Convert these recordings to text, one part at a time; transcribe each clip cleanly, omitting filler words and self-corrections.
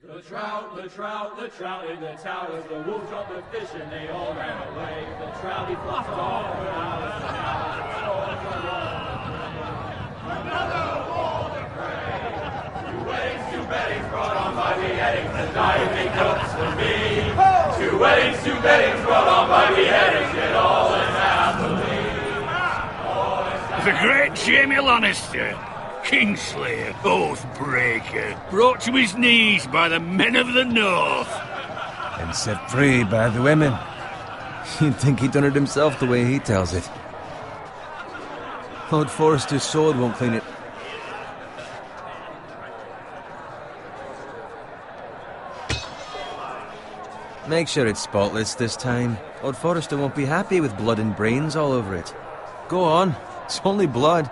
The trout in the towers, the wolves dropped the fish and they all ran away. The trout he flopped off for hours and hours. Another wall to pray. Two weddings brought on by beheadings, the diving hooks for me. Two weddings brought on by beheadings, yet all is happily. The great Jamie Lannister, Kingslayer, Oathbreaker, brought to his knees by the men of the North. And set free by the women. You'd think he'd done it himself the way he tells it. Lord Forrester's sword won't clean it. Make sure it's spotless this time. Lord Forrester won't be happy with blood and brains all over it. Go on, it's only blood.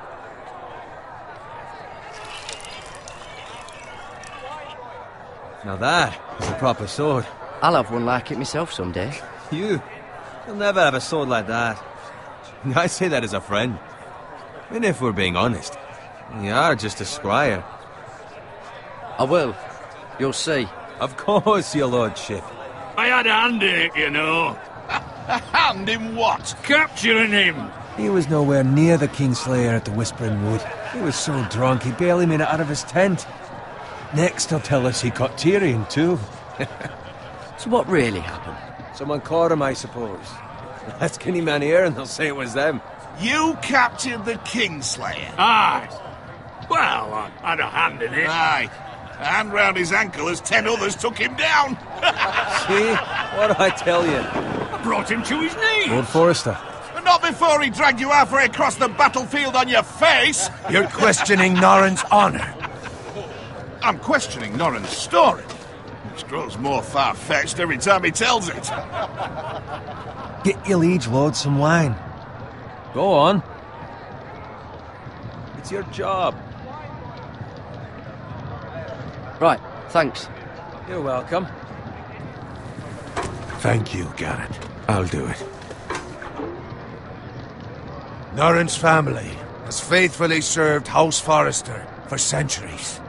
Now that is a proper sword. I'll have one like it myself someday. You'll never have a sword like that. I say that as a friend. I mean, if we're being honest, you are just a squire. I will. You'll see. Of course, your lordship. I had a hand in it, you know. A hand in what? Capturing him. He was nowhere near the Kingslayer at the Whispering Wood. He was so drunk he barely made it out of his tent. Next he'll tell us he caught Tyrion too. So what really happened? Someone caught him, I suppose. Ask any man here and they'll say it was them. You captured the Kingslayer? Aye. Well, I had a hand in it. Aye. A hand round his ankle as 10 others took him down. See? What do I tell you? I brought him to his knees. Lord Forrester. But not before he dragged you halfway across the battlefield on your face. You're questioning Norrin's honor. I'm questioning Norrin's story, which grows more far-fetched every time he tells it. Get your liege lord some wine. Go on. It's your job. Right, thanks. You're welcome. Thank you, Garrett. I'll do it. Norrin's family has faithfully served House Forrester for centuries.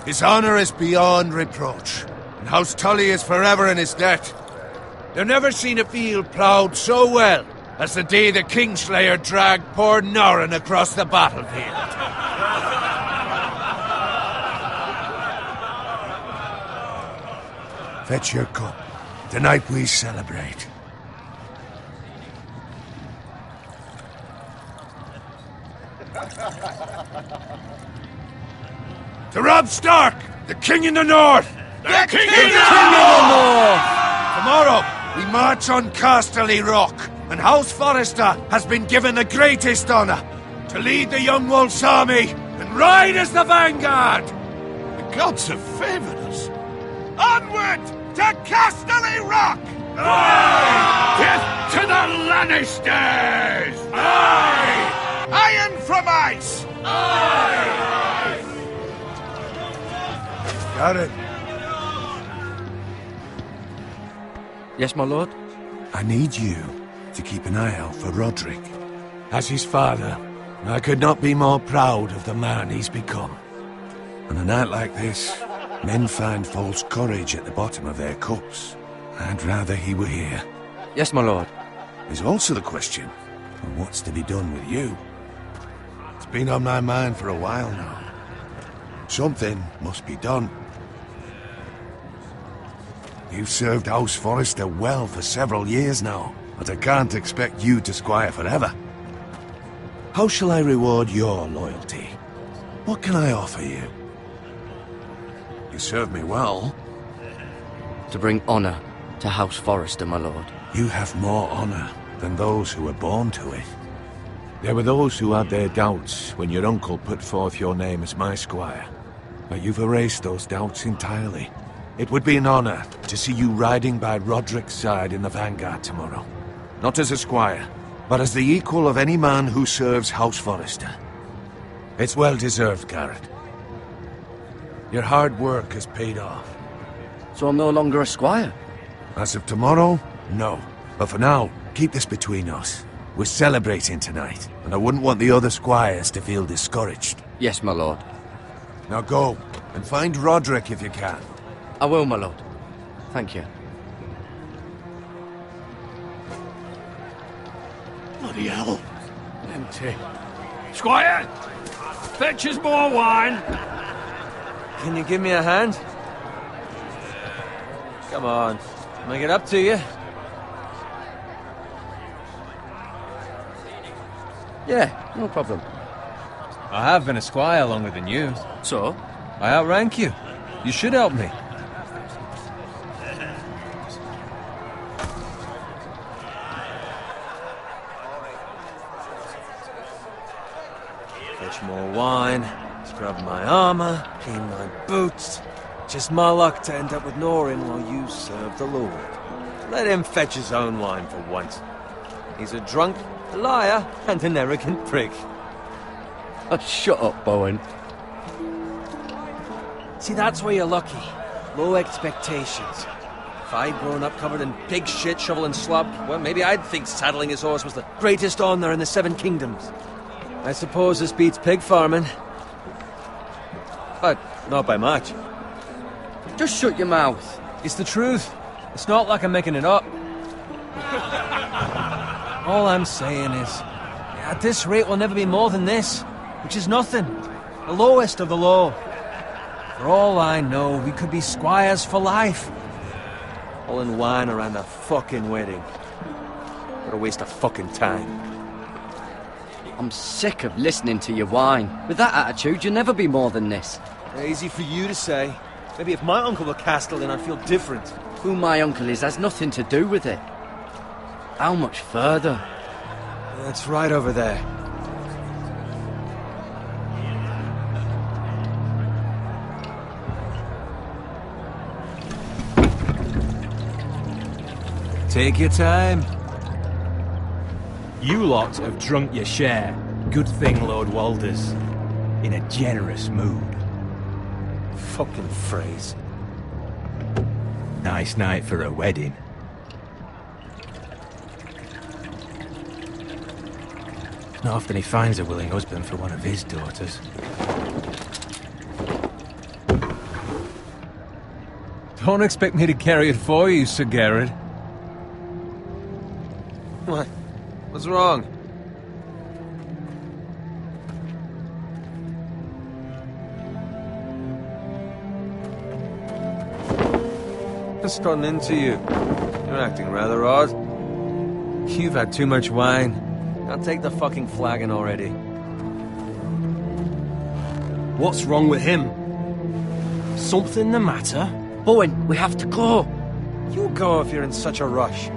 His honor is beyond reproach, and House Tully is forever in his debt. They've never seen a field ploughed so well as the day the Kingslayer dragged poor Norrin across the battlefield. Fetch your cup. Tonight we celebrate. To Robb Stark, the King in the North! The King in the North! Tomorrow, we march on Casterly Rock, and House Forrester has been given the greatest honor to lead the Young Wolf's army and ride as the vanguard! The gods have favored us. Onward to Casterly Rock! Aye! Death to the Lannisters! Aye! Iron from ice! Aye! Got it. Yes, my lord? I need you to keep an eye out for Roderick. As his father, I could not be more proud of the man he's become. On a night like this, men find false courage at the bottom of their cups. I'd rather he were here. Yes, my lord. There's also the question of what's to be done with you. It's been on my mind for a while now. Something must be done. You've served House Forrester well for several years now, but I can't expect you to squire forever. How shall I reward your loyalty? What can I offer you? You serve me well. To bring honor to House Forrester, my lord. You have more honor than those who were born to it. There were those who had their doubts when your uncle put forth your name as my squire. But you've erased those doubts entirely. It would be an honor to see you riding by Roderick's side in the vanguard tomorrow. Not as a squire, but as the equal of any man who serves House Forrester. It's well deserved, Garrett. Your hard work has paid off. So I'm no longer a squire? As of tomorrow, no. But for now, keep this between us. We're celebrating tonight, and I wouldn't want the other squires to feel discouraged. Yes, my lord. Now go. And find Roderick if you can. I will, my lord. Thank you. Bloody hell. Empty. Squire! Fetch us more wine! Can you give me a hand? Come on. Make it up to you. Yeah, no problem. I have been a squire longer than you. So? I outrank you. You should help me. Fetch more wine, scrub my armor, clean my boots. Just my luck to end up with Norin while you serve the Lord. Let him fetch his own wine for once. He's a drunk, a liar, and an arrogant prick. Oh, shut up, Bowen. See, that's where you're lucky. Low expectations. If I'd grown up covered in pig shit, shovel and slop, well, maybe I'd think saddling his horse was the greatest honor in the Seven Kingdoms. I suppose this beats pig farming. But not by much. Just shut your mouth. It's the truth. It's not like I'm making it up. All I'm saying is, at this rate we'll never be more than this, which is nothing. The lowest of the low. For all I know, we could be squires for life. All in wine around a fucking wedding. What a waste of fucking time. I'm sick of listening to your whine. With that attitude, you'll never be more than this. Easy for you to say. Maybe if my uncle were Castellan, I'd feel different. Who my uncle is has nothing to do with it. How much further? That's right over there. Take your time. You lot have drunk your share. Good thing Lord Walder's in a generous mood. Fucking phrase. Nice night for a wedding. Not often he finds a willing husband for one of his daughters. Don't expect me to carry it for you, Sir Garrett. What? What's wrong? What's gotten into you? You're acting rather odd. You've had too much wine. Now take the fucking flagon already. What's wrong with him? Something the matter? Bowen, we have to go. You go if you're in such a rush.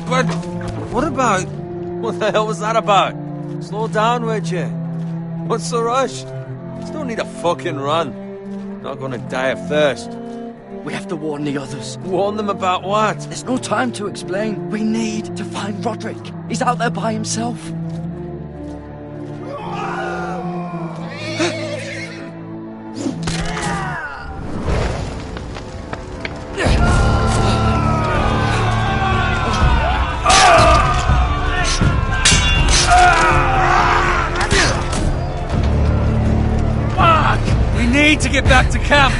But what about... What the hell was that about? Slow down, would you? What's the rush? There's no need to fucking run. Not gonna die of thirst. We have to warn the others. Warn them about what? There's no time to explain. We need to find Roderick. He's out there by himself. We need to get back to camp.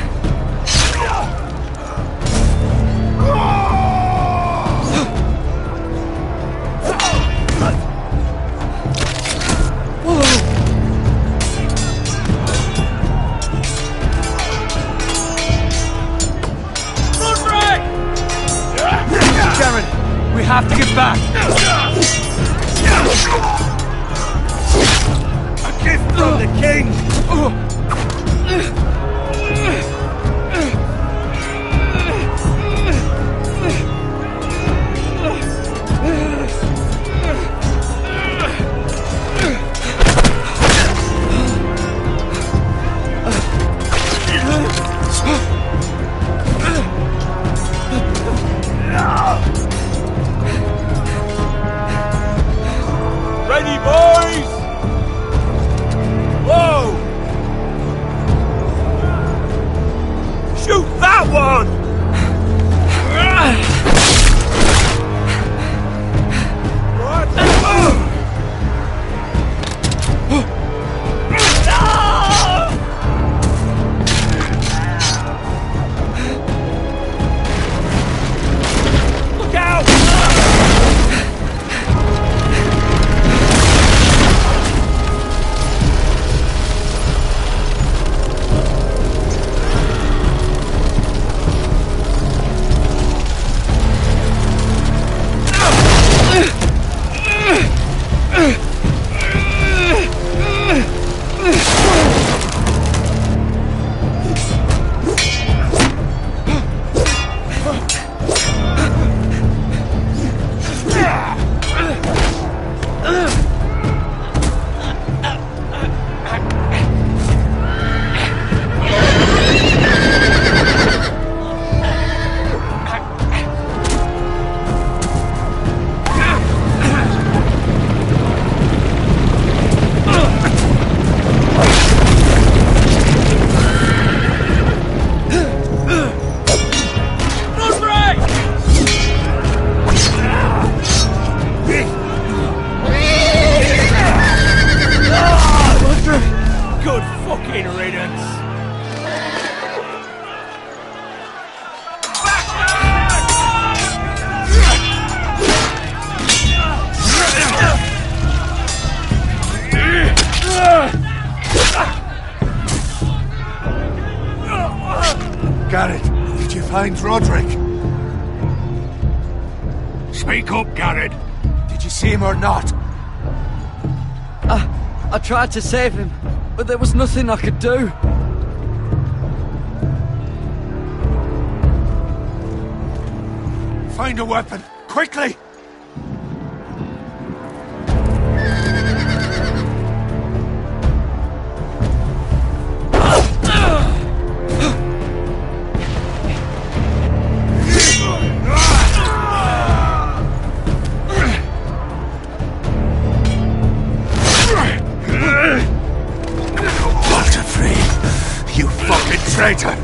We have to get back! A gift from the king! Ready, boys! Whoa! Shoot that one! you find Roderick? Speak up, Garrett. Did you see him or not? I tried to save him, but there was nothing I could do. Find a weapon, quickly! You fucking traitor!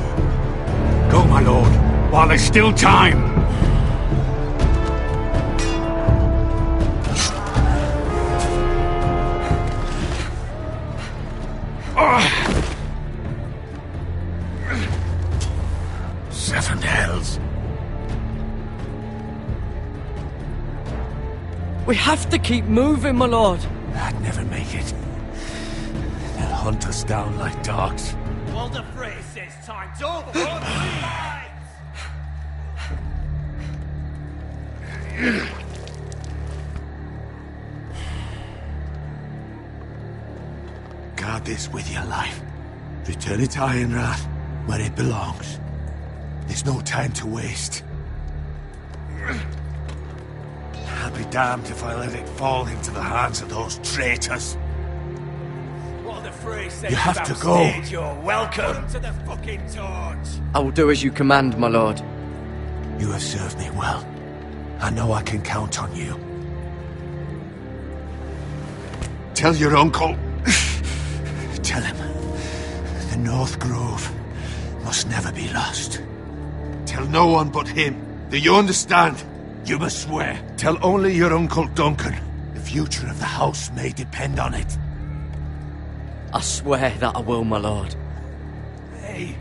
Go, my lord, while there's still time. Seven hells. We have to keep moving, my lord. I'd never make it. They'll hunt us down like dogs. Walder Frey says time's over. Guard this with your life. Return it to Ironrath, where it belongs. There's no time to waste. I'll be damned if I let it fall into the hands of those traitors. Walder Frey says You have to go. You're welcome to the fucking torch. I will do as you command, my lord. You have served me well. I know I can count on you. Tell your uncle. Tell him. The North Grove must never be lost. Tell no one but him. Do you understand? You must swear. Tell only your Uncle Duncan. The future of the house may depend on it. I swear that I will, my lord. Hey,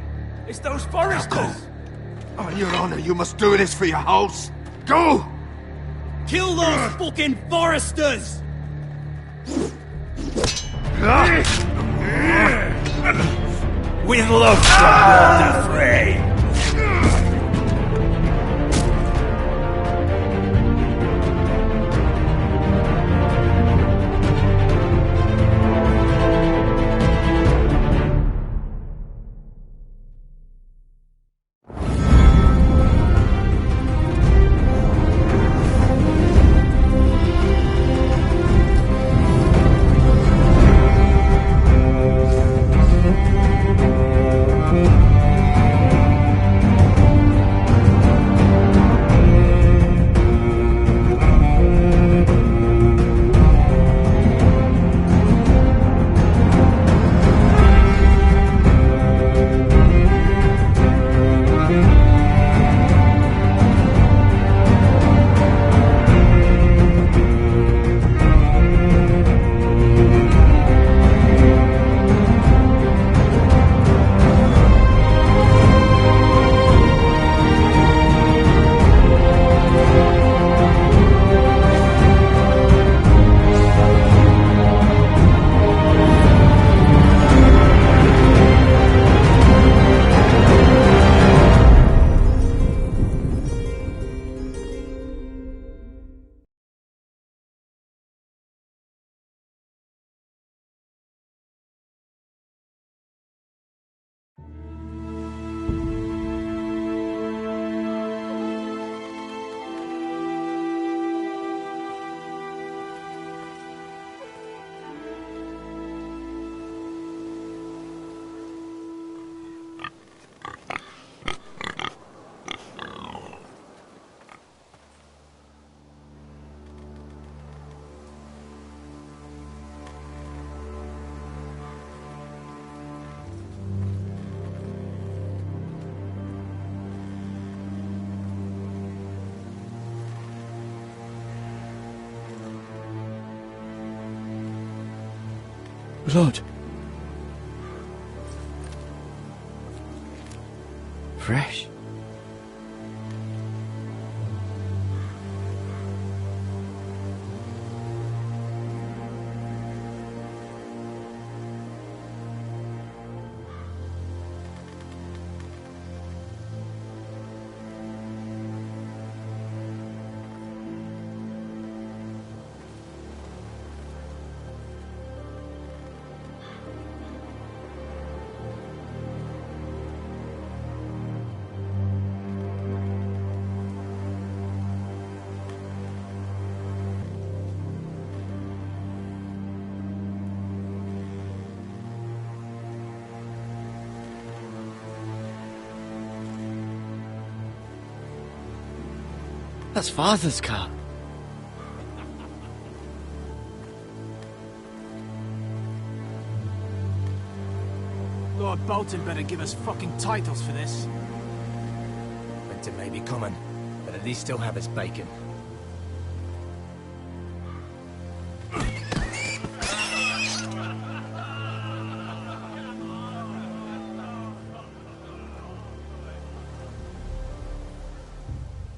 it's those Now foresters. go. On your honor, you must do this for your house. Go! Kill those fucking foresters. With love from Walder Frey. Blood. Fresh. That's Father's car. Lord Bolton better give us fucking titles for this. Winter may be coming, but at least he'll have his bacon.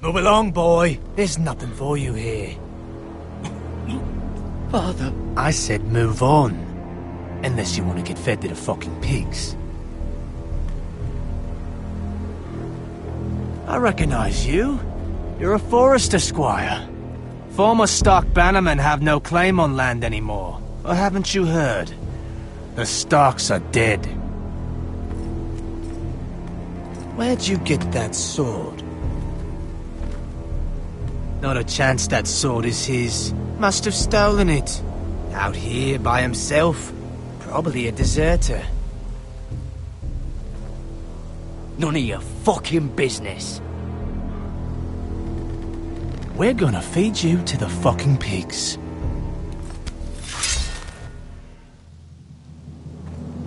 Move along, boy. There's nothing for you here. Father. I said move on. Unless you want to get fed to the fucking pigs. I recognize you. You're a Forester squire. Former Stark bannermen have no claim on land anymore. Or haven't you heard? The Starks are dead. Where'd you get that sword? Not a chance that sword is his. Must have stolen it. Out here by himself. Probably a deserter. None of your fucking business. We're gonna feed you to the fucking pigs.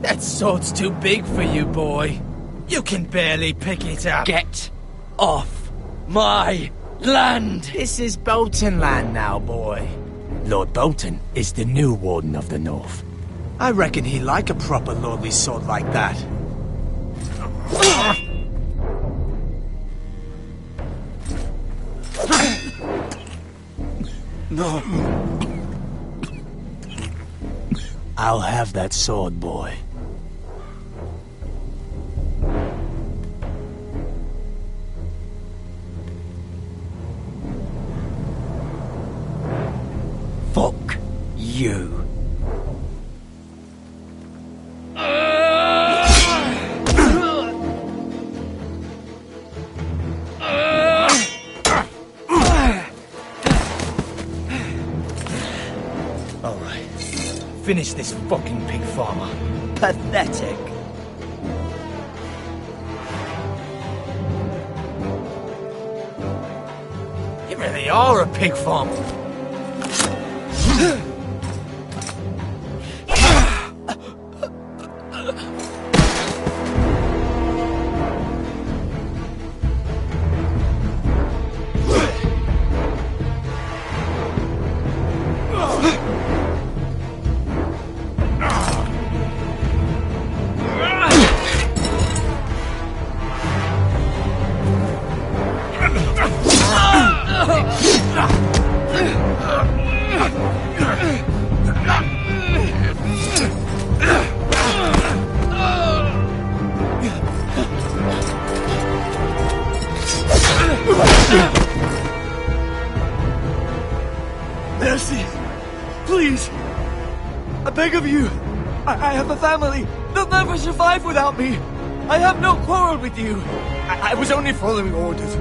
That sword's too big for you, boy. You can barely pick it up. Get off my land! This is Bolton land now, boy. Lord Bolton is the new Warden of the North. I reckon he'd like a proper lordly sword like that. No. I'll have that sword, boy. Fuck you. Finish this fucking pig farmer. Pathetic. You really are a pig farmer. Mercy! Please! I beg of you! I have a family! They'll never survive without me! I have no quarrel with you! I was only following orders.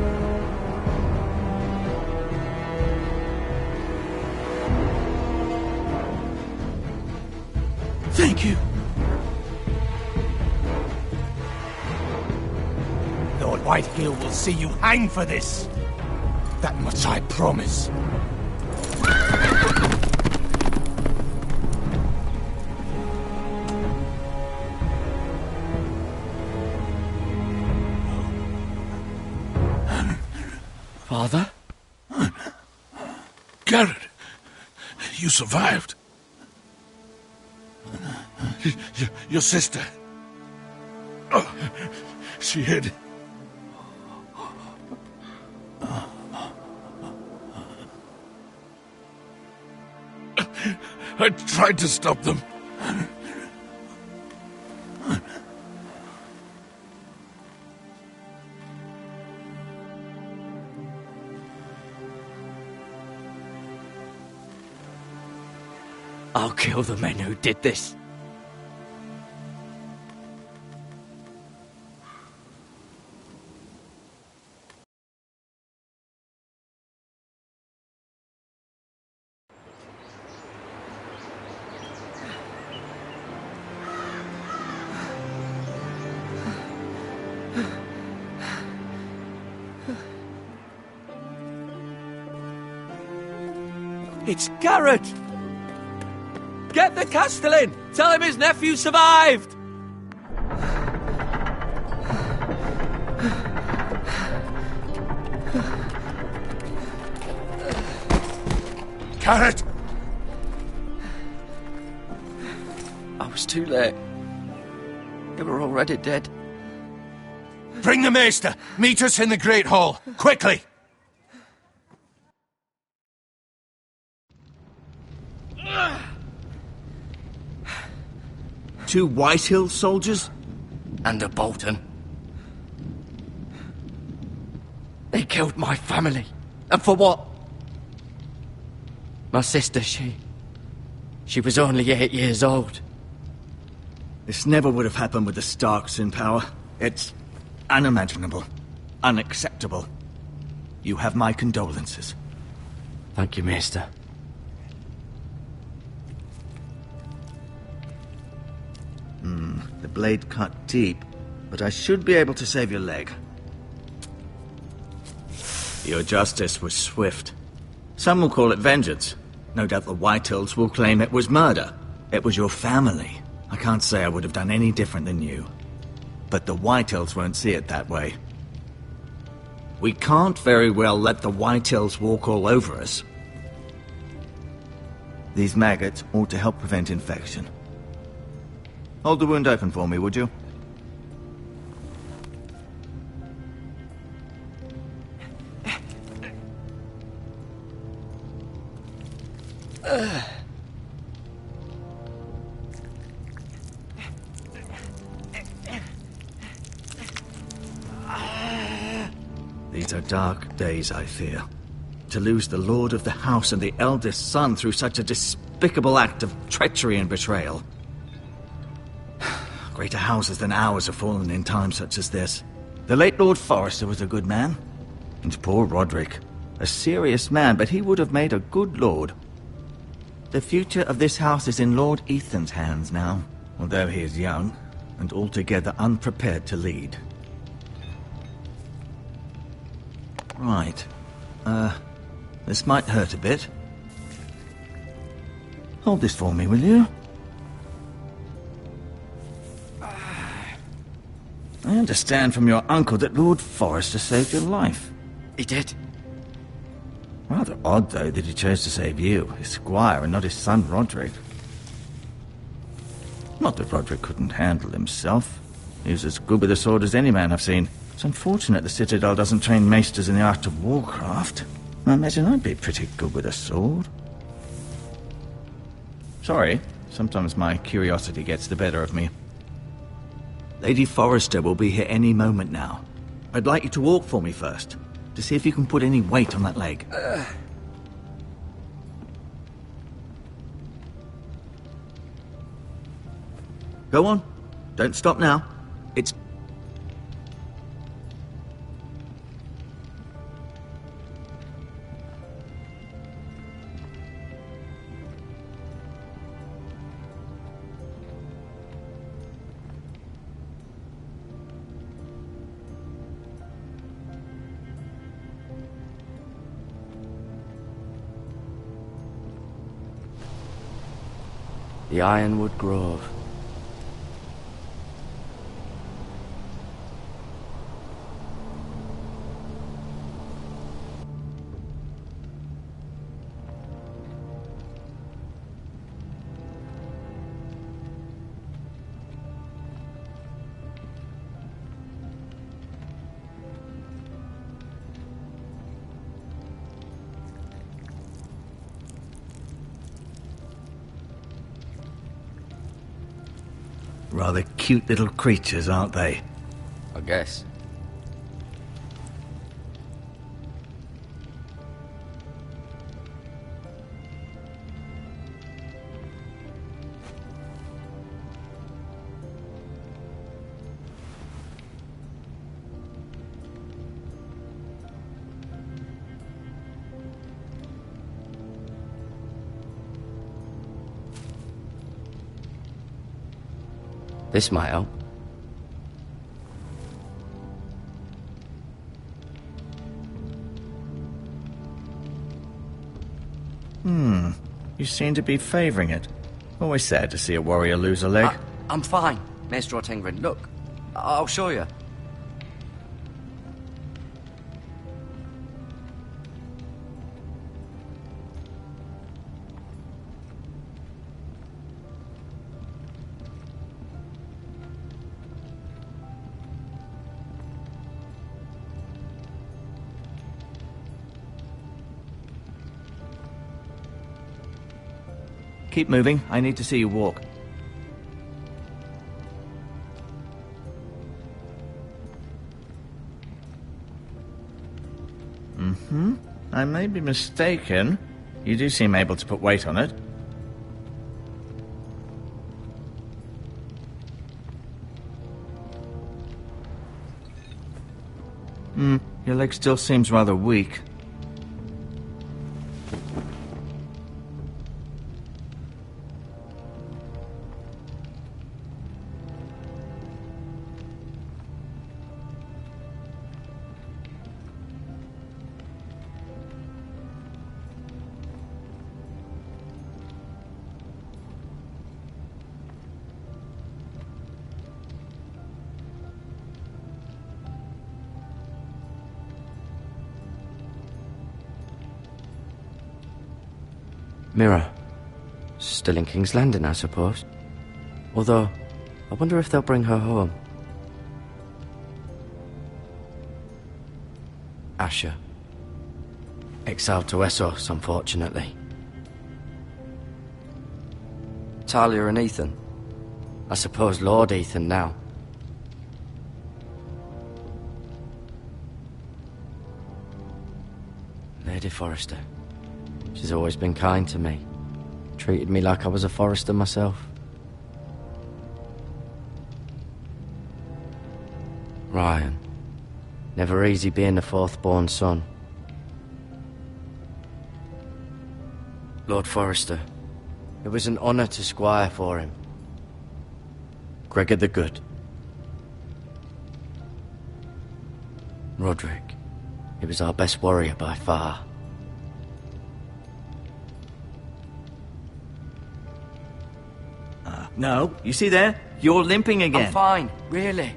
Thank you. Lord Whitehill will see you hang for this. That much I promise. Father? Garrett, you survived. Your sister. Oh, she hid. I tried to stop them. I'll kill the men who did this. It's Garrett! Get the Castellan! Tell him his nephew survived! Garrett! I was too late. They were already dead. Bring the maester! Meet us in the Great Hall! Quickly! Two Whitehill soldiers? And a Bolton. They killed my family. And for what? My sister, she was only 8 years old. This never would have happened with the Starks in power. It's unimaginable. Unacceptable. You have my condolences. Thank you, Maester. The blade cut deep, but I should be able to save your leg. Your justice was swift. Some will call it vengeance. No doubt the Whitehills will claim it was murder. It was your family. I can't say I would have done any different than you. But the Whitehills won't see it that way. We can't very well let the Whitehills walk all over us. These maggots ought to help prevent infection. Hold the wound open for me, would you? These are dark days, I fear. To lose the lord of the house and the eldest son through such a despicable act of treachery and betrayal. Greater houses than ours have fallen in times such as this. The late Lord Forrester was a good man. And poor Roderick. A serious man, but he would have made a good lord. The future of this house is in Lord Ethan's hands now, although he is young and altogether unprepared to lead. Right. This might hurt a bit. Hold this for me, will you? I understand from your uncle that Lord Forrester saved your life. He did. Rather odd, though, that he chose to save you, his squire, and not his son Roderick. Not that Roderick couldn't handle himself. He was as good with a sword as any man I've seen. It's unfortunate the Citadel doesn't train maesters in the art of warcraft. I imagine I'd be pretty good with a sword. Sorry, sometimes my curiosity gets the better of me. Lady Forrester will be here any moment now. I'd like you to walk for me first, to see if you can put any weight on that leg. Go on. Don't stop now. It's... The Ironwood Grove. Rather cute little creatures, aren't they? I guess. This might help. You seem to be favouring it. Always sad to see a warrior lose a leg. I'm fine, Maestro Tengrin. Look, I'll show you. Keep moving. I need to see you walk. I may be mistaken. You do seem able to put weight on it. Your leg still seems rather weak. Mira. Still in King's Landing, I suppose. Although, I wonder if they'll bring her home. Asher. Exiled to Essos, unfortunately. Talia and Ethan. I suppose Lord Ethan now. Lady Forrester. She's always been kind to me. Treated me like I was a Forrester myself. Ryan. Never easy being the fourth-born son. Lord Forrester. It was an honour to squire for him. Gregor the Good. Roderick. He was our best warrior by far. No, you see there? You're limping again. I'm fine, really.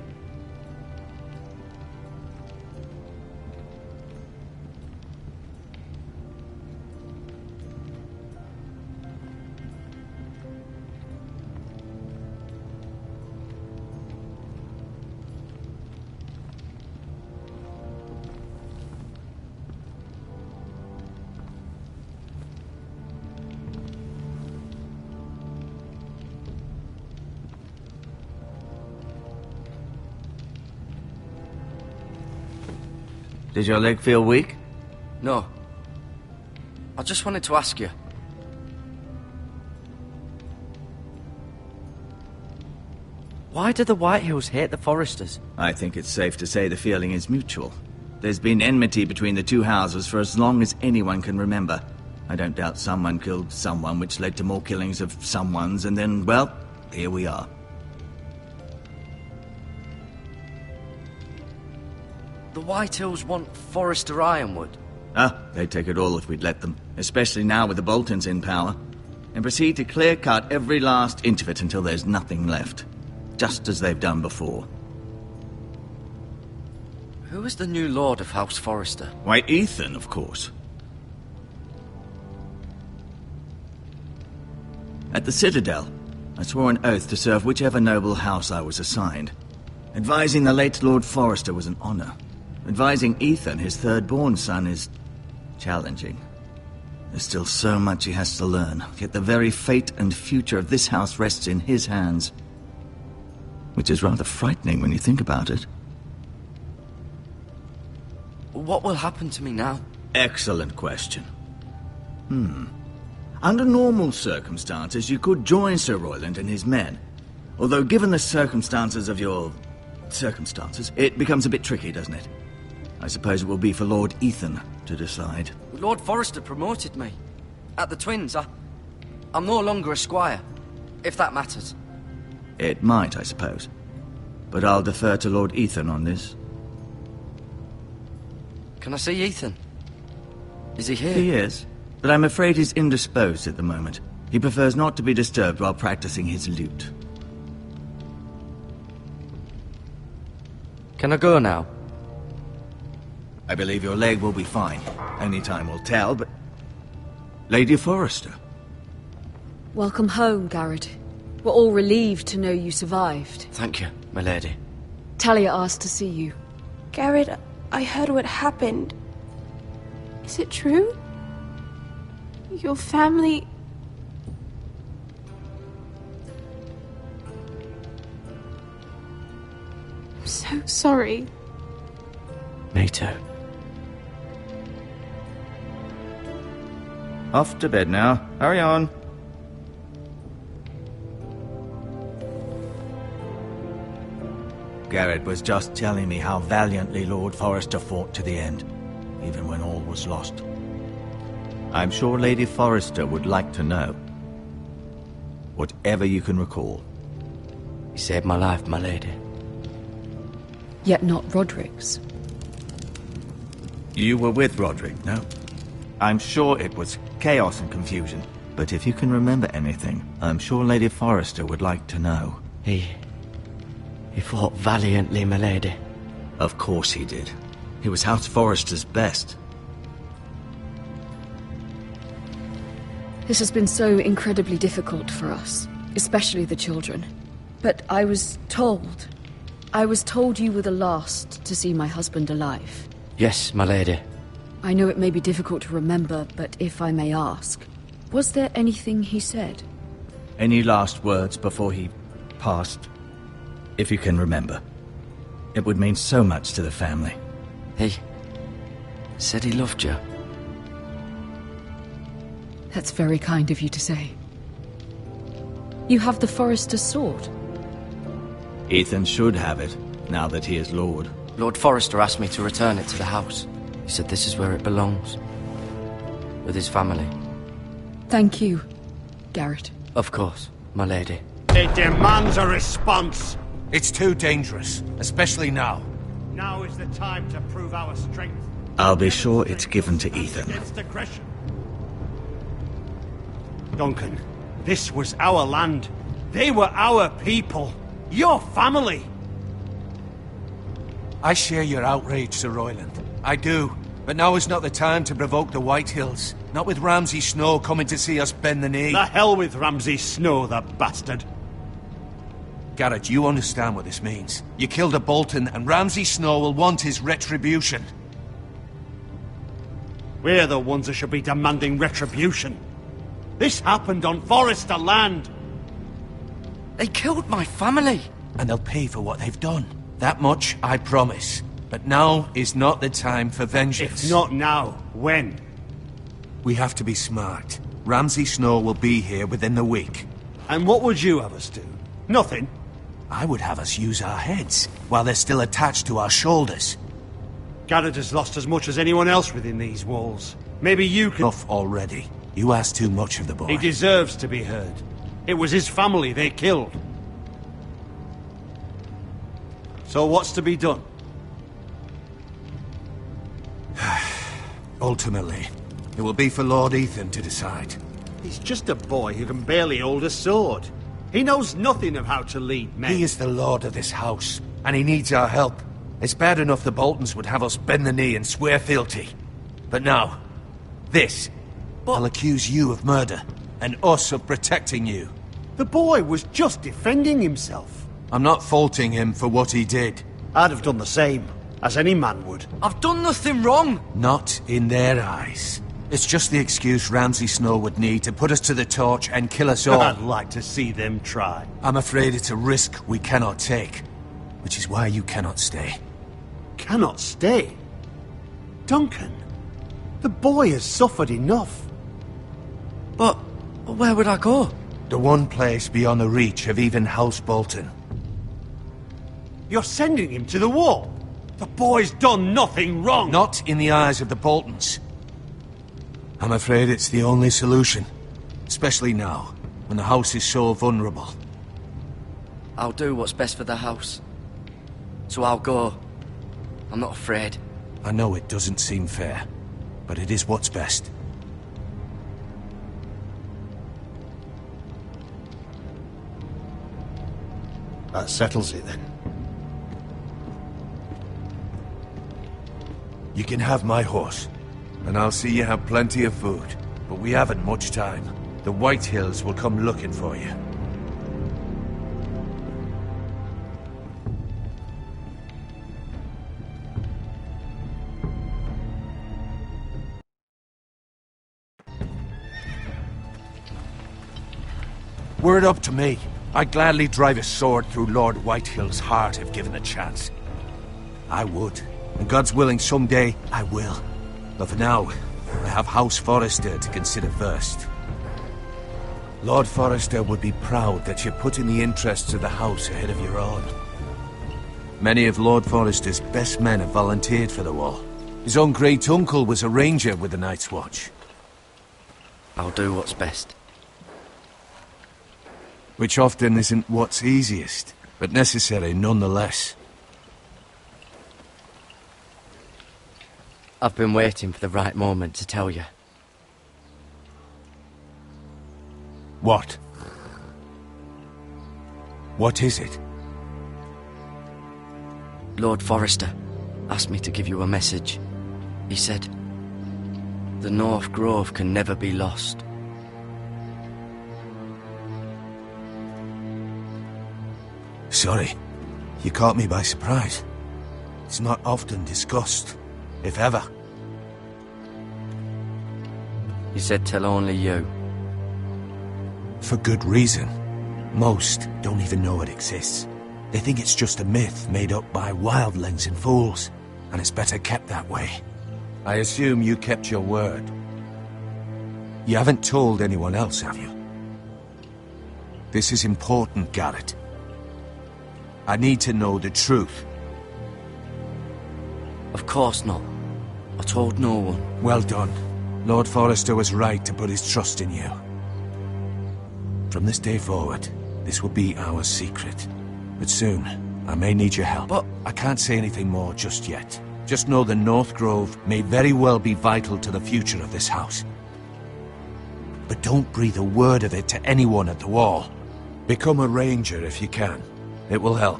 Does your leg feel weak? No. I just wanted to ask you. Why do the Whitehills hate the Forresters? I think it's safe to say the feeling is mutual. There's been enmity between the two houses for as long as anyone can remember. I don't doubt someone killed someone, which led to more killings of someones, and then, well, here we are. The Whitehills want Forrester Ironwood. They'd take it all if we'd let them, especially now with the Boltons in power, and proceed to clear-cut every last inch of it until there's nothing left, just as they've done before. Who is the new Lord of House Forrester? Why, Ethan, of course. At the Citadel, I swore an oath to serve whichever noble house I was assigned. Advising the late Lord Forrester was an honor. Advising Ethan, his third-born son, is challenging. There's still so much he has to learn, yet the very fate and future of this house rests in his hands. Which is rather frightening when you think about it. What will happen to me now? Excellent question. Under normal circumstances, you could join Sir Royland and his men. Although given the circumstances of your circumstances, it becomes a bit tricky, doesn't it? I suppose it will be for Lord Ethan to decide. Lord Forrester promoted me. At the Twins, I'm no longer a squire, if that matters. It might, I suppose. But I'll defer to Lord Ethan on this. Can I see Ethan? Is he here? He is. but I'm afraid he's indisposed at the moment. He prefers not to be disturbed while practicing his lute. Can I go now? I believe your leg will be fine. Only time will tell, but... Lady Forrester. Welcome home, Garrett. We're all relieved to know you survived. Thank you, my lady. Talia asked to see you. Garrett, I heard what happened. Is it true? Your family... I'm so sorry. Me too. Off to bed now. Hurry on. Garrett was just telling me how valiantly Lord Forrester fought to the end, even when all was lost. I'm sure Lady Forrester would like to know. Whatever you can recall. He saved my life, my lady. Yet not Roderick's. You were with Roderick, no? I'm sure it was chaos and confusion, but if you can remember anything, I'm sure Lady Forrester would like to know. He fought valiantly, my lady. Of course he did. He was House Forrester's best. This has been so incredibly difficult for us, especially the children. But I was told you were the last to see my husband alive. Yes, my lady. I know it may be difficult to remember, but if I may ask, was there anything he said? Any last words before he passed? If you can remember. It would mean so much to the family. He said he loved you. That's very kind of you to say. You have the Forrester's sword. Ethan should have it, now that he is Lord. Lord Forrester asked me to return it to the house. He said this is where it belongs. With his family. Thank you, Garrett. Of course, my lady. It demands a response. It's too dangerous, especially now. Now is the time to prove our strength. I'll be sure it's given to Ethan. Against aggression. Duncan, this was our land. They were our people. Your family. I share your outrage, Sir Royland. I do. But now is not the time to provoke the Whitehills. Not with Ramsay Snow coming to see us bend the knee. The hell with Ramsay Snow, the bastard. Garrett, you understand what this means. You killed a Bolton, and Ramsay Snow will want his retribution. We're the ones that should be demanding retribution. This happened on Forrester land. They killed my family. And they'll pay for what they've done. That much, I promise. But now is not the time for vengeance. If not now, when? We have to be smart. Ramsay Snow will be here within the week. And what would you have us do? Nothing. I would have us use our heads, while they're still attached to our shoulders. Garrett has lost as much as anyone else within these walls. Maybe you can... Enough already. You ask too much of the boy. He deserves to be heard. It was his family they killed. So what's to be done? Ultimately, it will be for Lord Ethan to decide. He's just a boy who can barely hold a sword. He knows nothing of how to lead men. He is the lord of this house, and he needs our help. It's bad enough the Boltons would have us bend the knee and swear fealty. But now, this. I'll accuse you of murder, and us of protecting you. The boy was just defending himself. I'm not faulting him for what he did. I'd have done the same, as any man would. I've done nothing wrong. Not in their eyes. It's just the excuse Ramsay Snow would need to put us to the torch and kill us all. I'd like to see them try. I'm afraid it's a risk we cannot take, which is why you cannot stay. Cannot stay? Duncan, the boy has suffered enough. But where would I go? The one place beyond the reach of even House Bolton. You're sending him to the wall? The boy's done nothing wrong! Not in the eyes of the Boltons. I'm afraid it's the only solution. Especially now, when the house is so vulnerable. I'll do what's best for the house. So I'll go. I'm not afraid. I know it doesn't seem fair, but it is what's best. That settles it then. You can have my horse, and I'll see you have plenty of food. But we haven't much time. The White Hills will come looking for you. Were it up to me, I'd gladly drive a sword through Lord Whitehill's heart if given the chance. I would. And God's willing, someday I will. But for now, I have House Forrester to consider first. Lord Forrester would be proud that you're putting the interests of the house ahead of your own. Many of Lord Forrester's best men have volunteered for the war. His own great-uncle was a ranger with the Night's Watch. I'll do what's best. Which often isn't what's easiest, but necessary nonetheless. I've been waiting for the right moment to tell you. What? What is it? Lord Forrester asked me to give you a message. He said, the North Grove can never be lost. Sorry, you caught me by surprise. It's not often discussed, if ever. He said tell only you. For good reason. Most don't even know it exists. They think it's just a myth made up by wildlings and fools, and it's better kept that way. I assume you kept your word. You haven't told anyone else, have you? This is important, Garrett. I need to know the truth. Of course not. I told no one. Well done. Lord Forrester was right to put his trust in you. From this day forward, this will be our secret. But soon, I may need your help. But I can't say anything more just yet. Just know the North Grove may very well be vital to the future of this house. But don't breathe a word of it to anyone at the wall. Become a ranger if you can. It will help.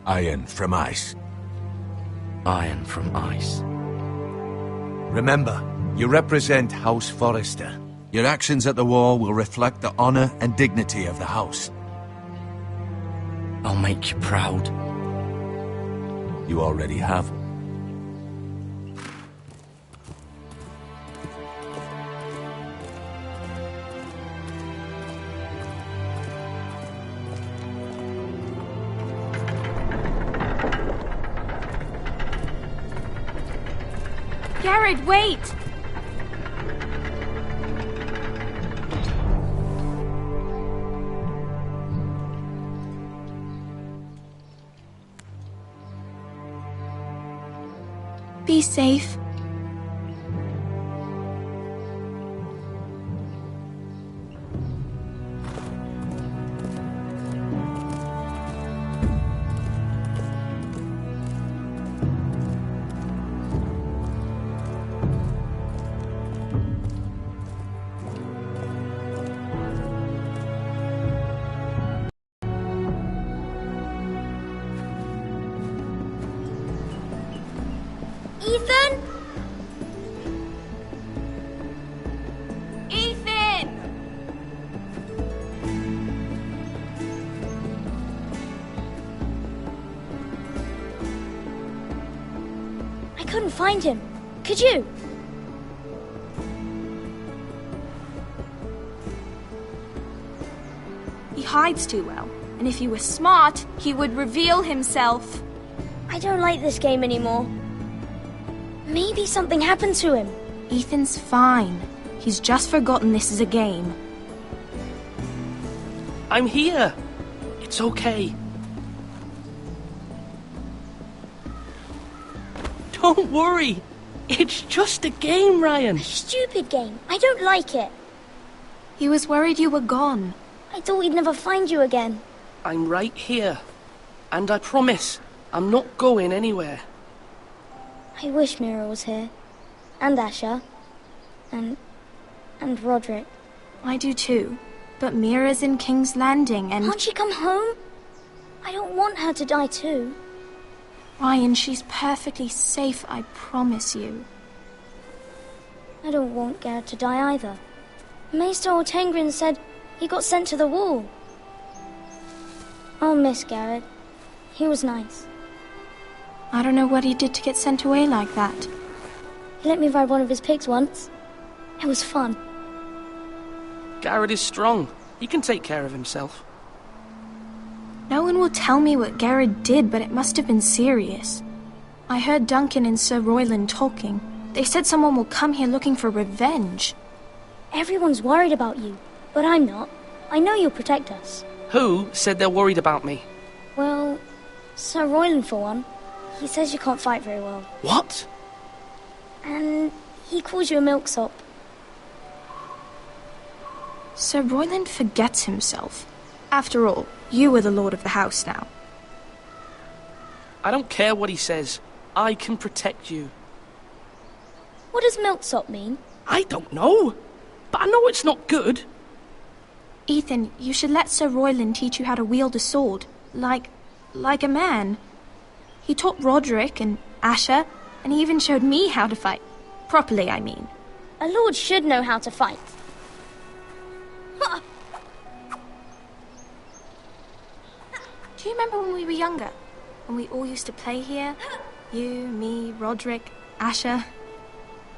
Iron from ice. Iron from ice. Remember, you represent House Forrester. Your actions at the wall will reflect the honor and dignity of the house. I'll make you proud. You already have. Garrett, wait! Be safe. Ethan? Ethan! I couldn't find him. Could you? He hides too well, and if he were smart, he would reveal himself. I don't like this game anymore. Maybe something happened to him. Ethan's fine. He's just forgotten this is a game. I'm here. It's okay. Don't worry. It's just a game, Ryan. A stupid game. I don't like it. He was worried you were gone. I thought we'd never find you again. I'm right here. And I promise, I'm not going anywhere. I wish Mira was here. And Asher. And Roderick. I do too. But Mira's in King's Landing and... Can't she come home? I don't want her to die too. Ryan, she's perfectly safe, I promise you. I don't want Garrett to die either. Maester Ortengrin said he got sent to the wall. I'll miss Garrett. He was nice. I don't know what he did to get sent away like that. He let me ride one of his pigs once. It was fun. Garrett is strong. He can take care of himself. No one will tell me what Garrett did, but it must have been serious. I heard Duncan and Sir Royland talking. They said someone will come here looking for revenge. Everyone's worried about you, but I'm not. I know you'll protect us. Who said they're worried about me? Well, Sir Royland for one. He says you can't fight very well. What? And he calls you a milksop. Sir Royland forgets himself. After all, you are the lord of the house now. I don't care what he says. I can protect you. What does milksop mean? I don't know. But I know it's not good. Ethan, you should let Sir Royland teach you how to wield a sword. Like a man. He taught Roderick and Asher, and he even showed me how to fight. Properly, I mean. A lord should know how to fight. Do you remember when we were younger? When we all used to play here? You, me, Roderick, Asher.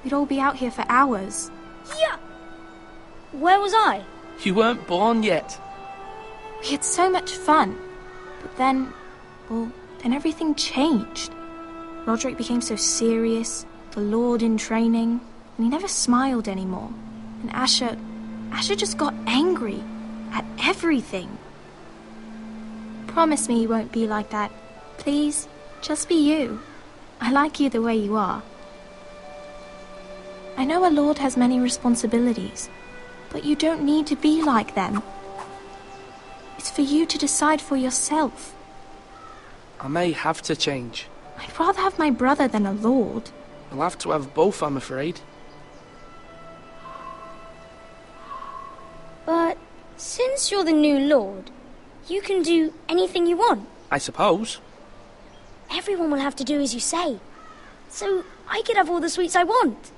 We'd all be out here for hours. Yeah! Where was I? You weren't born yet. We had so much fun. But then everything changed. Roderick became so serious, the Lord in training, and he never smiled anymore. And Asher just got angry at everything. Promise me you won't be like that. Please, just be you. I like you the way you are. I know a lord has many responsibilities, but you don't need to be like them. It's for you to decide for yourself. I may have to change. I'd rather have my brother than a lord. I'll have to have both, I'm afraid. But since you're the new lord, you can do anything you want. I suppose. Everyone will have to do as you say. So I could have all the sweets I want.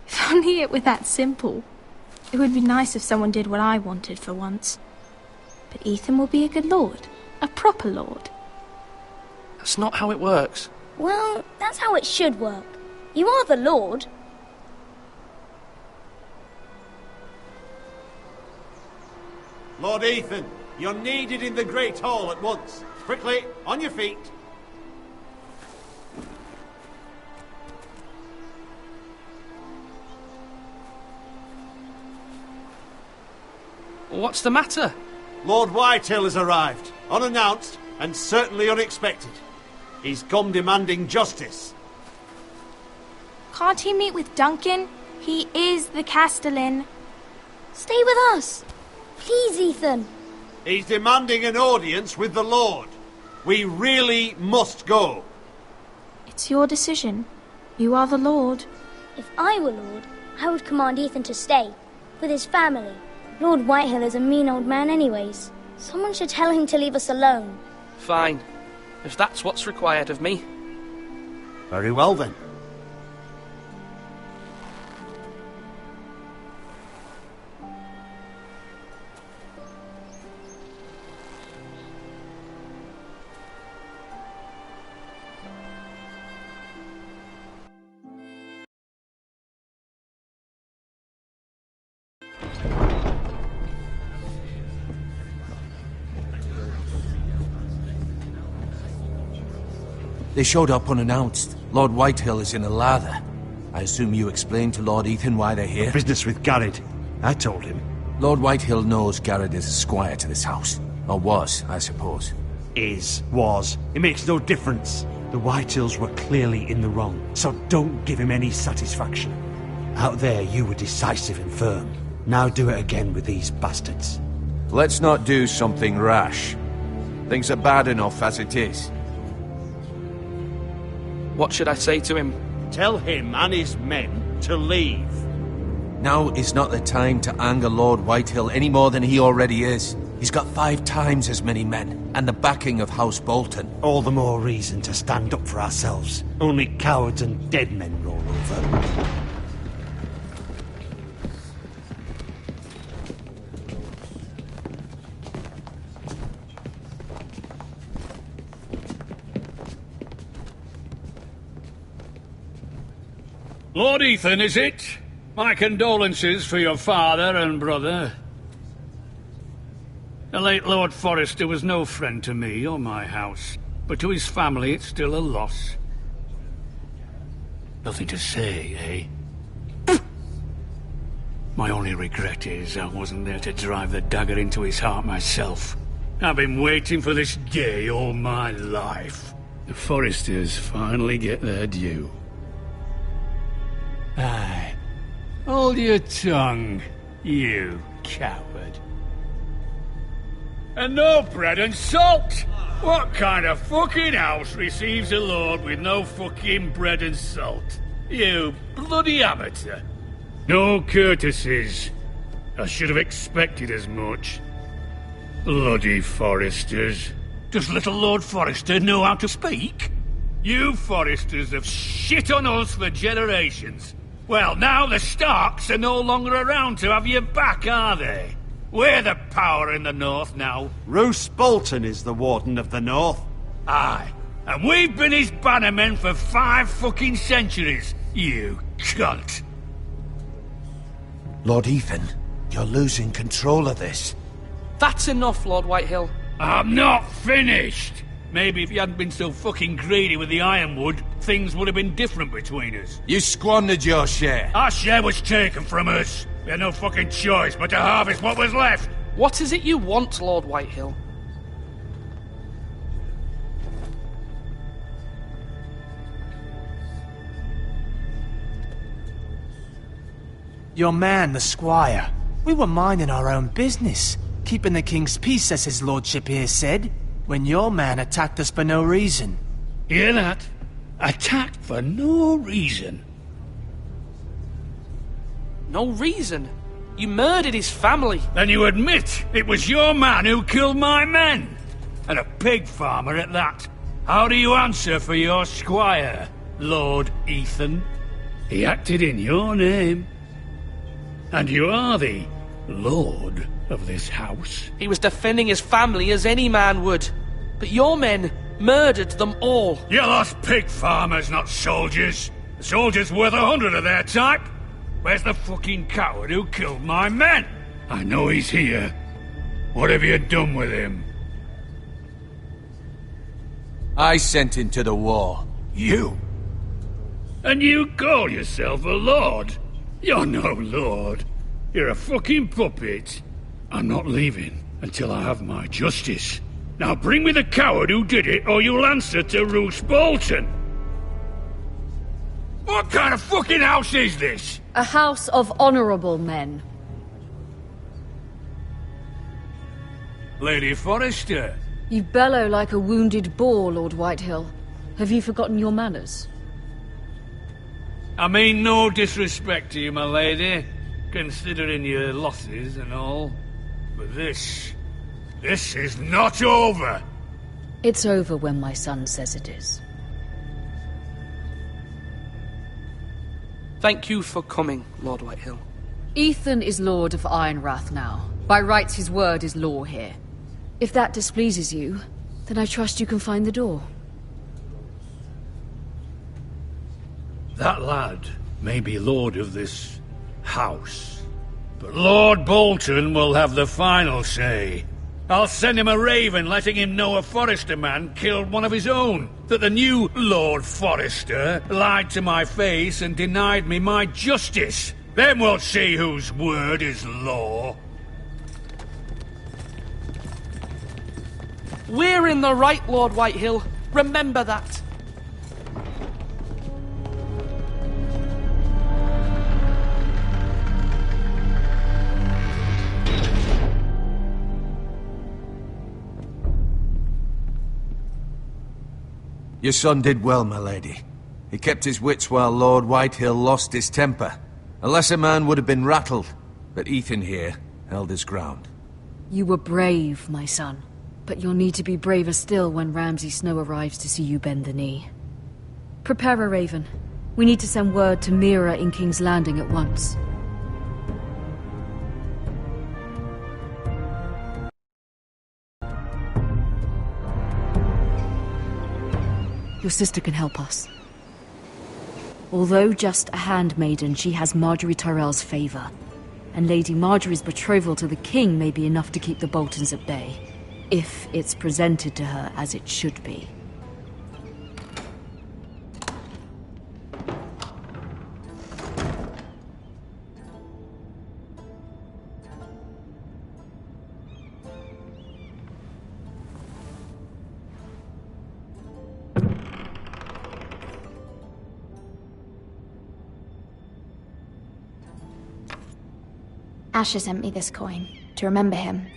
If only it were that simple. It would be nice if someone did what I wanted for once. But Ethan will be a good lord. A proper lord. That's not how it works. Well, that's how it should work. You are the lord. Lord Ethan, you're needed in the Great Hall at once. Quickly, on your feet. What's the matter? Lord Whitehill has arrived, unannounced and certainly unexpected. He's come demanding justice. Can't he meet with Duncan? He is the Castellan. Stay with us. Please, Ethan. He's demanding an audience with the Lord. We really must go. It's your decision. You are the Lord. If I were Lord, I would command Ethan to stay, with his family. Lord Whitehill is a mean old man anyways. Someone should tell him to leave us alone. Fine. If that's what's required of me. Very well then. They showed up unannounced. Lord Whitehill is in a lather. I assume you explained to Lord Ethan why they're here? Business with Garrett. I told him. Lord Whitehill knows Garrett is a squire to this house. Or was, I suppose. Was. It makes no difference. The Whitehills were clearly in the wrong, so don't give him any satisfaction. Out there, you were decisive and firm. Now do it again with these bastards. Let's not do something rash. Things are bad enough as it is. What should I say to him? Tell him and his men to leave. Now is not the time to anger Lord Whitehill any more than he already is. He's got 5 times as many men, and the backing of House Bolton. All the more reason to stand up for ourselves. Only cowards and dead men roll over. Lord Ethan, is it? My condolences for your father and brother. The late Lord Forrester was no friend to me or my house, but to his family it's still a loss. Nothing to say, eh? My only regret is I wasn't there to drive the dagger into his heart myself. I've been waiting for this day all my life. The Forresters finally get their due. Aye. Hold your tongue, you coward. And no bread and salt! What kind of fucking house receives a lord with no fucking bread and salt? You bloody amateur. No courtesies. I should have expected as much. Bloody Forresters. Does little Lord Forrester know how to speak? You Forresters have shit on us for generations. Well, now the Starks are no longer around to have you back, are they? We're the power in the north now. Roose Bolton is the Warden of the North. Aye. And we've been his bannermen for 5 fucking centuries, you cunt. Lord Ethan, you're losing control of this. That's enough, Lord Whitehill. I'm not finished. Maybe if you hadn't been so fucking greedy with the ironwood, things would have been different between us. You squandered your share. Our share was taken from us. We had no fucking choice but to harvest what was left. What is it you want, Lord Whitehill? Your man, the squire. We were minding our own business, keeping the king's peace, as his lordship here said, when your man attacked us for no reason. Hear that? Attacked for no reason. No reason? You murdered his family. Then you admit it was your man who killed my men. And a pig farmer at that. How do you answer for your squire, Lord Ethan? He acted in your name. And you are the lord of this house. He was defending his family as any man would. But your men murdered them all. You lost pig farmers, not soldiers. The soldiers worth 100 of their type. Where's the fucking coward who killed my men? I know he's here. What have you done with him? I sent him to the war. You? And you call yourself a lord? You're no lord. You're a fucking puppet. I'm not leaving until I have my justice. Now bring me the coward who did it, or you'll answer to Roose Bolton. What kind of fucking house is this? A house of honorable men. Lady Forrester. You bellow like a wounded boar, Lord Whitehill. Have you forgotten your manners? I mean no disrespect to you, my lady, considering your losses and all. But this is not over. It's over when my son says it is. Thank you for coming, Lord Whitehill. Ethan is Lord of Ironrath now. By rights, his word is law here. If that displeases you, then I trust you can find the door. That lad may be lord of this house, but Lord Bolton will have the final say. I'll send him a raven letting him know a Forrester man killed one of his own, that the new Lord Forrester lied to my face and denied me my justice. Then we'll see whose word is law. We're in the right, Lord Whitehill. Remember that. Your son did well, my lady. He kept his wits while Lord Whitehill lost his temper. A lesser man would have been rattled, but Ethan here held his ground. You were brave, my son. But you'll need to be braver still when Ramsay Snow arrives to see you bend the knee. Prepare a raven. We need to send word to Mira in King's Landing at once. Your sister can help us. Although just a handmaiden, she has Marjorie Tyrell's favor. And Lady Marjorie's betrothal to the king may be enough to keep the Boltons at bay. If it's presented to her as it should be. Asher sent me this coin to remember him.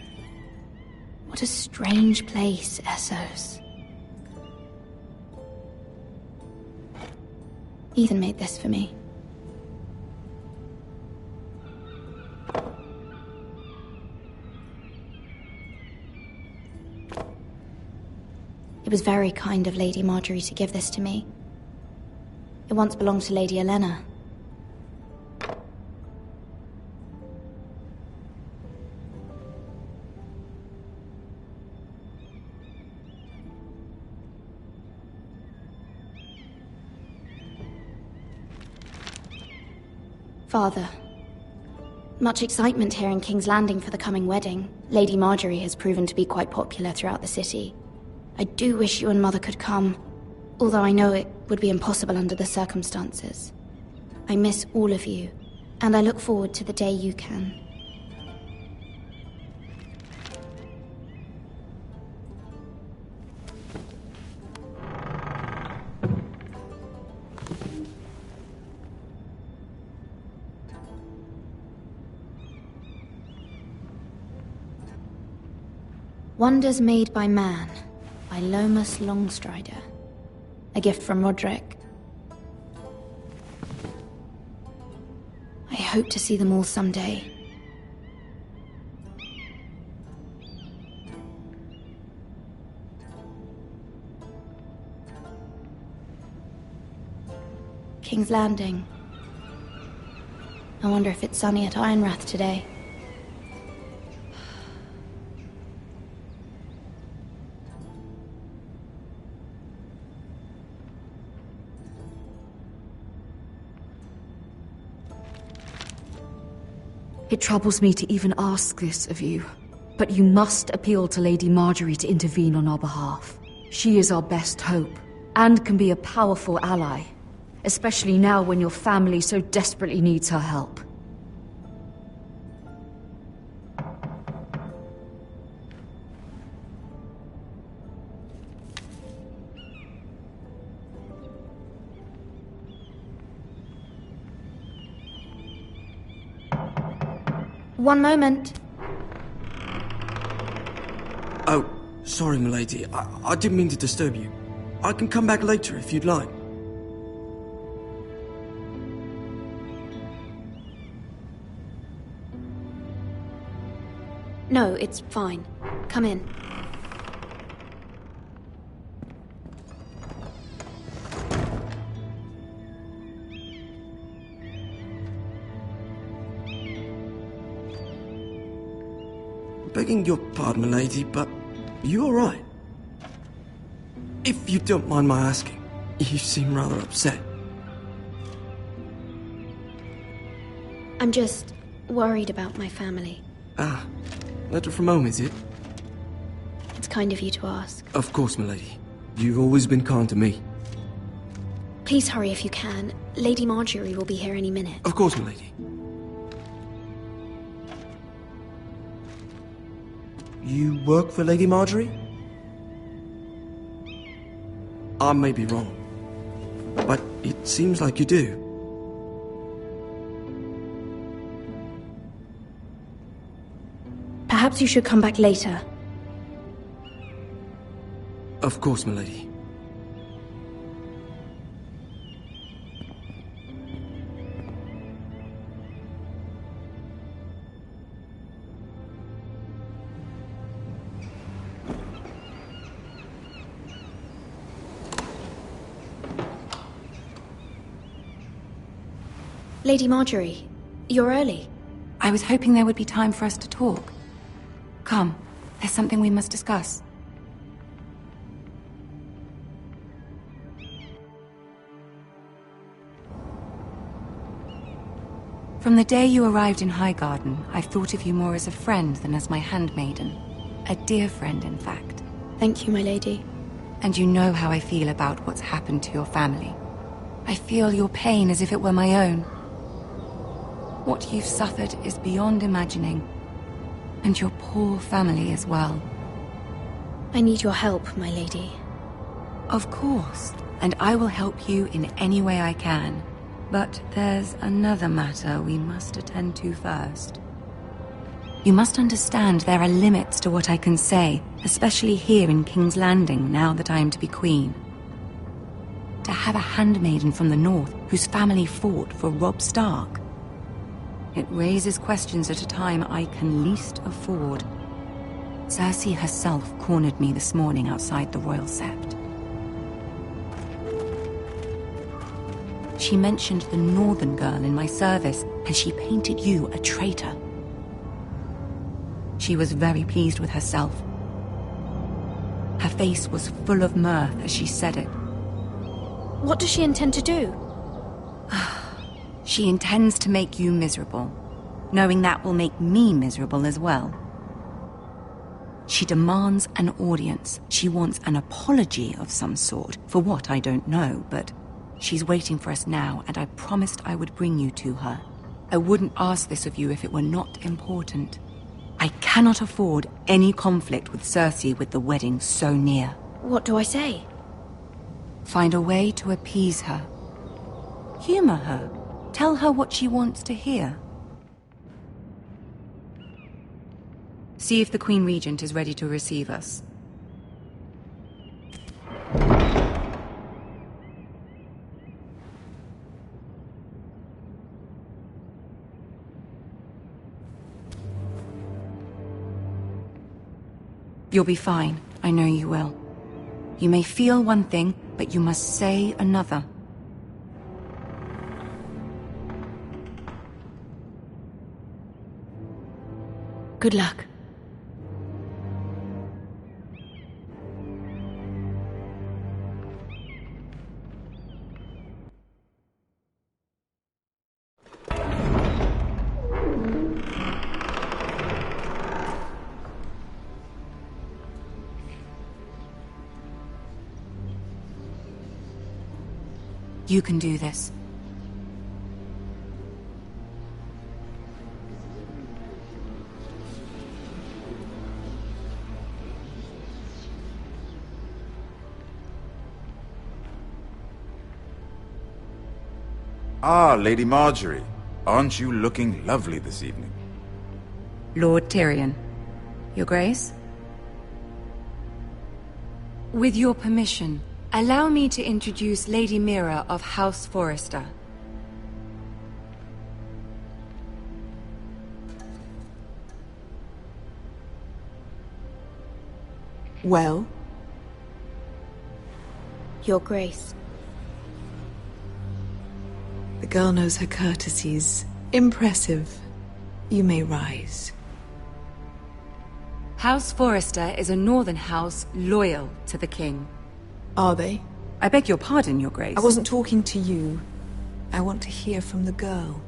What a strange place, Essos. Ethan made this for me. It was very kind of Lady Marjorie to give this to me. It once belonged to Lady Elena. Father, much excitement here in King's Landing for the coming wedding. Lady Marjorie has proven to be quite popular throughout the city. I do wish you and Mother could come, although I know it would be impossible under the circumstances. I miss all of you, and I look forward to the day you can. Wonders Made by Man, by Lomas Longstrider. A gift from Roderick. I hope to see them all someday. King's Landing. I wonder if it's sunny at Ironrath today. It troubles me to even ask this of you, but you must appeal to Lady Marjorie to intervene on our behalf. She is our best hope, and can be a powerful ally, especially now when your family so desperately needs her help. One moment. Oh, sorry, milady. I didn't mean to disturb you. I can come back later if you'd like. No, it's fine. Come in. Begging your pardon, milady, but you all right? If you don't mind my asking, you seem rather upset. I'm just worried about my family. Ah, letter from home, is it? It's kind of you to ask. Of course, milady. You've always been kind to me. Please hurry if you can. Lady Marjorie will be here any minute. Of course, milady. You work for Lady Marjorie? I may be wrong, but it seems like you do. Perhaps you should come back later. Of course, milady. Lady Marjorie, you're early. I was hoping there would be time for us to talk. Come, there's something we must discuss. From the day you arrived in Highgarden, I've thought of you more as a friend than as my handmaiden. A dear friend, in fact. Thank you, my lady. And you know how I feel about what's happened to your family. I feel your pain as if it were my own. What you've suffered is beyond imagining. And your poor family as well. I need your help, my lady. Of course, and I will help you in any way I can. But there's another matter we must attend to first. You must understand there are limits to what I can say, especially here in King's Landing, now that I am to be queen. To have a handmaiden from the north whose family fought for Robb Stark. It raises questions at a time I can least afford. Cersei herself cornered me this morning outside the Royal Sept. She mentioned the northern girl in my service, and she painted you a traitor. She was very pleased with herself. Her face was full of mirth as she said it. What does she intend to do? She intends to make you miserable, knowing that will make me miserable as well. She demands an audience. She wants an apology of some sort, for what I don't know, but she's waiting for us now, and I promised I would bring you to her. I wouldn't ask this of you if it were not important. I cannot afford any conflict with Cersei with the wedding so near. What do I say? Find a way to appease her. Humor her. Tell her what she wants to hear. See if the Queen Regent is ready to receive us. You'll be fine. I know you will. You may feel one thing, but you must say another. Good luck. You can do this. Ah, Lady Marjorie. Aren't you looking lovely this evening? Lord Tyrion. Your Grace? With your permission, allow me to introduce Lady Mira of House Forrester. Well? Your Grace. The girl knows her courtesies. Impressive. You may rise. House Forrester is a northern house loyal to the king. Are they? I beg your pardon, Your Grace. I wasn't talking to you. I want to hear from the girl.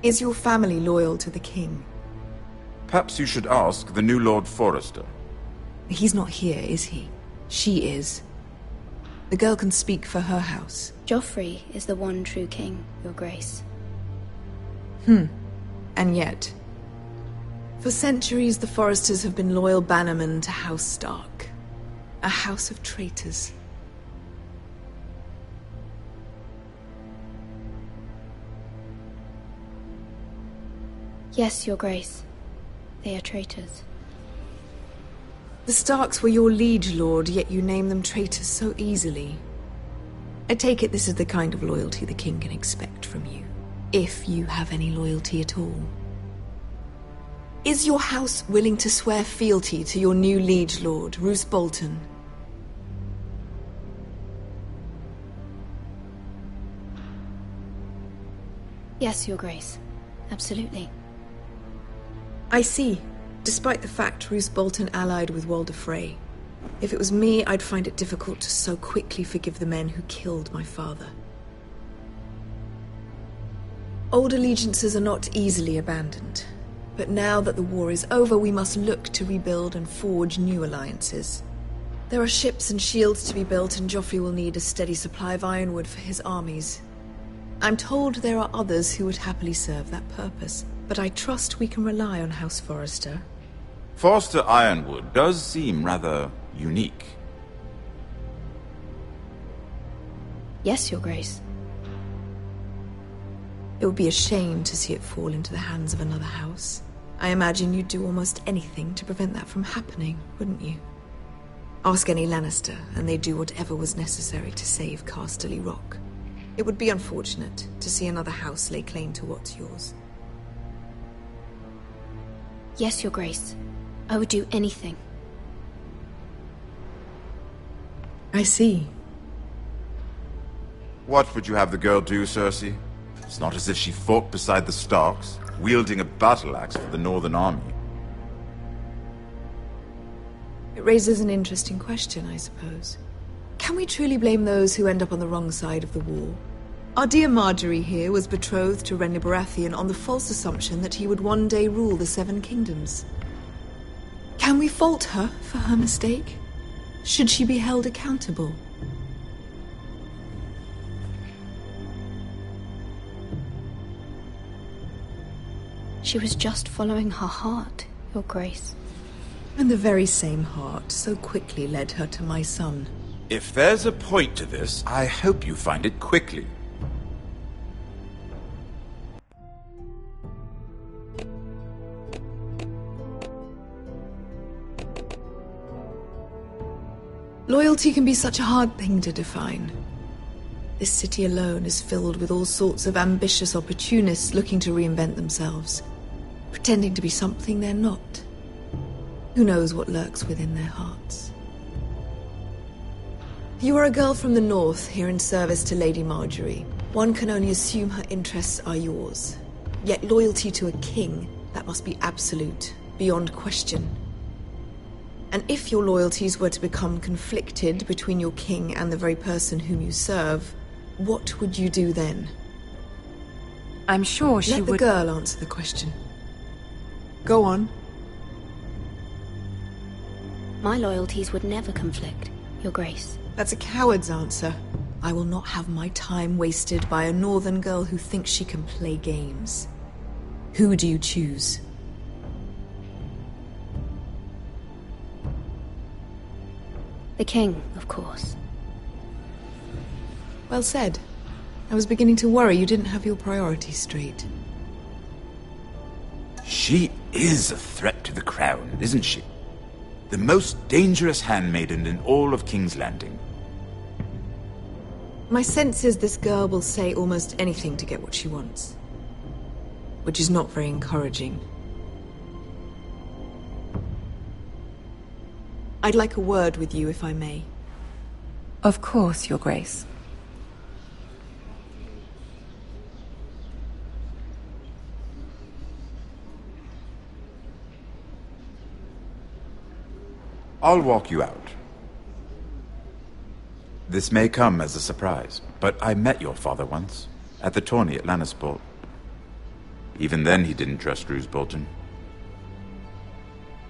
Is your family loyal to the king? Perhaps you should ask the new Lord Forrester. He's not here, is he? She is. The girl can speak for her house. Joffrey is the one true king, Your Grace. And yet, for centuries the Forresters have been loyal bannermen to House Stark. A house of traitors. Yes, Your Grace. They are traitors. The Starks were your liege lord, yet you name them traitors so easily. I take it this is the kind of loyalty the king can expect from you. If you have any loyalty at all. Is your house willing to swear fealty to your new liege lord, Roose Bolton? Yes, Your Grace. Absolutely. I see. Despite the fact Roose Bolton allied with Walder Frey. If it was me, I'd find it difficult to so quickly forgive the men who killed my father. Old allegiances are not easily abandoned. But now that the war is over, we must look to rebuild and forge new alliances. There are ships and shields to be built, and Joffrey will need a steady supply of ironwood for his armies. I'm told there are others who would happily serve that purpose, but I trust we can rely on House Forrester. Forster Ironwood does seem rather unique. Yes, Your Grace. It would be a shame to see it fall into the hands of another house. I imagine you'd do almost anything to prevent that from happening, wouldn't you? Ask any Lannister, and they'd do whatever was necessary to save Casterly Rock. It would be unfortunate to see another house lay claim to what's yours. Yes, Your Grace. I would do anything. I see. What would you have the girl do, Cersei? It's not as if she fought beside the Starks, wielding a battle axe for the Northern Army. It raises an interesting question, I suppose. Can we truly blame those who end up on the wrong side of the war? Our dear Marjorie here was betrothed to Renly Baratheon on the false assumption that he would one day rule the Seven Kingdoms. Can we fault her for her mistake? Should she be held accountable? She was just following her heart, Your Grace. And the very same heart so quickly led her to my son. If there's a point to this, I hope you find it quickly. Loyalty can be such a hard thing to define. This city alone is filled with all sorts of ambitious opportunists looking to reinvent themselves, pretending to be something they're not. Who knows what lurks within their hearts? You are a girl from the north, here in service to Lady Marjorie. One can only assume her interests are yours. Yet loyalty to a king, that must be absolute, beyond question. And if your loyalties were to become conflicted between your king and the very person whom you serve, what would you do then? I'm sure she would... Let the girl answer the question. Go on. My loyalties would never conflict, Your Grace. That's a coward's answer. I will not have my time wasted by a northern girl who thinks she can play games. Who do you choose? The king, of course. Well said. I was beginning to worry you didn't have your priorities straight. She is a threat to the crown, isn't she? The most dangerous handmaiden in all of King's Landing. My sense is this girl will say almost anything to get what she wants. Which is not very encouraging. I'd like a word with you, if I may. Of course, Your Grace. I'll walk you out. This may come as a surprise, but I met your father once, at the tourney at Lannisport. Even then he didn't trust Roose Bolton.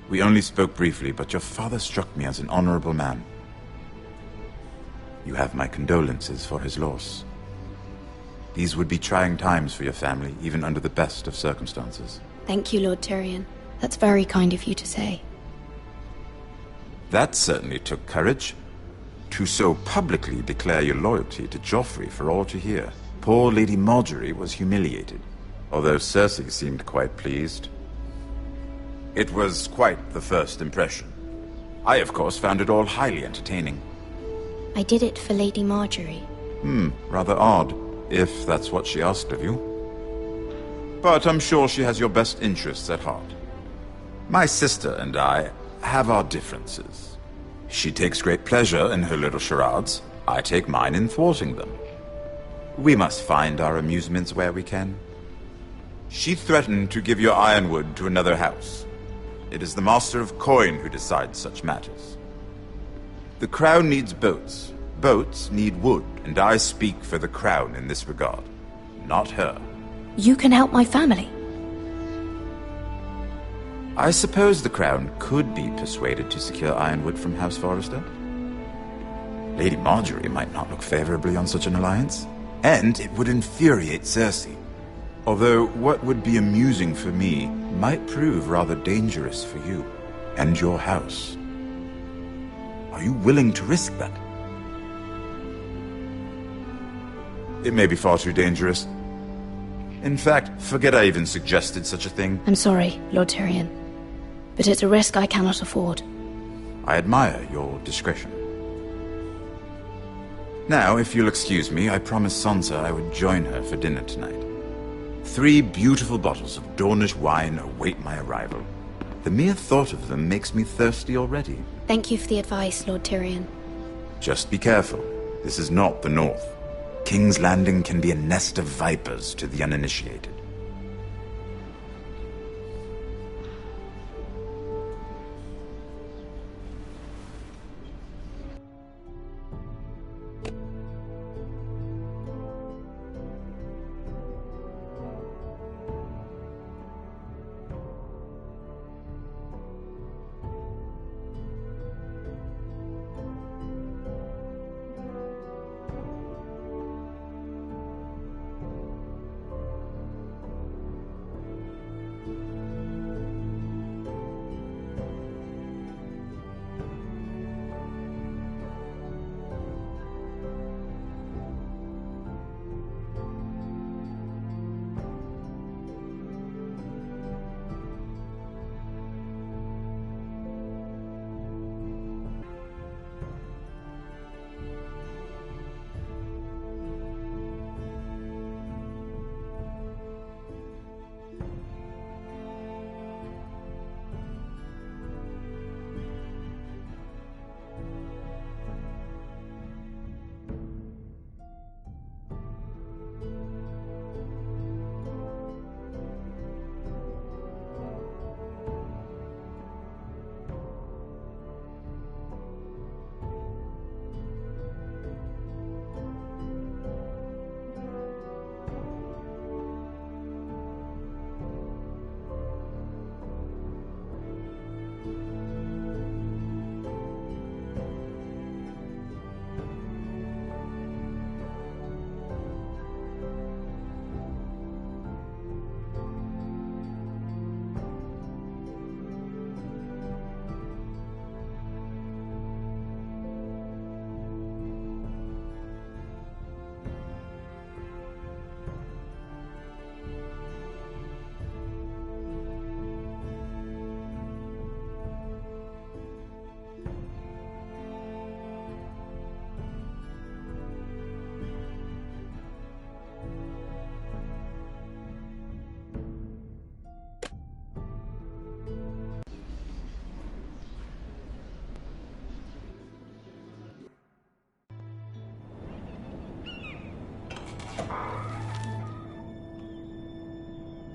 We only spoke briefly, but your father struck me as an honorable man. You have my condolences for his loss. These would be trying times for your family, even under the best of circumstances. Thank you, Lord Tyrion. That's very kind of you to say. That certainly took courage. To so publicly declare your loyalty to Joffrey for all to hear. Poor Lady Marjorie was humiliated, although Cersei seemed quite pleased. It was quite the first impression. I, of course, found it all highly entertaining. I did it for Lady Marjorie. Rather odd, if that's what she asked of you. But I'm sure she has your best interests at heart. My sister and I have our differences. She takes great pleasure in her little charades. I take mine in thwarting them. We must find our amusements where we can. She threatened to give your ironwood to another house. It is the Master of Coin who decides such matters. The Crown needs boats. Boats need wood, and I speak for the Crown in this regard. Not her. You can help my family. I suppose the Crown could be persuaded to secure ironwood from House Forrester. Lady Marjorie might not look favorably on such an alliance, and it would infuriate Cersei. Although what would be amusing for me might prove rather dangerous for you and your house. Are you willing to risk that? It may be far too dangerous. In fact, forget I even suggested such a thing. I'm sorry, Lord Tyrion, but it's a risk I cannot afford. I admire your discretion. Now, if you'll excuse me, I promised Sansa I would join her for dinner tonight. 3 beautiful bottles of Dornish wine await my arrival. The mere thought of them makes me thirsty already. Thank you for the advice, Lord Tyrion. Just be careful. This is not the North. King's Landing can be a nest of vipers to the uninitiated.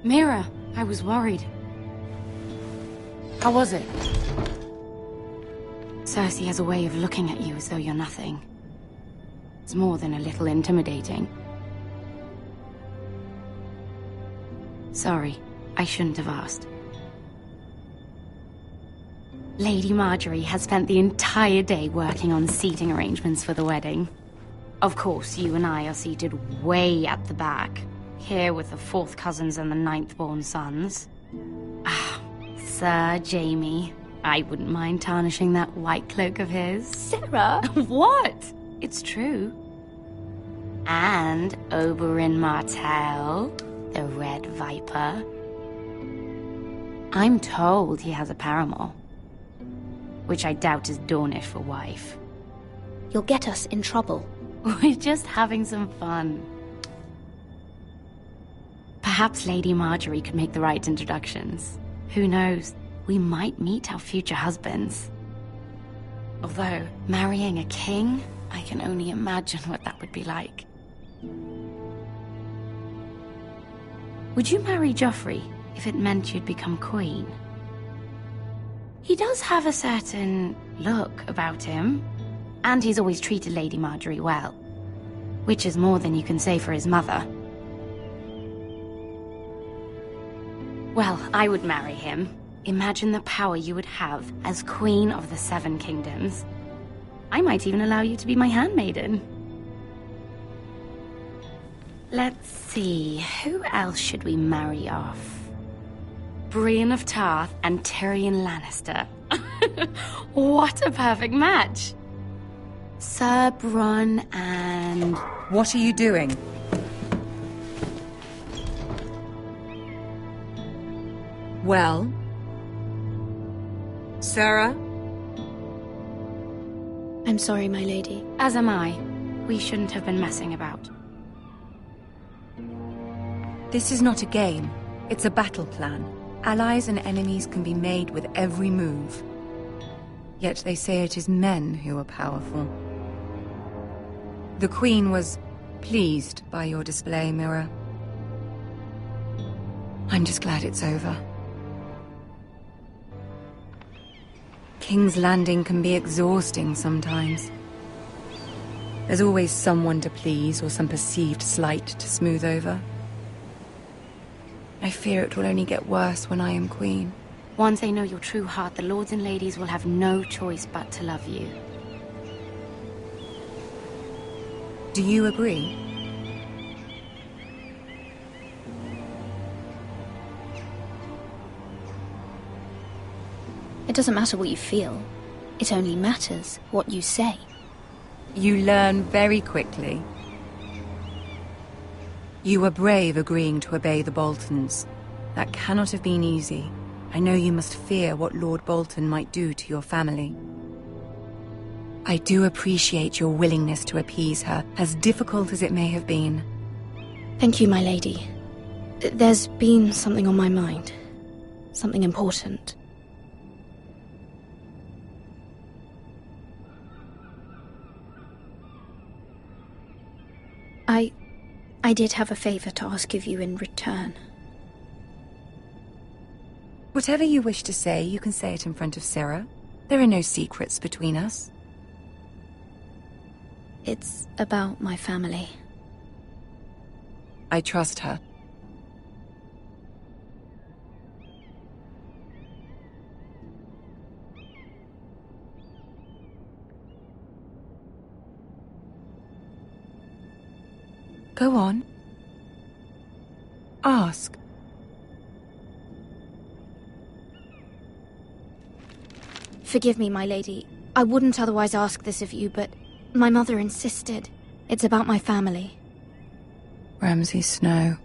Mira, I was worried. How was it? Cersei has a way of looking at you as though you're nothing. It's more than a little intimidating. Sorry, I shouldn't have asked. Lady Marjorie has spent the entire day working on seating arrangements for the wedding. Of course, you and I are seated way at the back, here with the 4th cousins and the 9th-born sons. Ah, Sir Jaime. I wouldn't mind tarnishing that white cloak of his. Sarah! What? It's true. And Oberyn Martell, the Red Viper. I'm told he has a paramour, which I doubt is Dornish for wife. You'll get us in trouble. We're just having some fun. Perhaps Lady Marjorie could make the right introductions. Who knows? We might meet our future husbands. Although, marrying a king, I can only imagine what that would be like. Would you marry Joffrey if it meant you'd become queen? He does have a certain look about him, and he's always treated Lady Marjorie well, which is more than you can say for his mother. Well, I would marry him. Imagine the power you would have as Queen of the Seven Kingdoms. I might even allow you to be my handmaiden. Let's see, who else should we marry off? Brienne of Tarth and Tyrion Lannister. What a perfect match! Sir Bronn and... What are you doing? Well? Sarah? I'm sorry, my lady. As am I. We shouldn't have been messing about. This is not a game. It's a battle plan. Allies and enemies can be made with every move. Yet they say it is men who are powerful. The Queen was pleased by your display, Mira. I'm just glad it's over. King's Landing can be exhausting sometimes. There's always someone to please or some perceived slight to smooth over. I fear it will only get worse when I am queen. Once they know your true heart, the lords and ladies will have no choice but to love you. Do you agree? It doesn't matter what you feel. It only matters what you say. You learn very quickly. You were brave agreeing to obey the Boltons. That cannot have been easy. I know you must fear what Lord Bolton might do to your family. I do appreciate your willingness to appease her, as difficult as it may have been. Thank you, my lady. There's been something on my mind. Something important. I did have a favor to ask of you in return. Whatever you wish to say, you can say it in front of Sarah. There are no secrets between us. It's about my family. I trust her. Go on. Ask. Forgive me, my lady. I wouldn't otherwise ask this of you, but my mother insisted. It's about my family. Ramsay Snow.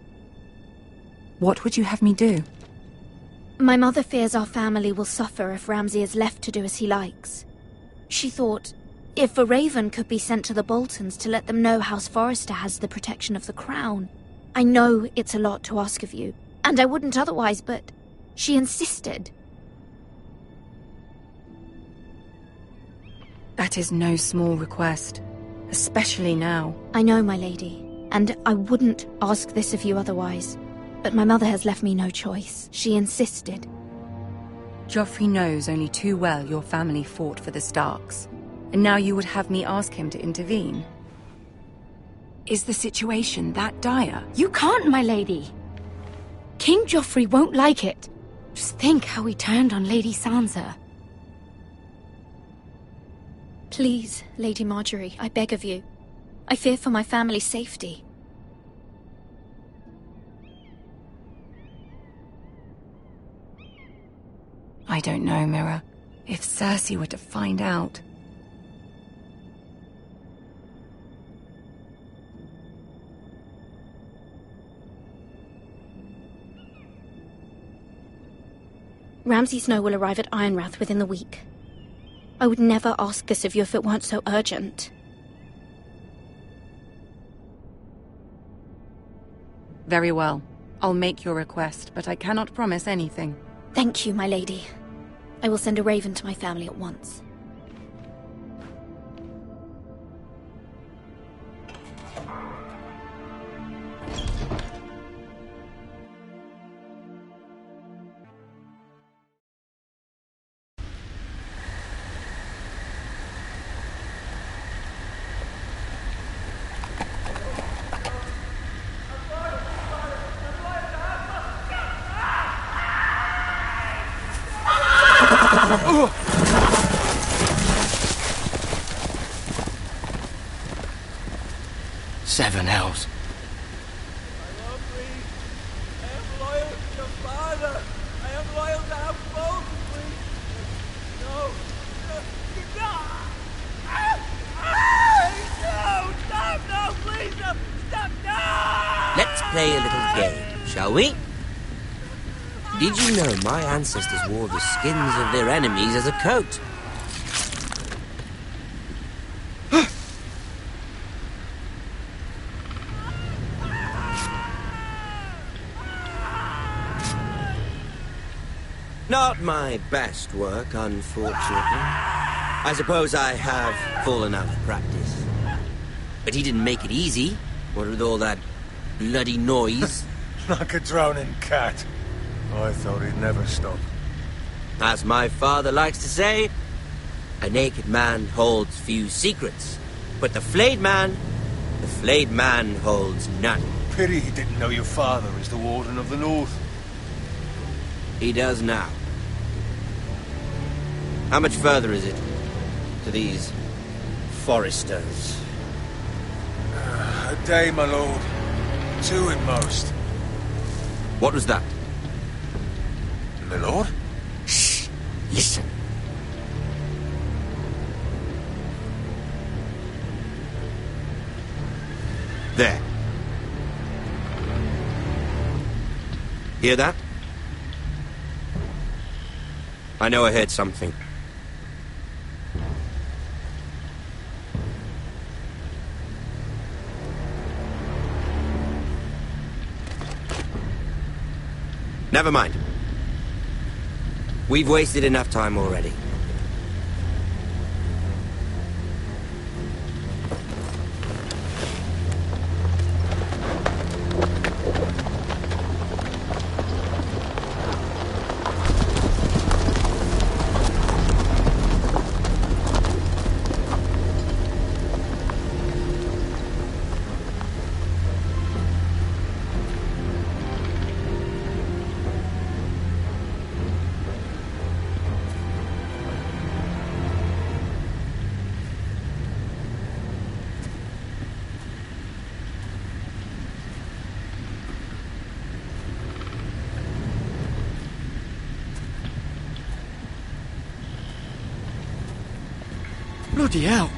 What would you have me do? My mother fears our family will suffer if Ramsay is left to do as he likes. She thought, if a raven could be sent to the Boltons to let them know House Forrester has the protection of the crown. I know it's a lot to ask of you, and I wouldn't otherwise, but she insisted. That is no small request, especially now. I know, my lady, and I wouldn't ask this of you otherwise, but my mother has left me no choice. She insisted. Joffrey knows only too well your family fought for the Starks, and now you would have me ask him to intervene. Is the situation that dire? You can't, my lady. King Joffrey won't like it. Just think how he turned on Lady Sansa. Please, Lady Marjorie, I beg of you. I fear for my family's safety. I don't know, Mira. If Cersei were to find out... Ramsay Snow will arrive at Ironrath within the week. I would never ask this of you if it weren't so urgent. Very well. I'll make your request, but I cannot promise anything. Thank you, my lady. I will send a raven to my family at once. Seven hells. Let's play a little game, shall we? Did you know my ancestors wore the skins of their enemies as a coat? Not my best work, unfortunately. I suppose I have fallen out of practice. But he didn't make it easy, what with all that bloody noise. Like a drowning cat. I thought he'd never stop. As my father likes to say, a naked man holds few secrets. But the flayed man holds none. Pity he didn't know your father is the Warden of the North. He does now. How much further is it to these foresters? A day, my lord. 2 at most. What was that? My lord? Shh! Listen. There. Hear that? I know I heard something. Never mind. We've wasted enough time already. Bloody hell.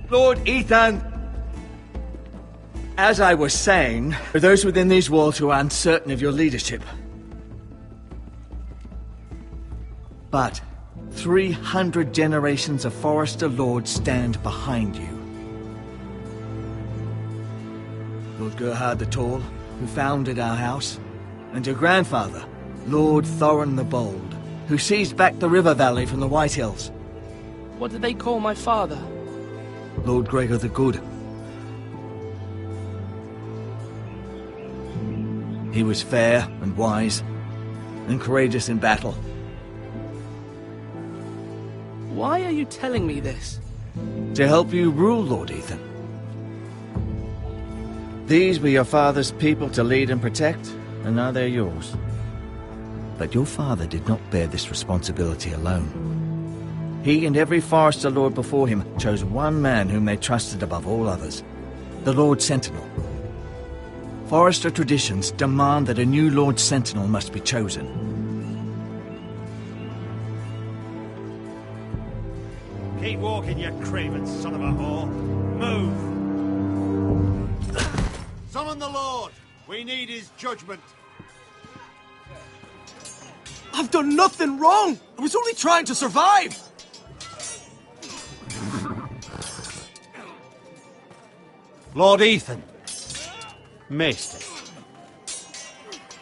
Lord Ethan! As I was saying, for those within these walls who are uncertain of your leadership. But 300 generations of Forester Lords stand behind you. Lord Gerhard the Tall, who founded our house, and your grandfather, Lord Thorin the Bold, who seized back the river valley from the White Hills. What did they call my father? Lord Gregor the Good. He was fair and wise, and courageous in battle. Why are you telling me this? To help you rule, Lord Ethan. These were your father's people to lead and protect, and now they're yours. But your father did not bear this responsibility alone. He and every Forester Lord before him chose one man whom they trusted above all others, the Lord Sentinel. Forester traditions demand that a new Lord Sentinel must be chosen. Keep walking, you craven son of a whore. Move! Summon the Lord! We need his judgment. I've done nothing wrong! I was only trying to survive! Lord Ethan. Maester.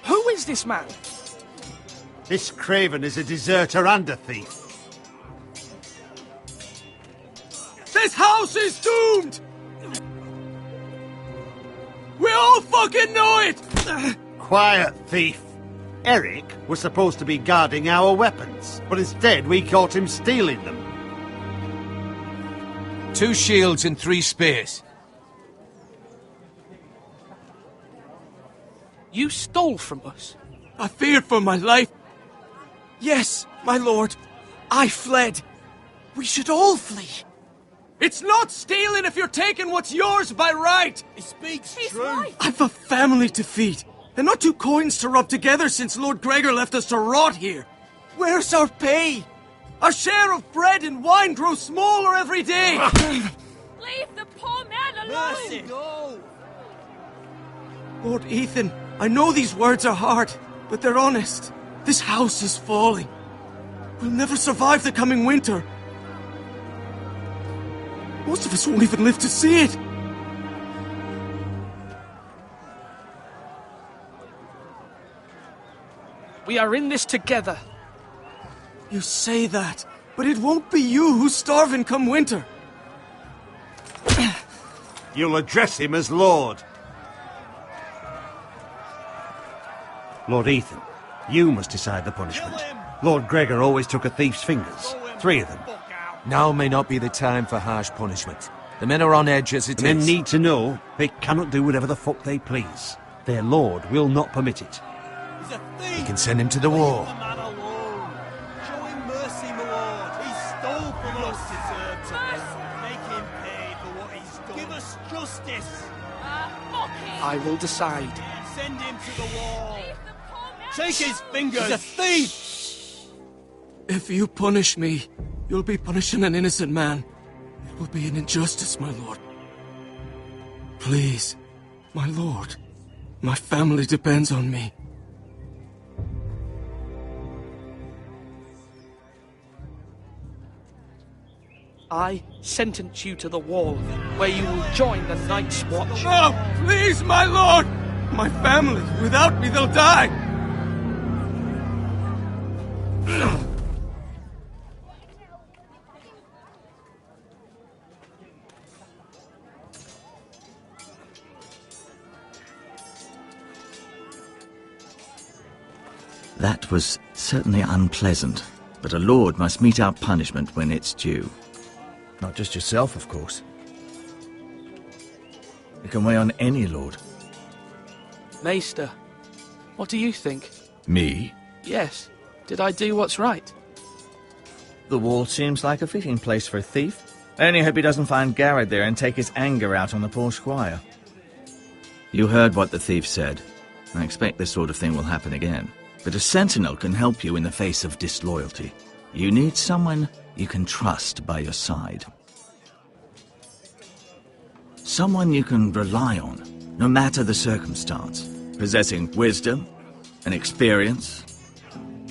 Who is this man? This craven is a deserter and a thief. This house is doomed! We all fucking know it! Quiet, thief. Eric was supposed to be guarding our weapons, but instead we caught him stealing them. 2 shields and 3 spears. You stole from us. I feared for my life. Yes, my lord. I fled. We should all flee. It's not stealing if you're taking what's yours by right. He speaks He's true. right. I've a family to feed, and not 2 coins to rub together since Lord Gregor left us to rot here. Where's our pay? Our share of bread and wine grows smaller every day. Leave the poor man alone! Mercy, no. Lord Ethan, I know these words are hard, but they're honest. This house is falling. We'll never survive the coming winter. Most of us won't even live to see it. We are in this together. You say that, but it won't be you who's starving come winter. You'll address him as Lord. Lord Ethan, you must decide the punishment. Lord Gregor always took a thief's fingers. 3 of them. Now may not be the time for harsh punishment. The men are on edge as it is. Men need to know they cannot do whatever the fuck they please. Their lord will not permit it. He's a thief. We can send him to the war. Leave the man alone. Show him mercy, my lord. He stole from us. Make him pay for what he's done. Give us justice. I will decide. Send him to the wall. Take his fingers. He's a thief. If you punish me, you'll be punishing an innocent man. It will be an injustice, my lord. Please, my lord. My family depends on me. I sentence you to the wall, where you will join the Night's Watch. No, please, my lord! My family, without me, they'll die! That was certainly unpleasant, but a lord must mete out punishment when it's due. Not just yourself, of course. It can weigh on any lord. Maester, what do you think? Me? Yes. Did I do what's right? The wall seems like a fitting place for a thief. I only hope he doesn't find Garrett there and take his anger out on the poor squire. You heard what the thief said. I expect this sort of thing will happen again. But a sentinel can help you in the face of disloyalty. You need someone you can trust by your side. Someone you can rely on, no matter the circumstance. Possessing wisdom and experience.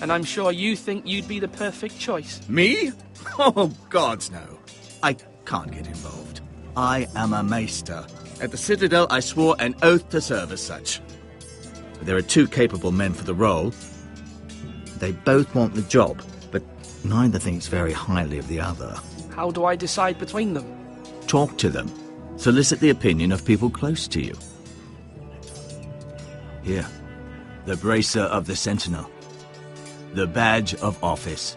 And I'm sure you think you'd be the perfect choice. Me? Oh, gods, no. I can't get involved. I am a maester. At the Citadel, I swore an oath to serve as such. There are 2 capable men for the role. They both want the job, but neither thinks very highly of the other. How do I decide between them? Talk to them. Solicit the opinion of people close to you. Here, the bracer of the Sentinel. The badge of office.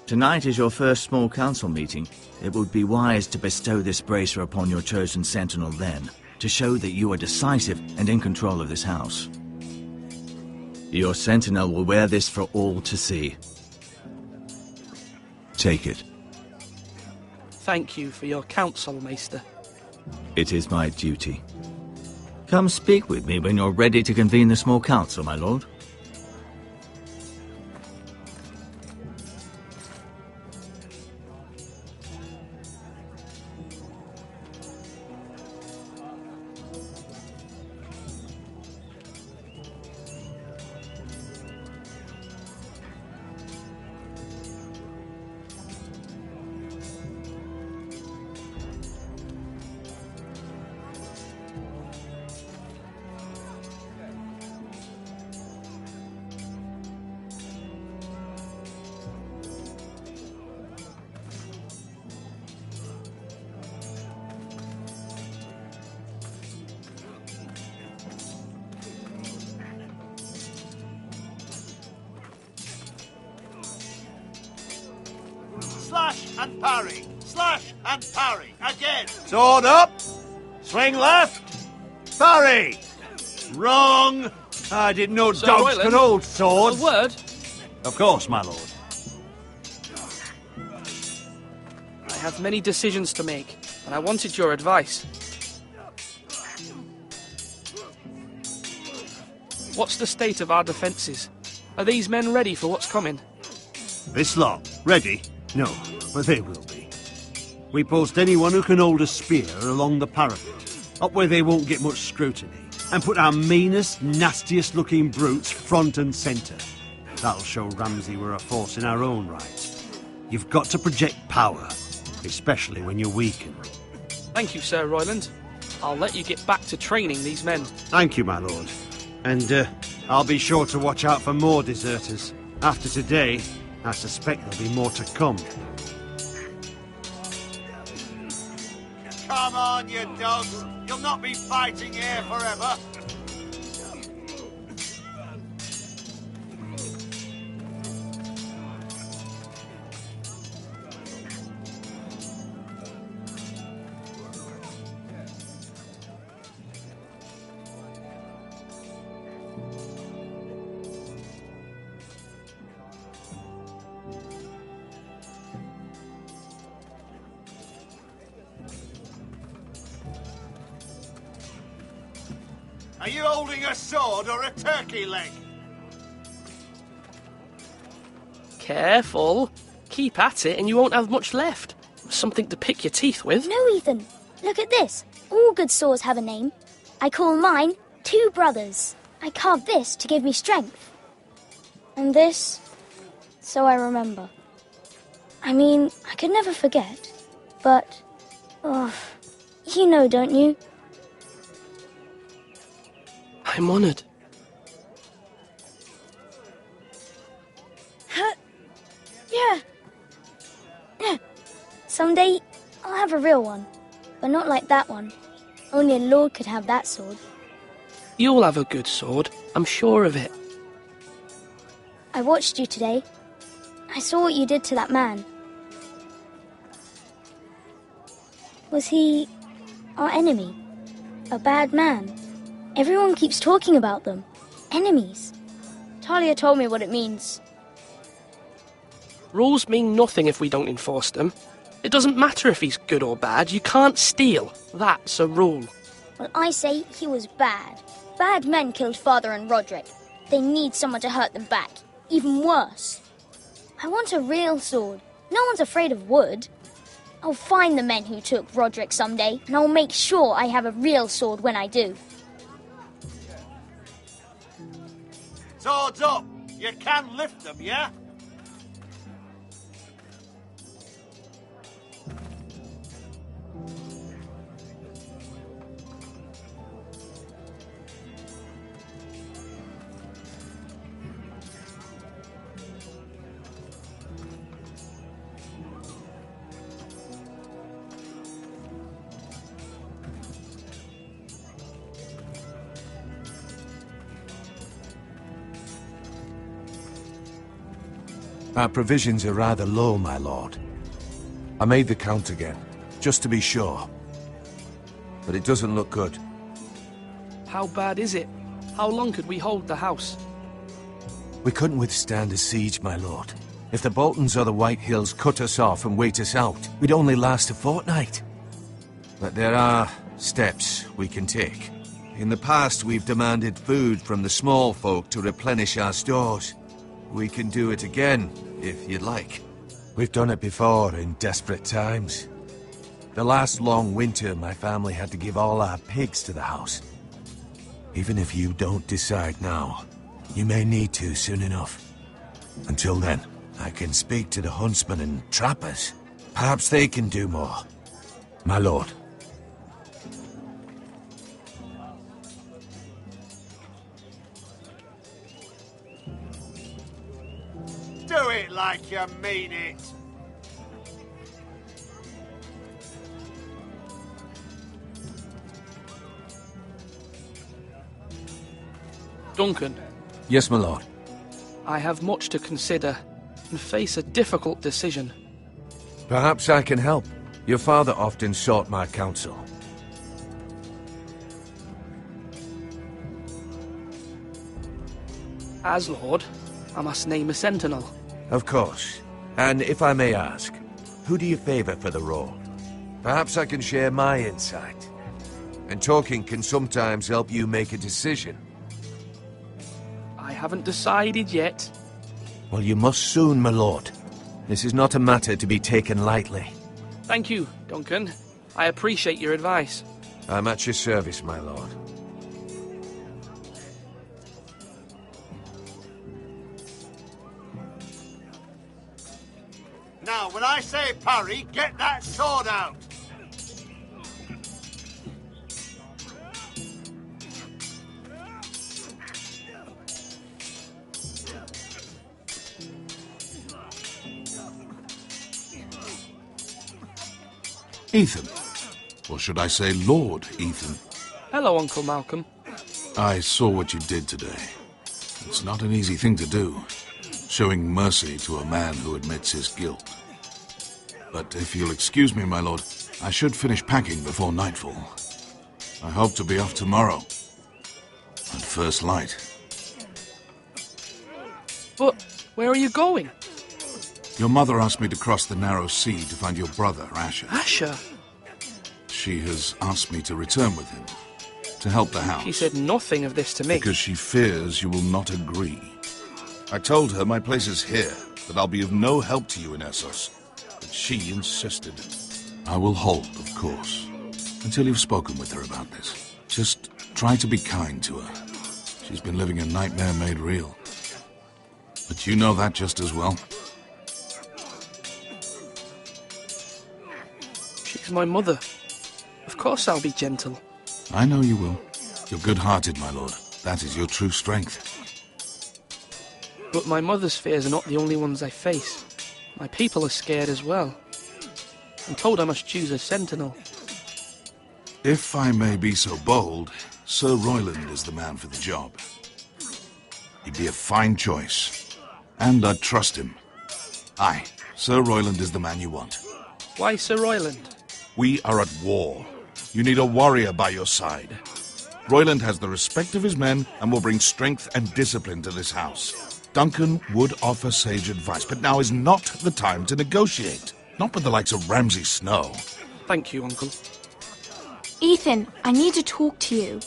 Tonight is your first small council meeting. It would be wise to bestow this bracer upon your chosen Sentinel then, to show that you are decisive and in control of this house. Your Sentinel will wear this for all to see. Take it. Thank you for your counsel, Maester. It is my duty. Come speak with me when you're ready to convene the small council, my lord. Slash and parry. Slash and parry. Again. Sword up. Swing left. Parry. Wrong. I didn't know Sir dogs Royland, could hold swords. A word? Of course, my lord. I have many decisions to make, and I wanted your advice. What's the state of our defences? Are these men ready for what's coming? This lot, ready? No, but they will be. We post anyone who can hold a spear along the parapet, up where they won't get much scrutiny, and put our meanest, nastiest looking brutes front and centre. That'll show Ramsay we're a force in our own right. You've got to project power, especially when you're weakened. Thank you, Sir Royland. I'll let you get back to training these men. Thank you, my lord. And I'll be sure to watch out for more deserters. After today, I suspect there'll be more to come. Come on, you dogs. You'll not be fighting here forever. Are you holding a sword or a turkey leg? Careful. Keep at it and you won't have much left. Something to pick your teeth with. No, Ethan. Look at this. All good swords have a name. I call mine Two Brothers. I carved this to give me strength. And this, so I remember. I mean, I could never forget. But, oh, you know, don't you? I'm honoured. Yeah. Yeah. Someday, I'll have a real one. But not like that one. Only a lord could have that sword. You'll have a good sword. I'm sure of it. I watched you today. I saw what you did to that man. Was he our enemy? A bad man? Everyone keeps talking about them. Enemies. Talia told me what it means. Rules mean nothing if we don't enforce them. It doesn't matter if he's good or bad. You can't steal. That's a rule. Well, I say he was bad. Bad men killed Father and Roderick. They need someone to hurt them back. Even worse. I want a real sword. No one's afraid of wood. I'll find the men who took Roderick someday, and I'll make sure I have a real sword when I do. Swords up. You can lift them, yeah? Our provisions are rather low, my lord. I made the count again, just to be sure. But it doesn't look good. How bad is it? How long could we hold the house? We couldn't withstand a siege, my lord. If the Boltons or the White Hills cut us off and wait us out, we'd only last a fortnight. But there are steps we can take. In the past, we've demanded food from the small folk to replenish our stores. We can do it again, if you'd like. We've done it before in desperate times. The last long winter, my family had to give all our pigs to the house. Even if you don't decide now, you may need to soon enough. Until then, I can speak to the huntsmen and trappers. Perhaps they can do more. My lord. Do it like you mean it. Duncan. Yes, my lord. I have much to consider and face a difficult decision. Perhaps I can help. Your father often sought my counsel. As Lord, I must name a sentinel. Of course. And if I may ask, who do you favor for the role? Perhaps I can share my insight. And talking can sometimes help you make a decision. I haven't decided yet. Well, you must soon, my lord. This is not a matter to be taken lightly. Thank you, Duncan. I appreciate your advice. I'm at your service, my lord. Now, when I say parry, get that sword out! Ethan. Or should I say Lord Ethan? Hello, Uncle Malcolm. I saw what you did today. It's not an easy thing to do, showing mercy to a man who admits his guilt. But if you'll excuse me, my lord, I should finish packing before nightfall. I hope to be off tomorrow. At first light. But where are you going? Your mother asked me to cross the narrow sea to find your brother, Asher. Asher? She has asked me to return with him, to help the house. She said nothing of this to me. Because she fears you will not agree. I told her my place is here, that I'll be of no help to you in Essos. But she insisted. I will hold, of course, until you've spoken with her about this. Just try to be kind to her. She's been living a nightmare made real. But you know that just as well. She's my mother. Of course I'll be gentle. I know you will. You're good-hearted, my lord. That is your true strength. But my mother's fears are not the only ones I face. My people are scared as well. I'm told I must choose a sentinel. If I may be so bold, Sir Royland is the man for the job. He'd be a fine choice. And I'd trust him. Aye, Sir Royland is the man you want. Why Sir Royland? We are at war. You need a warrior by your side. Royland has the respect of his men and will bring strength and discipline to this house. Duncan would offer sage advice, but now is not the time to negotiate. Not with the likes of Ramsay Snow. Thank you, Uncle. Ethan, I need to talk to you.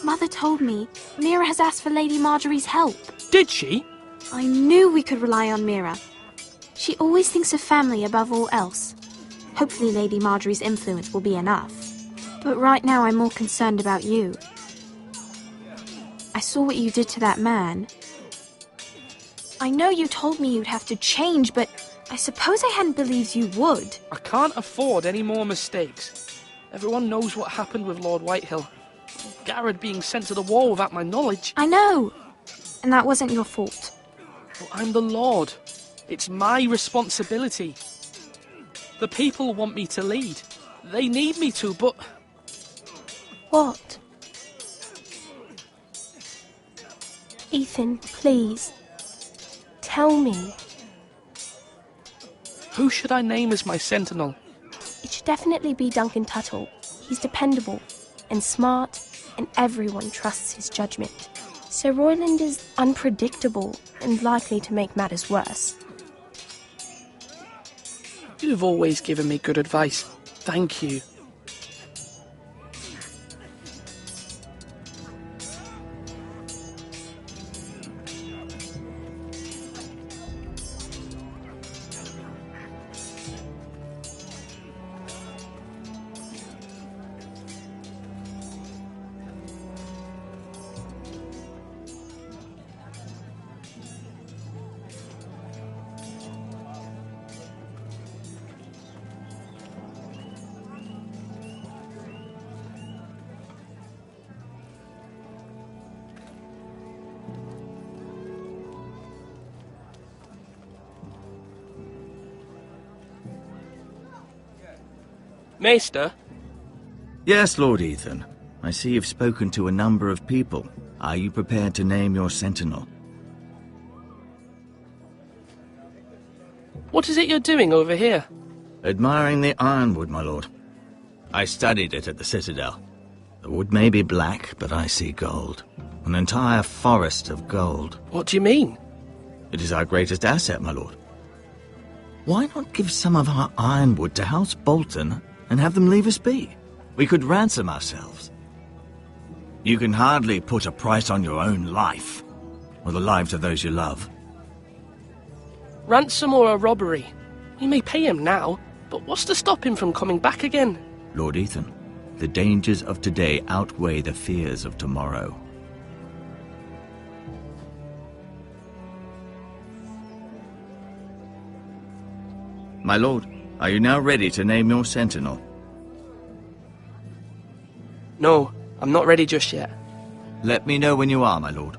Mother told me Mira has asked for Lady Marjorie's help. Did she? I knew we could rely on Mira. She always thinks of family above all else. Hopefully Lady Marjorie's influence will be enough. But right now I'm more concerned about you. I saw what you did to that man. I know you told me you'd have to change, but I suppose I hadn't believed you would. I can't afford any more mistakes. Everyone knows what happened with Lord Whitehill. Garrett being sent to the war without my knowledge. I know. And that wasn't your fault. But I'm the Lord. It's my responsibility. The people want me to lead. They need me to, but... What? Ethan, please. Tell me. Who should I name as my sentinel? It should definitely be Duncan Tuttle. He's dependable and smart, and everyone trusts his judgment. Sir Royland is unpredictable and likely to make matters worse. You've always given me good advice. Thank you. Maester? Yes, Lord Ethan. I see you've spoken to a number of people. Are you prepared to name your sentinel? What is it you're doing over here? Admiring the ironwood, my lord. I studied it at the Citadel. The wood may be black, but I see gold. An entire forest of gold. What do you mean? It is our greatest asset, my lord. Why not give some of our ironwood to House Bolton and have them leave us be? We could ransom ourselves. You can hardly put a price on your own life, or the lives of those you love. Ransom or a robbery? We may pay him now, but what's to stop him from coming back again? Lord Ethan, the dangers of today outweigh the fears of tomorrow. My lord, are you now ready to name your sentinel? No, I'm not ready just yet. Let me know when you are, my lord.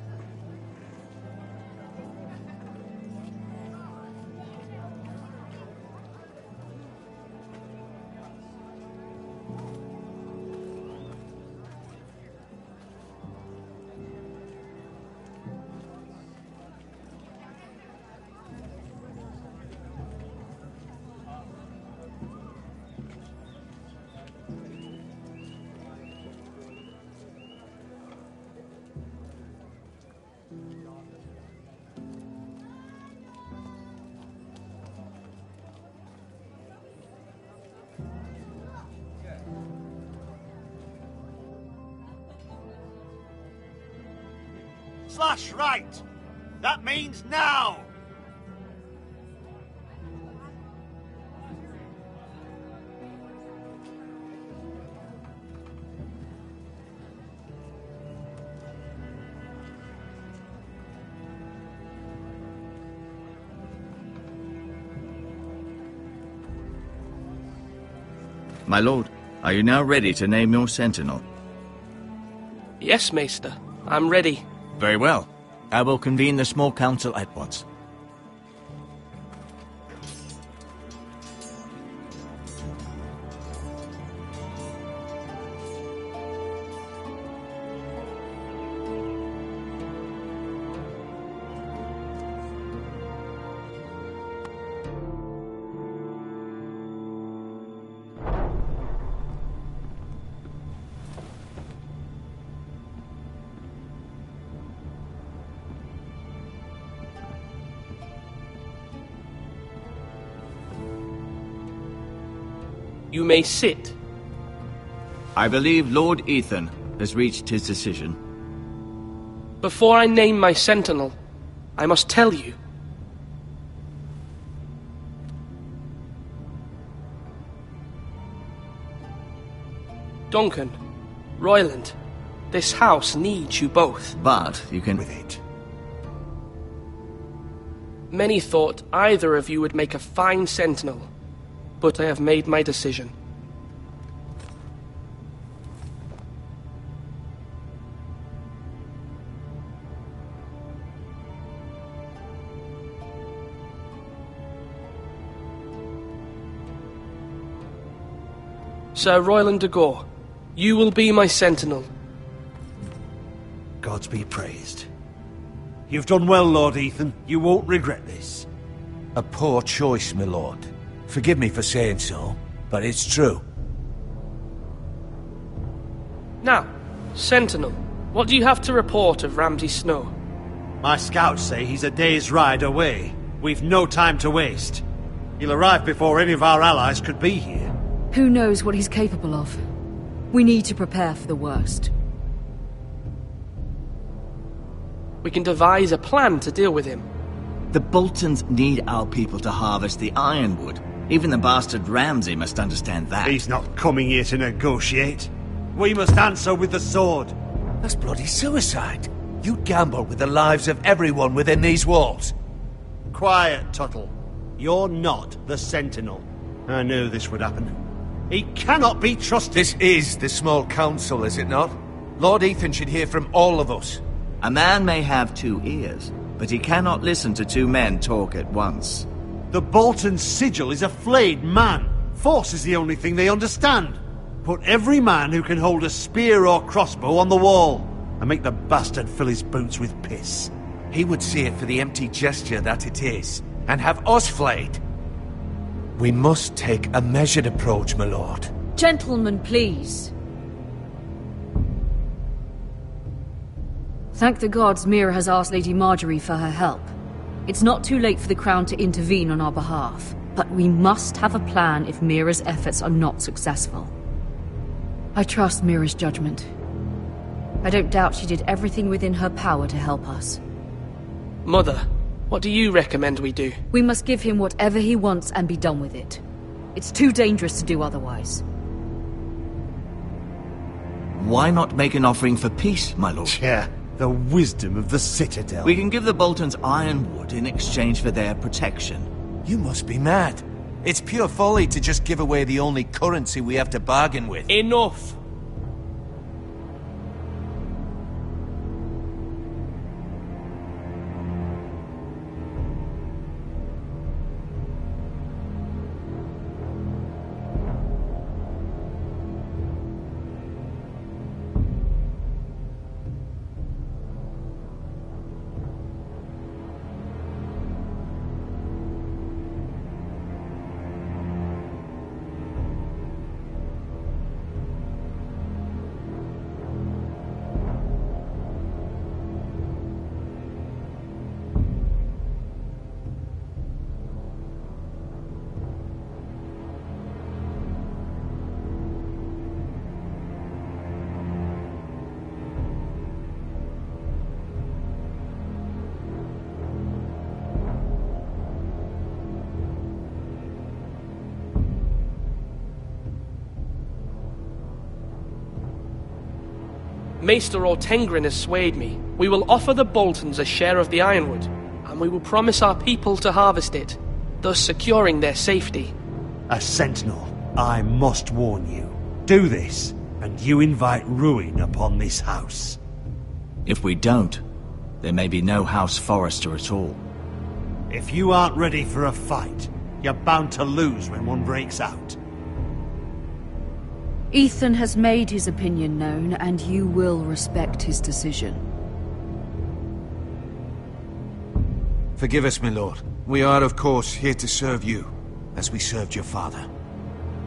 Slash right! That means now! My lord, are you now ready to name your sentinel? Yes, Maester. I'm ready. Very well. I will convene the small council at once. You may sit. I believe Lord Ethan has reached his decision. Before I name my sentinel, I must tell you. Duncan, Royland, this house needs you both. But you can... With it. Many thought either of you would make a fine sentinel, but I have made my decision. Sir Royland de Gore, you will be my sentinel. Gods be praised. You've done well, Lord Ethan. You won't regret this. A poor choice, my lord. Forgive me for saying so, but it's true. Now, Sentinel, what do you have to report of Ramsay Snow? My scouts say he's a day's ride away. We've no time to waste. He'll arrive before any of our allies could be here. Who knows what he's capable of? We need to prepare for the worst. We can devise a plan to deal with him. The Boltons need our people to harvest the ironwood. Even the bastard Ramsay must understand that. He's not coming here to negotiate. We must answer with the sword. That's bloody suicide. You gamble with the lives of everyone within these walls. Quiet, Tuttle. You're not the Sentinel. I knew this would happen. He cannot be trusted. This is the small council, is it not? Lord Ethan should hear from all of us. A man may have 2 ears, but he cannot listen to 2 men talk at once. The Bolton sigil is a flayed man. Force is the only thing they understand. Put every man who can hold a spear or crossbow on the wall, and make the bastard fill his boots with piss. He would see it for the empty gesture that it is, and have us flayed. We must take a measured approach, my lord. Gentlemen, please. Thank the gods Mira has asked Lady Marjorie for her help. It's not too late for the Crown to intervene on our behalf, but we must have a plan if Mira's efforts are not successful. I trust Mira's judgment. I don't doubt she did everything within her power to help us. Mother, what do you recommend we do? We must give him whatever he wants and be done with it. It's too dangerous to do otherwise. Why not make an offering for peace, my lord? Yeah, the wisdom of the Citadel. We can give the Boltons ironwood in exchange for their protection. You must be mad. It's pure folly to just give away the only currency we have to bargain with. Enough! Maester Ortengrin has swayed me. We will offer the Boltons a share of the ironwood, and we will promise our people to harvest it, thus securing their safety. A sentinel, I must warn you. Do this, and you invite ruin upon this house. If we don't, there may be no House Forrester at all. If you aren't ready for a fight, you're bound to lose when one breaks out. Ethan has made his opinion known, and you will respect his decision. Forgive us, my lord. We are, of course, here to serve you, as we served your father.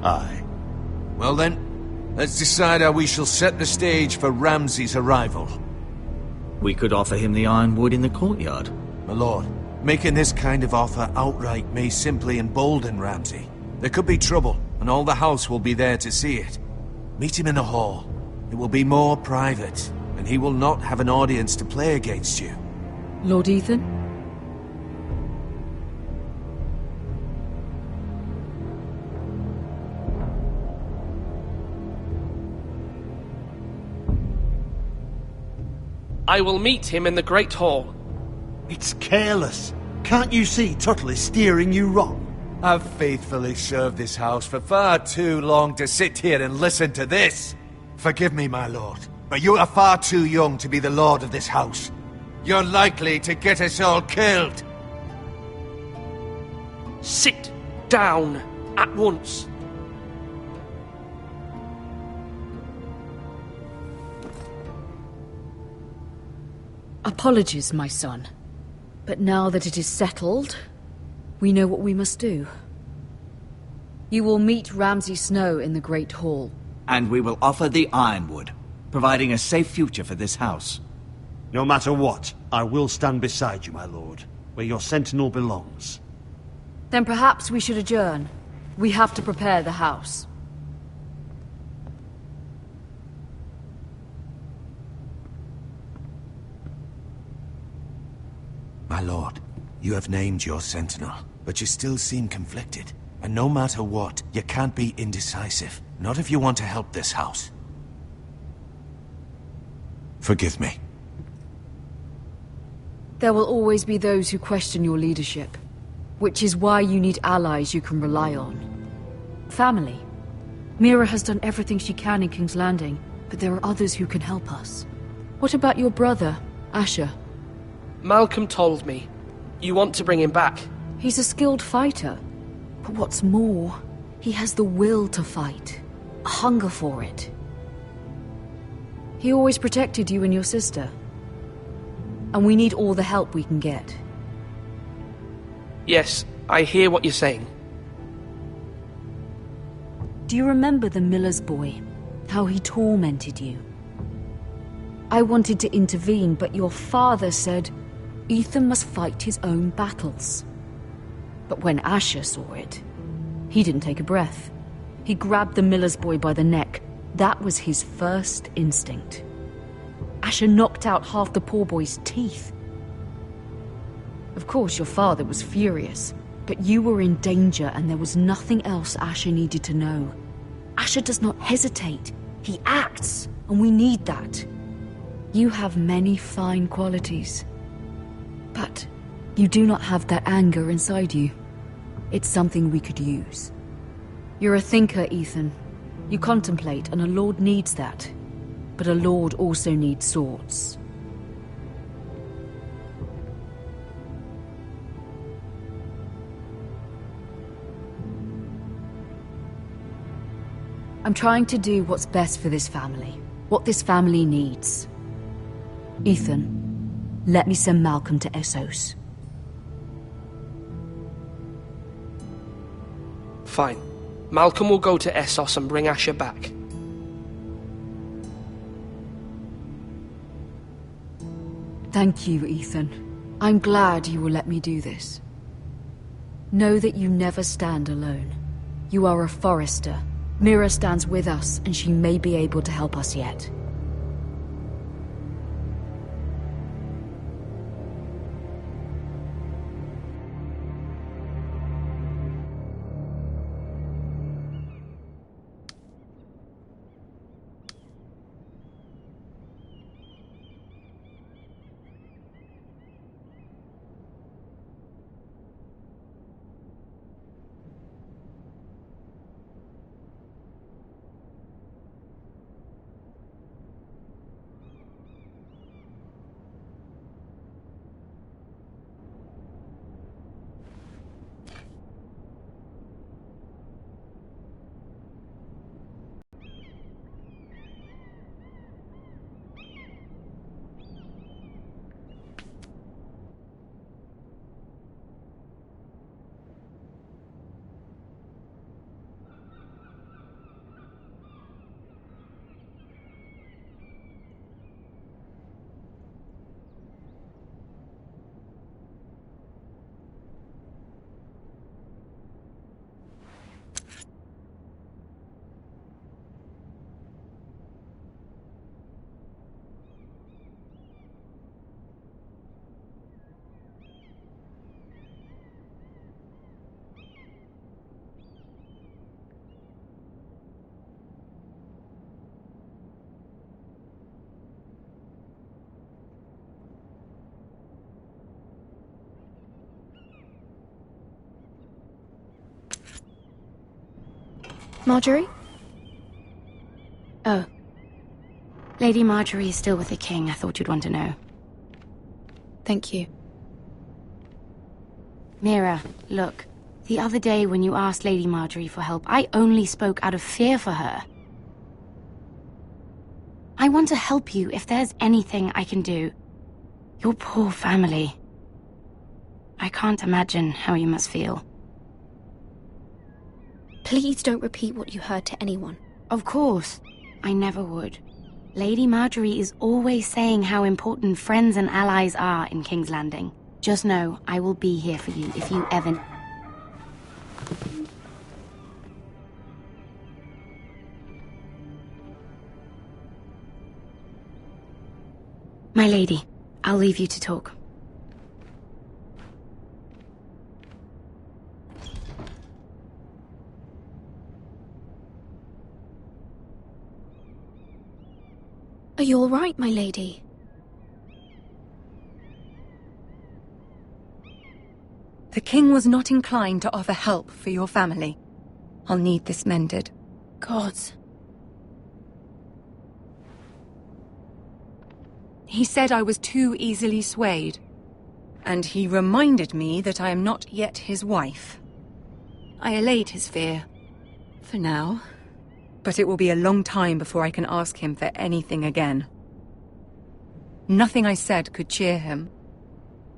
Aye. Well then, let's decide how we shall set the stage for Ramsay's arrival. We could offer him the ironwood in the courtyard. My lord, making this kind of offer outright may simply embolden Ramsay. There could be trouble, and all the house will be there to see it. Meet him in the hall. It will be more private, and he will not have an audience to play against you. Lord Ethan? I will meet him in the Great Hall. It's careless. Can't you see Tuttle is steering you wrong? I've faithfully served this house for far too long to sit here and listen to this. Forgive me, my lord, but you are far too young to be the lord of this house. You're likely to get us all killed. Sit down at once. Apologies, my son. But now that it is settled, we know what we must do. You will meet Ramsay Snow in the Great Hall. And we will offer the ironwood, providing a safe future for this house. No matter what, I will stand beside you, my lord, where your sentinel belongs. Then perhaps we should adjourn. We have to prepare the house. My lord, you have named your sentinel, but you still seem conflicted. And no matter what, you can't be indecisive. Not if you want to help this house. Forgive me. There will always be those who question your leadership, which is why you need allies you can rely on. Family. Mira has done everything she can in King's Landing, but there are others who can help us. What about your brother, Asher? Malcolm told me. You want to bring him back? He's a skilled fighter. But what's more, he has the will to fight. hunger for it. He always protected you and your sister. And we need all the help we can get. Yes, I hear what you're saying. Do you remember the miller's boy? How he tormented you? I wanted to intervene, but your father said Ethan must fight his own battles. But when Asher saw it, he didn't take a breath. He grabbed the miller's boy by the neck. That was his first instinct. Asher knocked out half the poor boy's teeth. Of course, your father was furious, but you were in danger and there was nothing else Asher needed to know. Asher does not hesitate. He acts, and we need that. You have many fine qualities, but you do not have that anger inside you. It's something we could use. You're a thinker, Ethan. You contemplate, and a lord needs that. But a lord also needs swords. I'm trying to do what's best for this family. What this family needs. Ethan, let me send Malcolm to Essos. Fine. Malcolm will go to Essos and bring Asher back. Thank you, Ethan. I'm glad you will let me do this. Know that you never stand alone. You are a Forester. Mira stands with us, and she may be able to help us yet. Marjorie? Oh. Lady Marjorie is still with the king. I thought you'd want to know. Thank you. Mira, look. The other day when you asked Lady Marjorie for help, I only spoke out of fear for her. I want to help you if there's anything I can do. Your poor family. I can't imagine how you must feel. Please don't repeat what you heard to anyone. Of course. I never would. Lady Marjorie is always saying how important friends and allies are in King's Landing. Just know, I will be here for you if you ever... My lady, I'll leave you to talk. Are you all right, my lady? The king was not inclined to offer help for your family. I'll need this mended. Gods. He said I was too easily swayed. And he reminded me that I am not yet his wife. I allayed his fear. For now. But it will be a long time before I can ask him for anything again. Nothing I said could cheer him.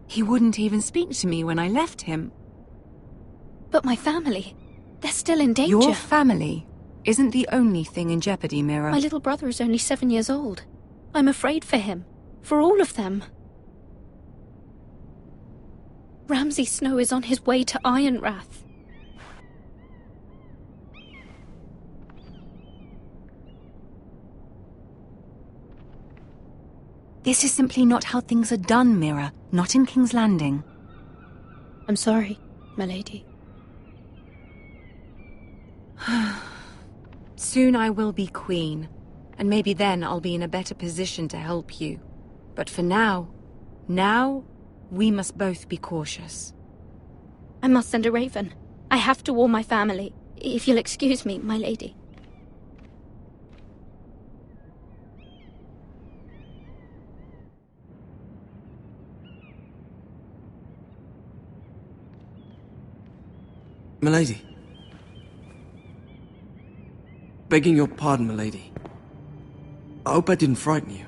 He wouldn't even speak to me when I left him. But my family, they're still in danger. Your family isn't the only thing in jeopardy, Mira. My little brother is only 7 years old. I'm afraid for him. For all of them. Ramsay Snow is on his way to Ironrath. This is simply not how things are done, Mira. Not in King's Landing. I'm sorry, my lady. Soon I will be queen, and maybe then I'll be in a better position to help you. But for now, we must both be cautious. I must send a raven. I have to warn my family. If you'll excuse me, my lady. Milady. Begging your pardon, milady. I hope I didn't frighten you.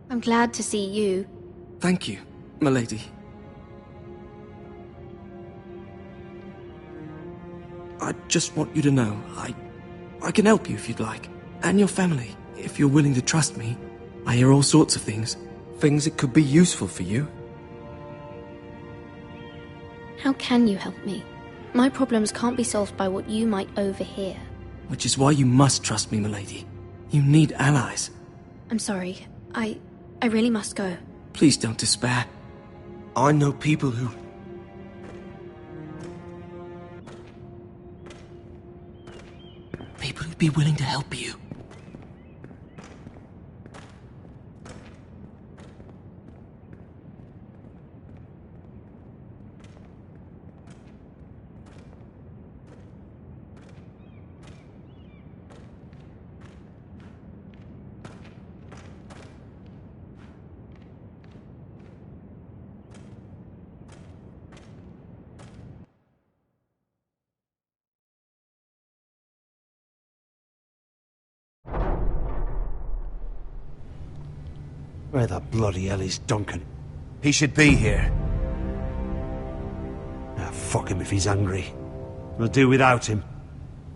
I'm glad to see you. Thank you, milady. I just want you to know, I can help you if you'd like. And your family, if you're willing to trust me. I hear all sorts of things. Things that could be useful for you. How can you help me? My problems can't be solved by what you might overhear. Which is why you must trust me, milady. You need allies. I'm sorry. I really must go. Please don't despair. I know people who'd be willing to help you. Where the bloody hell is Duncan? He should be here. Ah, fuck him if he's hungry. We'll do without him.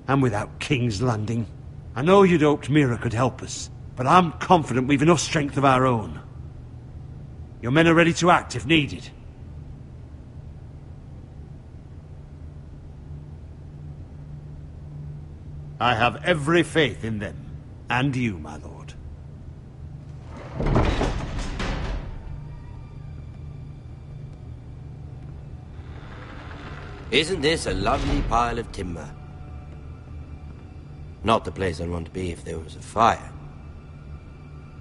And without King's Landing. I know you'd hoped Mira could help us, but I'm confident we've enough strength of our own. Your men are ready to act if needed. I have every faith in them. And you, my lord. Isn't this a lovely pile of timber? Not the place I'd want to be if there was a fire.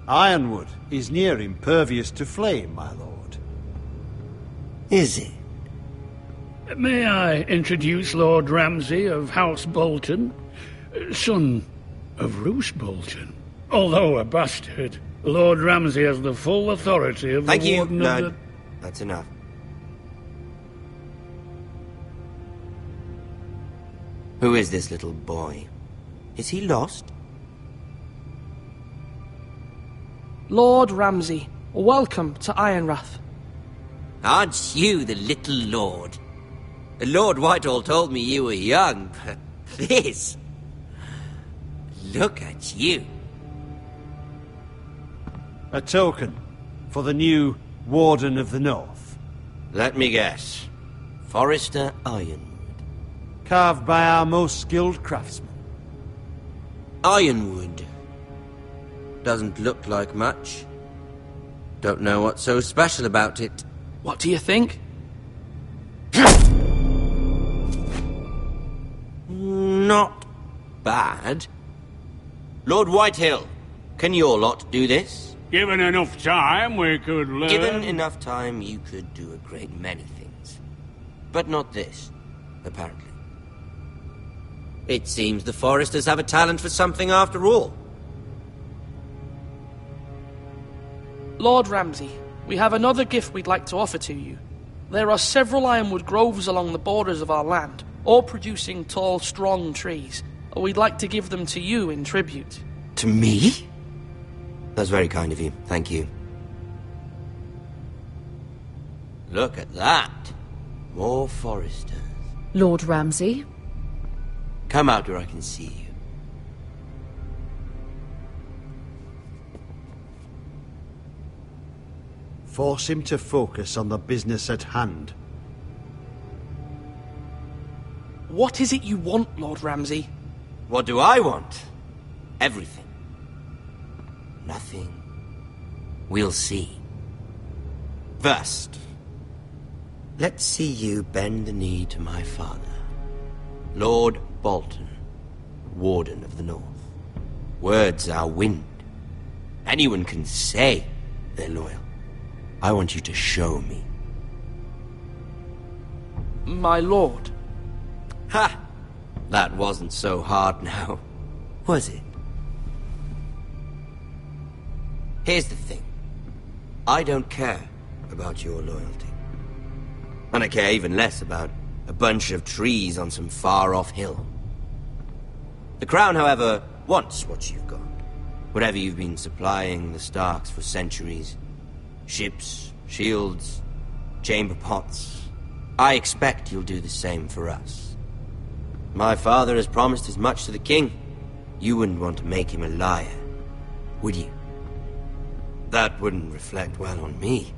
Ironwood is near impervious to flame, my lord. Is it? May I introduce Lord Ramsay of House Bolton, son of Roose Bolton. Although a bastard, Lord Ramsay has the full authority of Thank the you, Warden Lord. of the... That's enough. Who is this little boy? Is he lost? Lord Ramsay, welcome to Ironrath. Aren't you the little lord? Lord Whitehall told me you were young, but this... Look at you. A token for the new Warden of the North. Let me guess. Forrester Ironwood. Carved by our most skilled craftsmen. Ironwood. Doesn't look like much. Don't know what's so special about it. What do you think? Not bad. Lord Whitehill, can your lot do this? Given enough time, we could learn... Given enough time, you could do a great many things. But not this, apparently. It seems the Foresters have a talent for something after all. Lord Ramsay, we have another gift we'd like to offer to you. There are several ironwood groves along the borders of our land. or producing tall, strong trees. We'd like to give them to you in tribute. To me? That's very kind of you. Thank you. Look at that. More foresters. Lord Ramsay? Come out where I can see you. Force him to focus on the business at hand. What is it you want, Lord Ramsay? What do I want? Everything. Nothing. We'll see. First, let's see you bend the knee to my father, Lord Bolton, Warden of the North. Words are wind. Anyone can say they're loyal. I want you to show me. My lord. Ha! That wasn't so hard now, was it? Here's the thing. I don't care about your loyalty. And I care even less about a bunch of trees on some far-off hill. The Crown, however, wants what you've got. Whatever you've been supplying the Starks for centuries. Ships, shields, chamber pots. I expect you'll do the same for us. My father has promised as much to the king. You wouldn't want to make him a liar, would you? That wouldn't reflect well on me.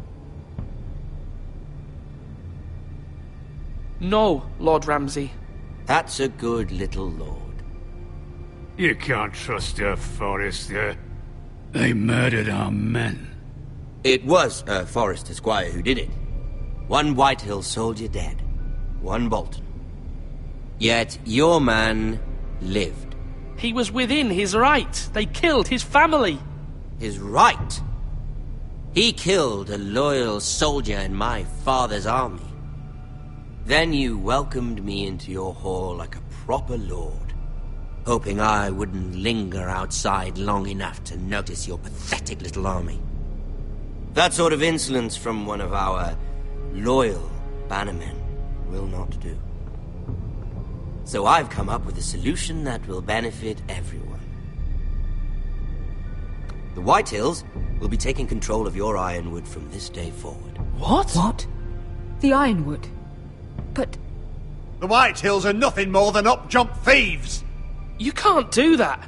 No, Lord Ramsay. That's a good little lord. You can't trust a Forrester. They murdered our men. It was a Forrester squire who did it. One Whitehill soldier dead. One Bolton. Yet your man lived. He was within his right. They killed his family. His right? He killed a loyal soldier in my father's army. Then you welcomed me into your hall like a proper lord, hoping I wouldn't linger outside long enough to notice your pathetic little army. That sort of insolence from one of our loyal bannermen will not do. So I've come up with a solution that will benefit everyone. The Whitehills will be taking control of your Ironwood from this day forward. What? What? The Ironwood? But... The Whitehills are nothing more than up-jump thieves! You can't do that!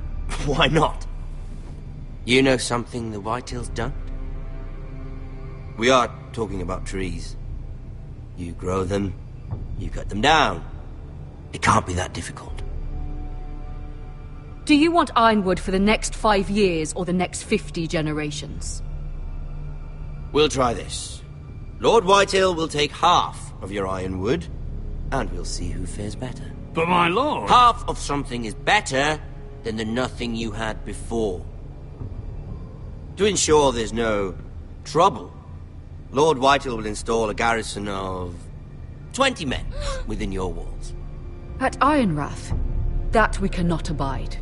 Why not? You know something the Whitehills don't? We are talking about trees. You grow them, you cut them down. It can't be that difficult. Do you want Ironwood for the next 5 years or the next 50 generations? We'll try this. Lord Whitehill will take half of your Ironwood, and we'll see who fares better. But my lord... Half of something is better than the nothing you had before. To ensure there's no trouble, Lord Whitehill will install a garrison of 20 men within your walls. At Ironrath? That we cannot abide.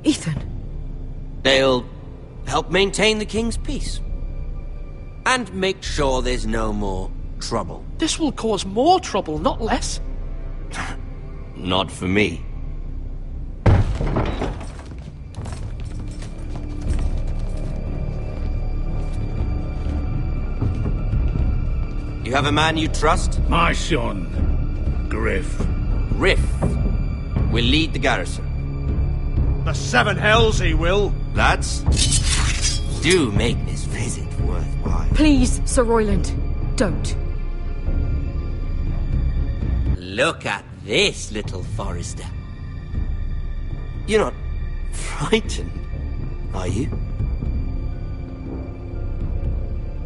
Ethan. They'll help maintain the king's peace. And make sure there's no more trouble. This will cause more trouble, not less. Not for me. You have a man you trust? My son, Griff. Griff will lead the garrison. The seven hells he will. Lads, do make this visit worthwhile. Please, Sir Royland, don't. Look at this, little Forrester. You're not frightened, are you?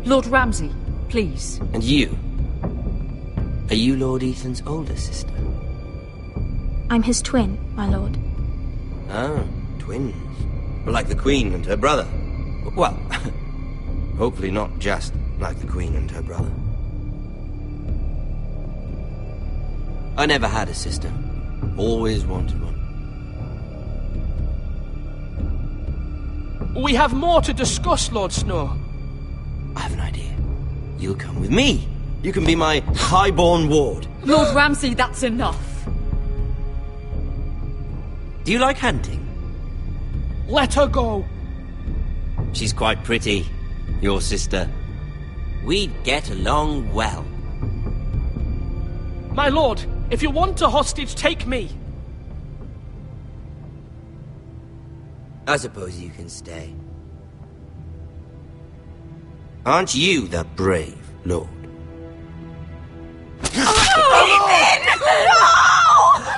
Lord Ramsay, please. And you? Are you Lord Ethan's older sister? I'm his twin, my lord. Ah, twins. Like the Queen and her brother. Well, hopefully not just like the Queen and her brother. I never had a sister. Always wanted one. We have more to discuss, Lord Snow. I have an idea. You'll come with me. You can be my highborn ward. Lord Ramsay, that's enough. Do you like hunting? Let her go. She's quite pretty, your sister. We'd get along well. My lord, if you want a hostage, take me. I suppose you can stay. Aren't you the brave lord?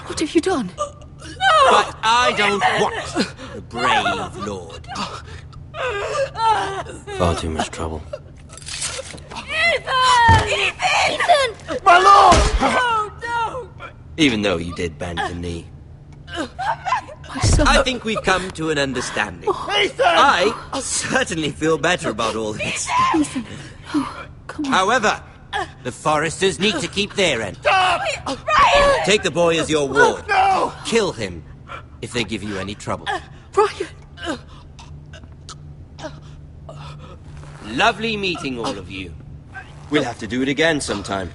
What have you done? But I don't want the brave lord. Far too much trouble. Ethan! My lord! Oh, no! Even though you did bend the knee. My son. I think we've come to an understanding. Ethan! I certainly feel better about all this. Ethan. Oh, come on. However, the Foresters need to keep their end. Stop! Ryan! Take the boy as your ward. No! Kill him if they give you any trouble. Ryan! Lovely meeting all of you. We'll have to do it again sometime.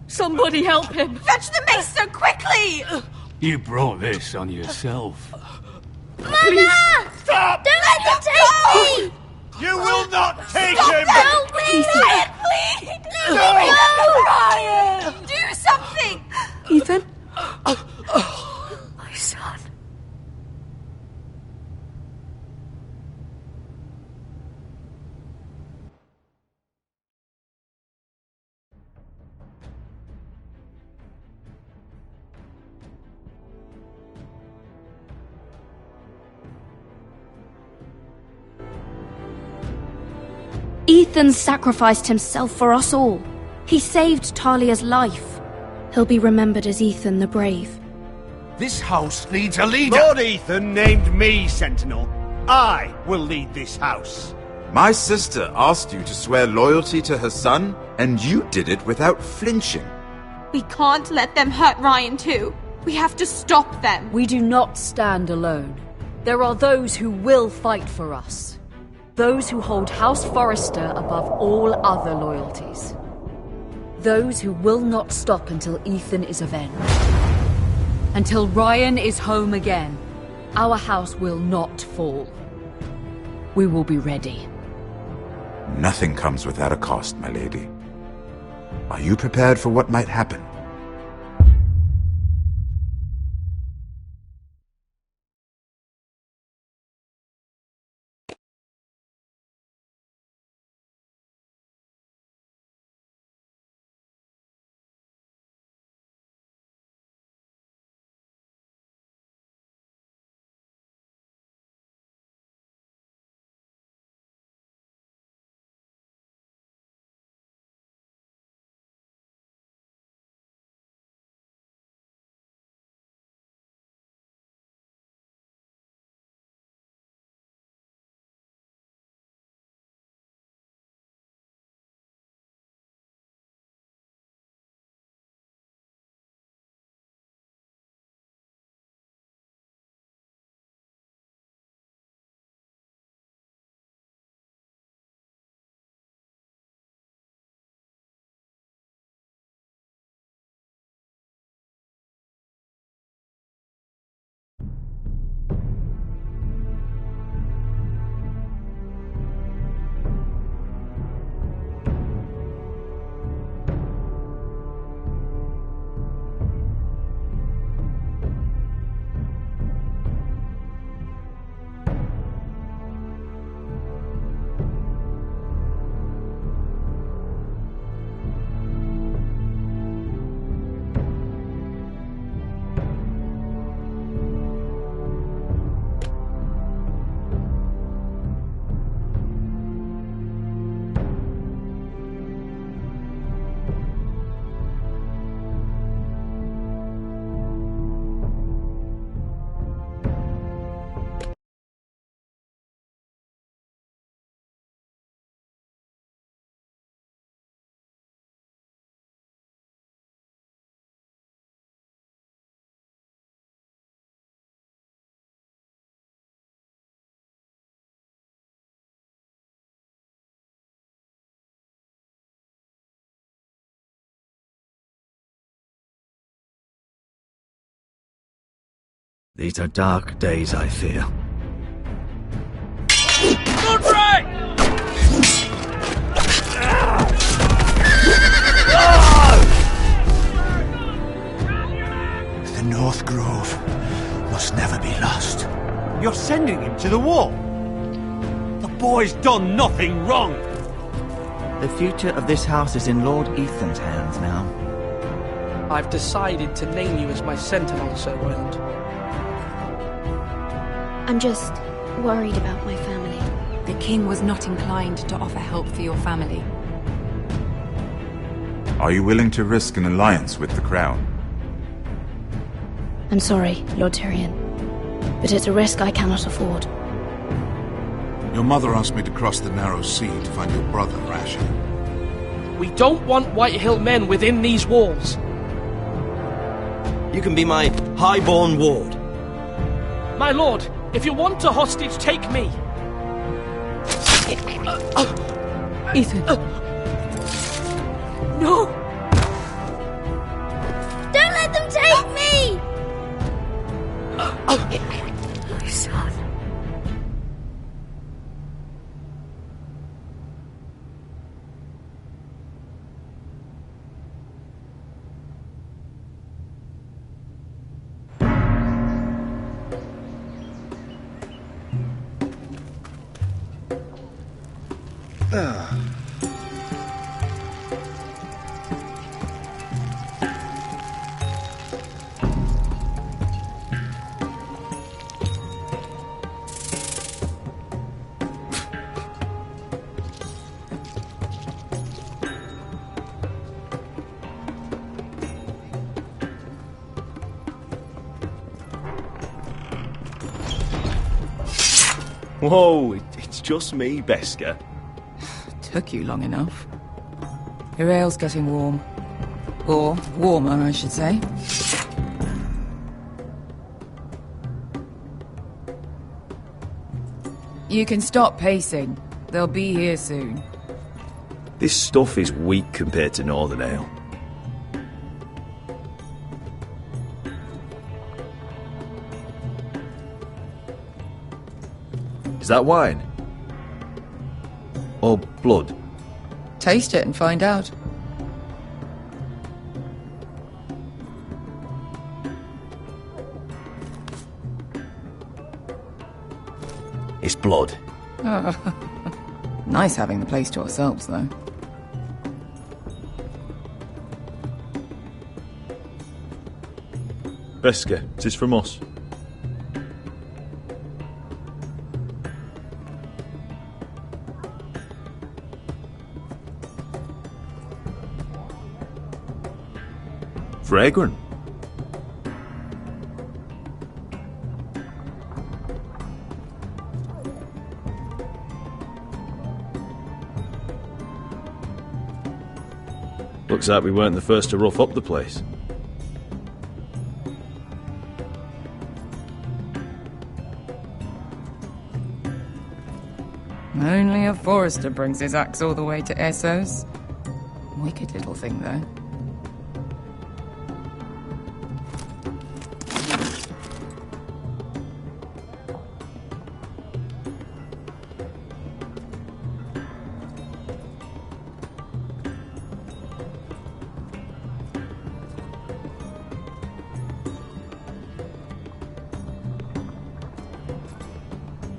Somebody help him! Fetch the maester quickly! You brought this on yourself. Mama! Stop! Don't let him take me! You will not take Stop! him! Help me! Ryan, please! No! Ryan! Do something! Ethan? My son. Ethan sacrificed himself for us all. He saved Talia's life. He'll be remembered as Ethan the Brave. This house needs a leader. Lord Ethan named me Sentinel. I will lead this house. My sister asked you to swear loyalty to her son, and you did it without flinching. We can't let them hurt Ryan too. We have to stop them. We do not stand alone. There are those who will fight for us. Those who hold House Forrester above all other loyalties. Those who will not stop until Ethan is avenged. Until Ryan is home again, our house will not fall. We will be ready. Nothing comes without a cost, my lady. Are you prepared for what might happen? These are dark days, I fear. The North Grove must never be lost. You're sending him to the war? The boy's done nothing wrong! The future of this house is in Lord Ethan's hands now. I've decided to name you as my sentinel, Sir Roland. I'm just worried about my family. The king was not inclined to offer help for your family. Are you willing to risk an alliance with the crown? I'm sorry, Lord Tyrion, but it's a risk I cannot afford. Your mother asked me to cross the narrow sea to find your brother, Asher. We don't want Whitehill men within these walls. You can be my highborn ward. My lord, if you want a hostage, take me. Ethan. No! Don't let them take me! My son. Whoa, it's just me, Beskar. Took you long enough. Your ale's getting warm. Or warmer, I should say. You can stop pacing. They'll be here soon. This stuff is weak compared to Northern Ale. Is that wine? Or blood? Taste it and find out. It's blood. Nice having the place to ourselves, though. Beskar, it is from us. Fragrant. Looks like we weren't the first to rough up the place. Only a forester brings his axe all the way to Essos. Wicked little thing, though.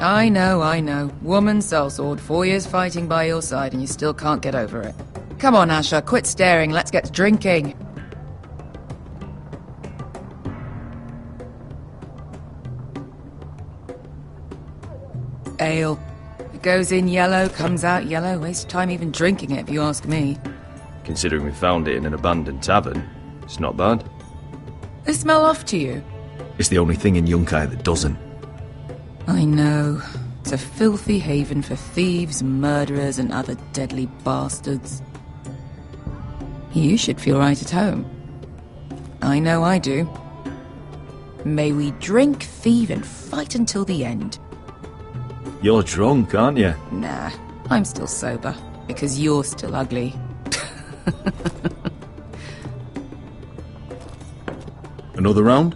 I know. Woman sellsword, 4 years fighting by your side and you still can't get over it. Come on, Asher, quit staring, let's get to drinking. Ale. It goes in yellow, comes out yellow. Waste time even drinking it, if you ask me. Considering we found it in an abandoned tavern, it's not bad. They smell off to you? It's the only thing in Yunkai that doesn't. I know. It's a filthy haven for thieves, murderers, and other deadly bastards. You should feel right at home. I know I do. May we drink, thieve, and fight until the end. You're drunk, aren't you? Nah, I'm still sober, because you're still ugly. Another round?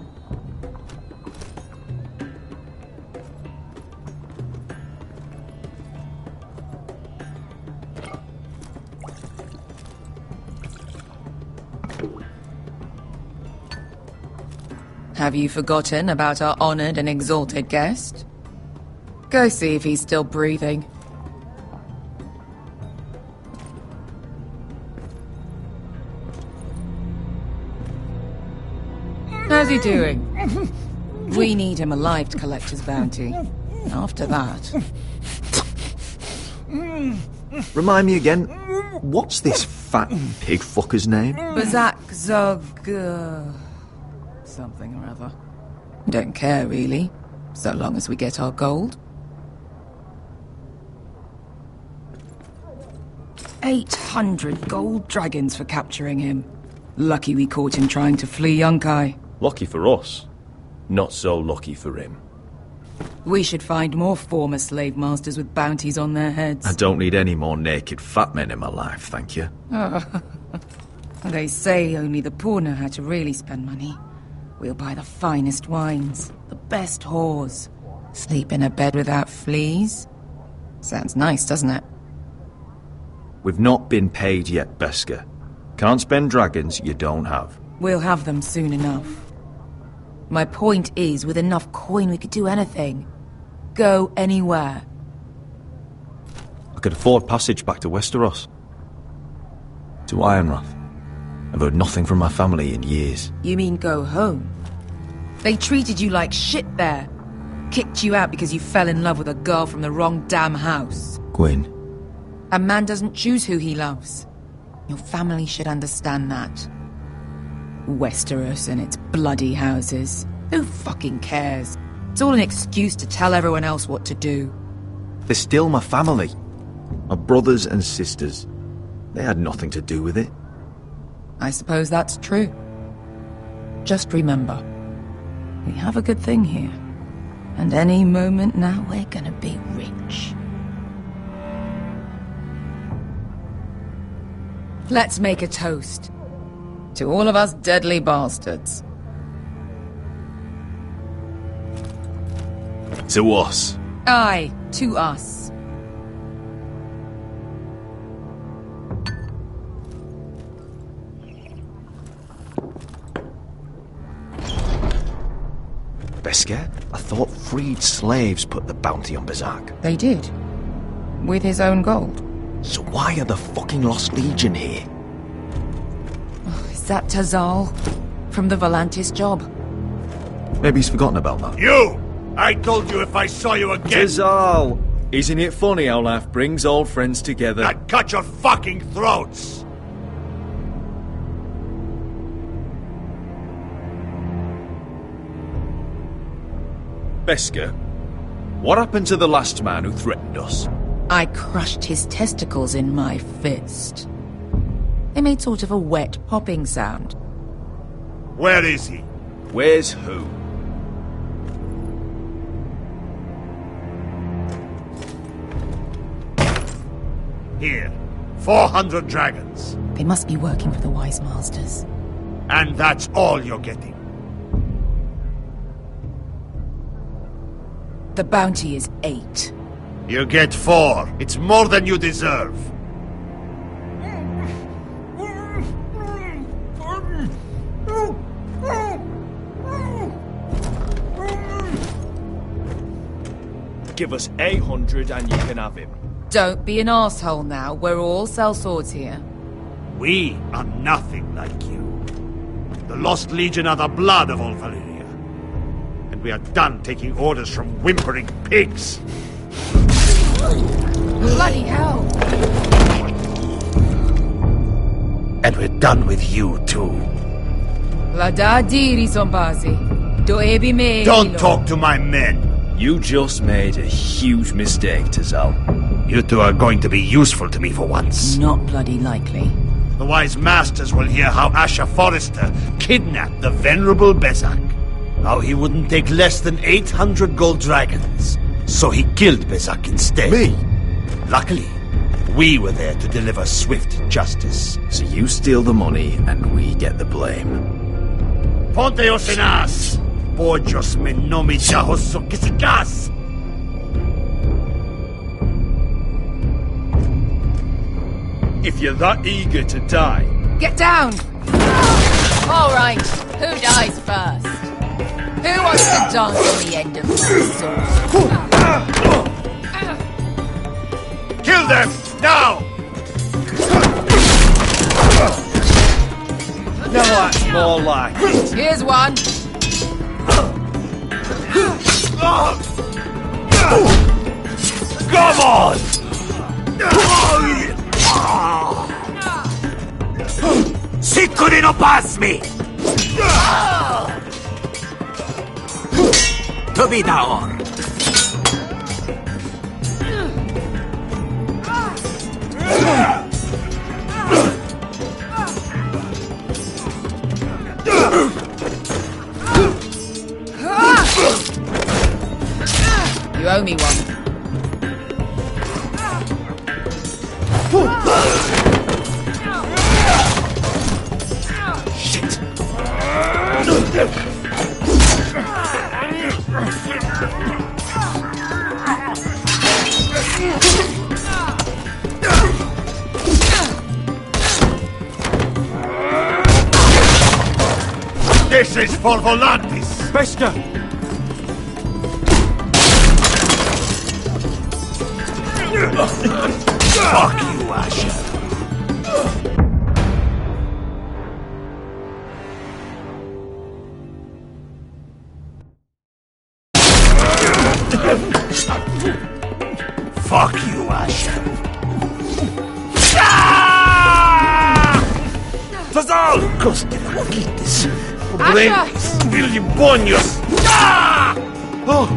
Have you forgotten about our honored and exalted guest? Go see if he's still breathing. How's he doing? We need him alive to collect his bounty. After that... Remind me again, what's this fat pig fucker's name? Bazak Zog... something or other. Don't care, really. So long as we get our gold. 800 gold dragons for capturing him. Lucky we caught him trying to flee Yunkai. Lucky for us. Not so lucky for him. We should find more former slave masters with bounties on their heads. I don't need any more naked fat men in my life, thank you. They say only the poor know how to really spend money. We'll buy the finest wines, the best whores. Sleep in a bed without fleas. Sounds nice, doesn't it? We've not been paid yet, Beskar. Can't spend dragons you don't have. We'll have them soon enough. My point is, with enough coin we could do anything. Go anywhere. I could afford passage back to Westeros. To Ironrath. I've heard nothing from my family in years. You mean go home? They treated you like shit there. Kicked you out because you fell in love with a girl from the wrong damn house. Gwyn. A man doesn't choose who he loves. Your family should understand that. Westeros and its bloody houses. Who fucking cares? It's all an excuse to tell everyone else what to do. They're still my family. My brothers and sisters. They had nothing to do with it. I suppose that's true. Just remember, we have a good thing here. And any moment now we're gonna be rich. Let's make a toast. To all of us deadly bastards. To us. Aye, to us. Beskar, I thought freed slaves put the bounty on Bazak. They did. With his own gold. So why are the fucking Lost Legion here? Is that Tazal? From the Volantis job? Maybe he's forgotten about that. You! I told you if I saw you again... Tazal! Isn't it funny how life brings old friends together? I'd cut your fucking throats! Beskar, what happened to the last man who threatened us? I crushed his testicles in my fist. They made sort of a wet popping sound. Where is he? Where's who? Here. 400 dragons. They must be working for the Wise Masters. And that's all you're getting. The bounty is 8. You get 4. It's more than you deserve. Give us 800 and you can have him. Don't be an asshole now. We're all sellswords here. We are nothing like you. The Lost Legion are the blood of all Valyria. And we are done taking orders from whimpering pigs. Bloody hell! And we're done with you, too. Don't talk to my men. You just made a huge mistake, Tazal. You two are going to be useful to me for once. Not bloody likely. The Wise Masters will hear how Asher Forrester kidnapped the venerable Bezak. How he wouldn't take less than 800 gold dragons. So he killed Bezak instead. Me? Luckily, we were there to deliver swift justice. So you steal the money and we get the blame. Ponteos en as! Pollos me no me chahos kisikas! If you're that eager to die... Get down! All right, who dies first? Who wants to dance on the end of my sword? Kill them! Now! Now that's more like it. Here's one. Come on! Siccoli non pasmi! To be down. You owe me one. Shit. This is for Volantis! Bester! Fuck you, Asher. Fuck you, Asher. Fazal! Coste raquites. Problemas! Vilibonios! Oh!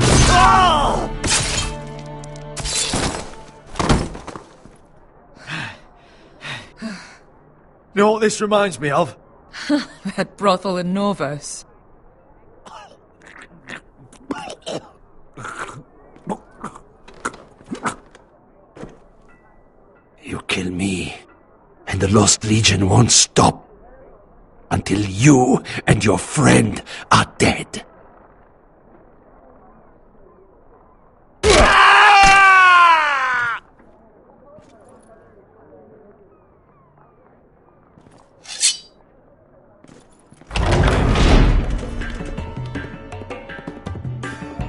You know what this reminds me of? That brothel in Norvos. You kill me, and the Lost Legion won't stop until you and your friend are dead.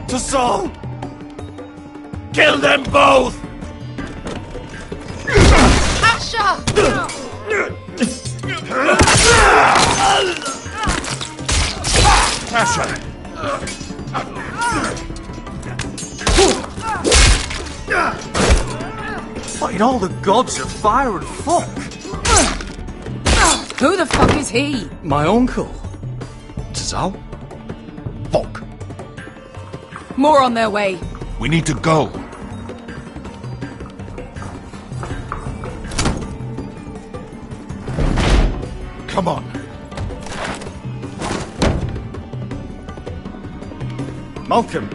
To Saul! Kill them both! Asher! Asher! What in all the gods of fire and fuck? Who the fuck is he? My uncle. Tazal? Fuck. More on their way. We need to go. Come on. Malcolm.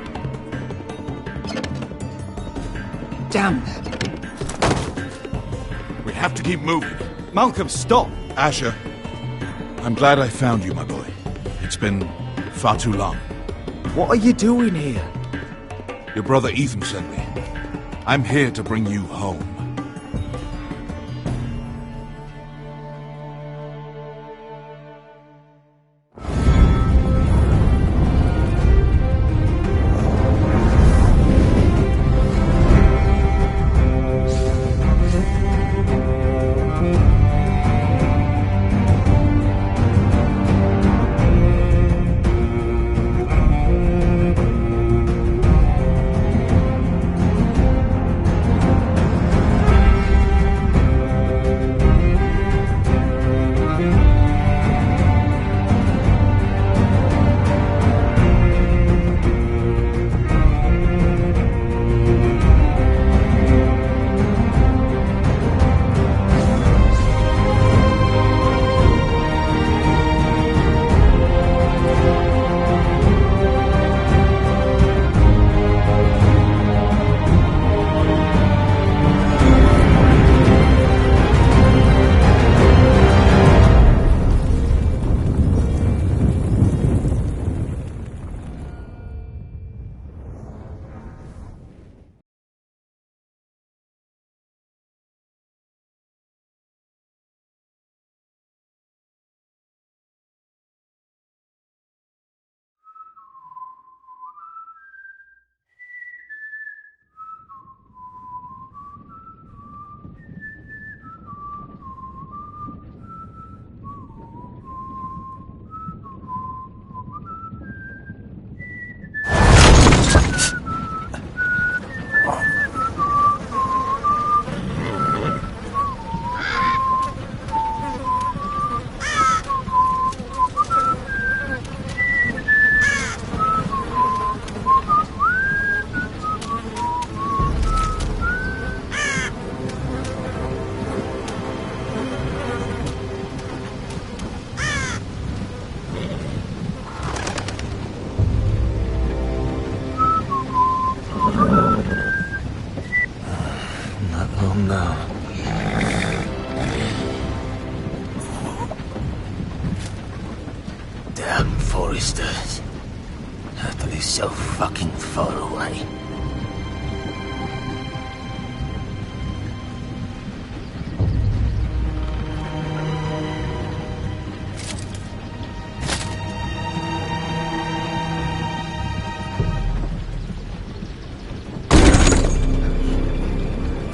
Damn. We have to keep moving. Malcolm, stop. Asher, I'm glad I found you, my boy. It's been far too long. What are you doing here? Your brother Ethan sent me. I'm here to bring you home. now. Damn foresters. To be so fucking far away.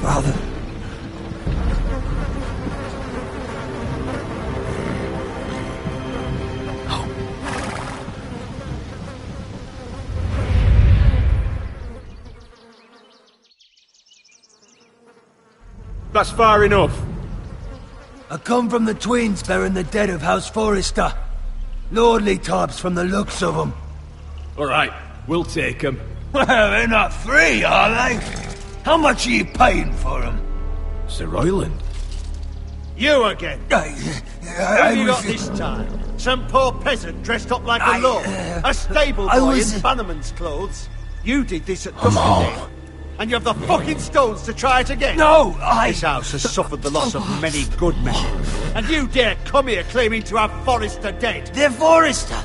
Father. That's far enough. I come from the twins bearing the dead of House Forrester. Lordly types from the looks of them. All right, we'll take them. Well, they're not free, are they? How much are you paying for them? Sir Royland. You again. Who have you got this time? Some poor peasant dressed up like a lord? A stable boy in bannerman's clothes? You did this at Dusty. And you have the fucking stones to try it again? No, This house has suffered the loss of many good men. And you dare come here claiming to have Forrester dead? They're Forrester!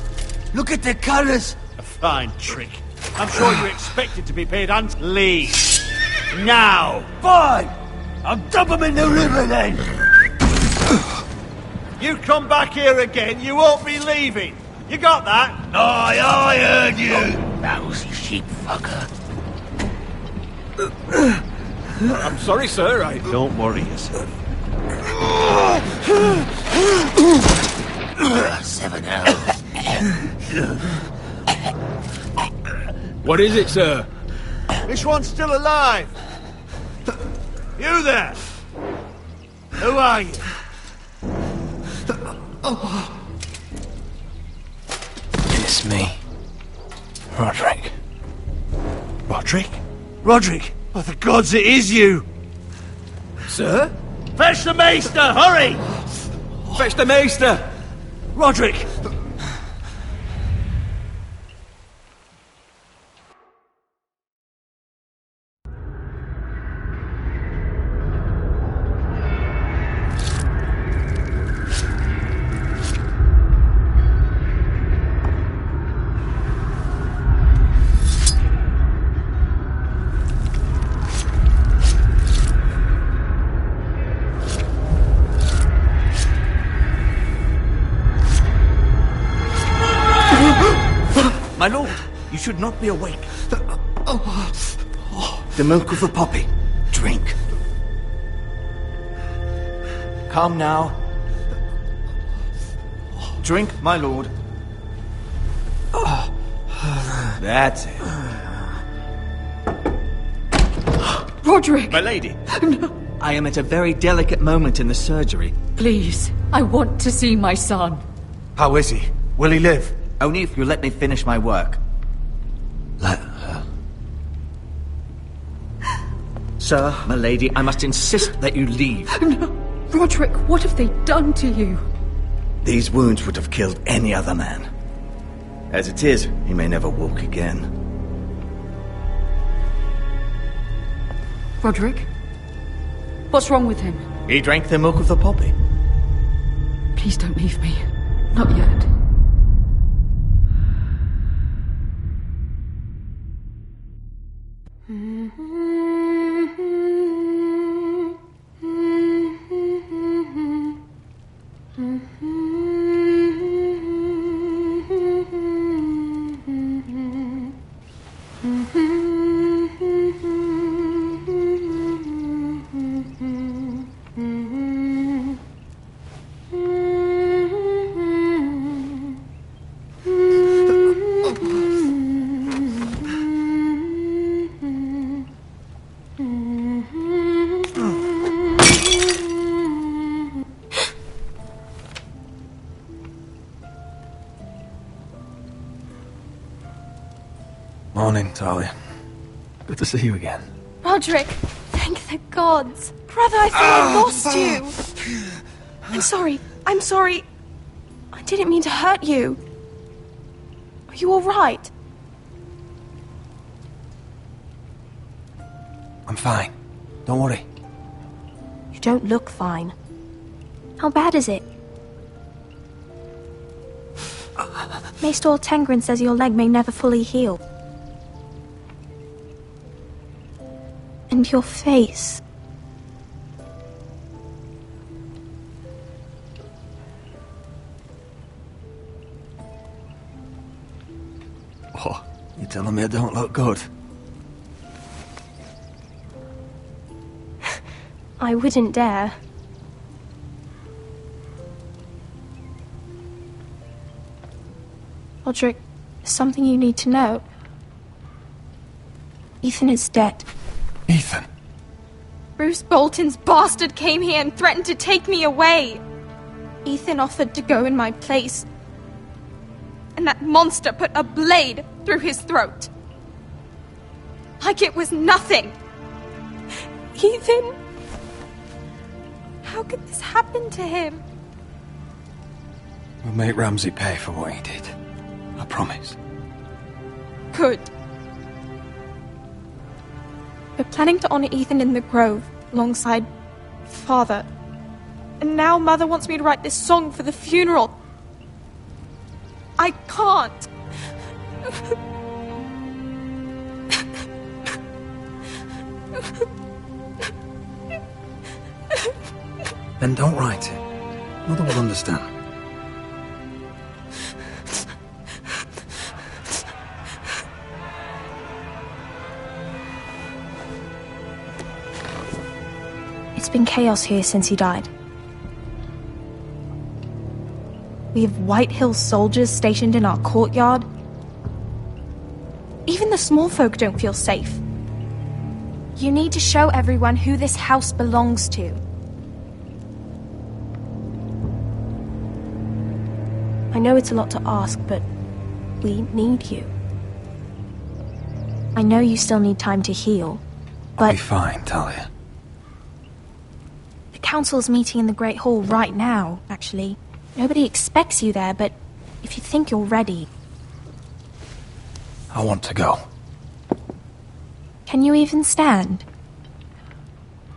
Look at the colours! A fine trick. I'm sure you expected to be paid and leave. Now! Fine! I'll dump them in the river then! You come back here again, you won't be leaving. You got that? Aye, I heard you! Lousy sheep fucker. I'm sorry, sir. Don't worry yourself. 7 hours. What is it, sir? This one's still alive. You there? Who are you? It's me. Roderick. Roderick? Roderick! By the gods, it is you! Sir? Fetch the maester, hurry! Fetch the maester! Roderick! My lord, you should not be awake. The milk of the poppy. Drink. Calm now. Drink, my lord. That's it. Roderick! My lady. No. I am at a very delicate moment in the surgery. Please, I want to see my son. How is he? Will he live? Only if you let me finish my work. Let her. Sir, my lady, I must insist that you leave. No. Roderick, what have they done to you? These wounds would have killed any other man. As it is, he may never walk again. Roderick? What's wrong with him? He drank the milk of the poppy. Please don't leave me. Not yet. Morning, Talia. Good to see you again. Roderick, thank the gods. Brother, I thought I lost you. I'm sorry. I'm sorry. I didn't mean to hurt you. Are you all right? I'm fine. Don't worry. don't look fine. How bad is it? Maester Tengrin says your leg may never fully heal. And your face. What? You telling me I don't look good? I wouldn't dare. Roderick, there's something you need to know. Ethan is dead. Ethan? Bruce Bolton's bastard came here and threatened to take me away. Ethan offered to go in my place. And that monster put a blade through his throat. Like it was nothing. Ethan? How could this happen to him? We'll make Ramsay pay for what he did. I promise. Good. We're planning to honor Ethan in the Grove, alongside Father. And now Mother wants me to write this song for the funeral. I can't. Then don't write it. Mother will understand. It's been chaos here since he died. We have White Hill soldiers stationed in our courtyard. Even the small folk don't feel safe. You need to show everyone who this house belongs to. I know it's a lot to ask, but we need you. I know you still need time to heal, but... I'll be fine, Talia. The council's meeting in the Great Hall right now, actually. Nobody expects you there, but if you think you're ready... I want to go. Can you even stand?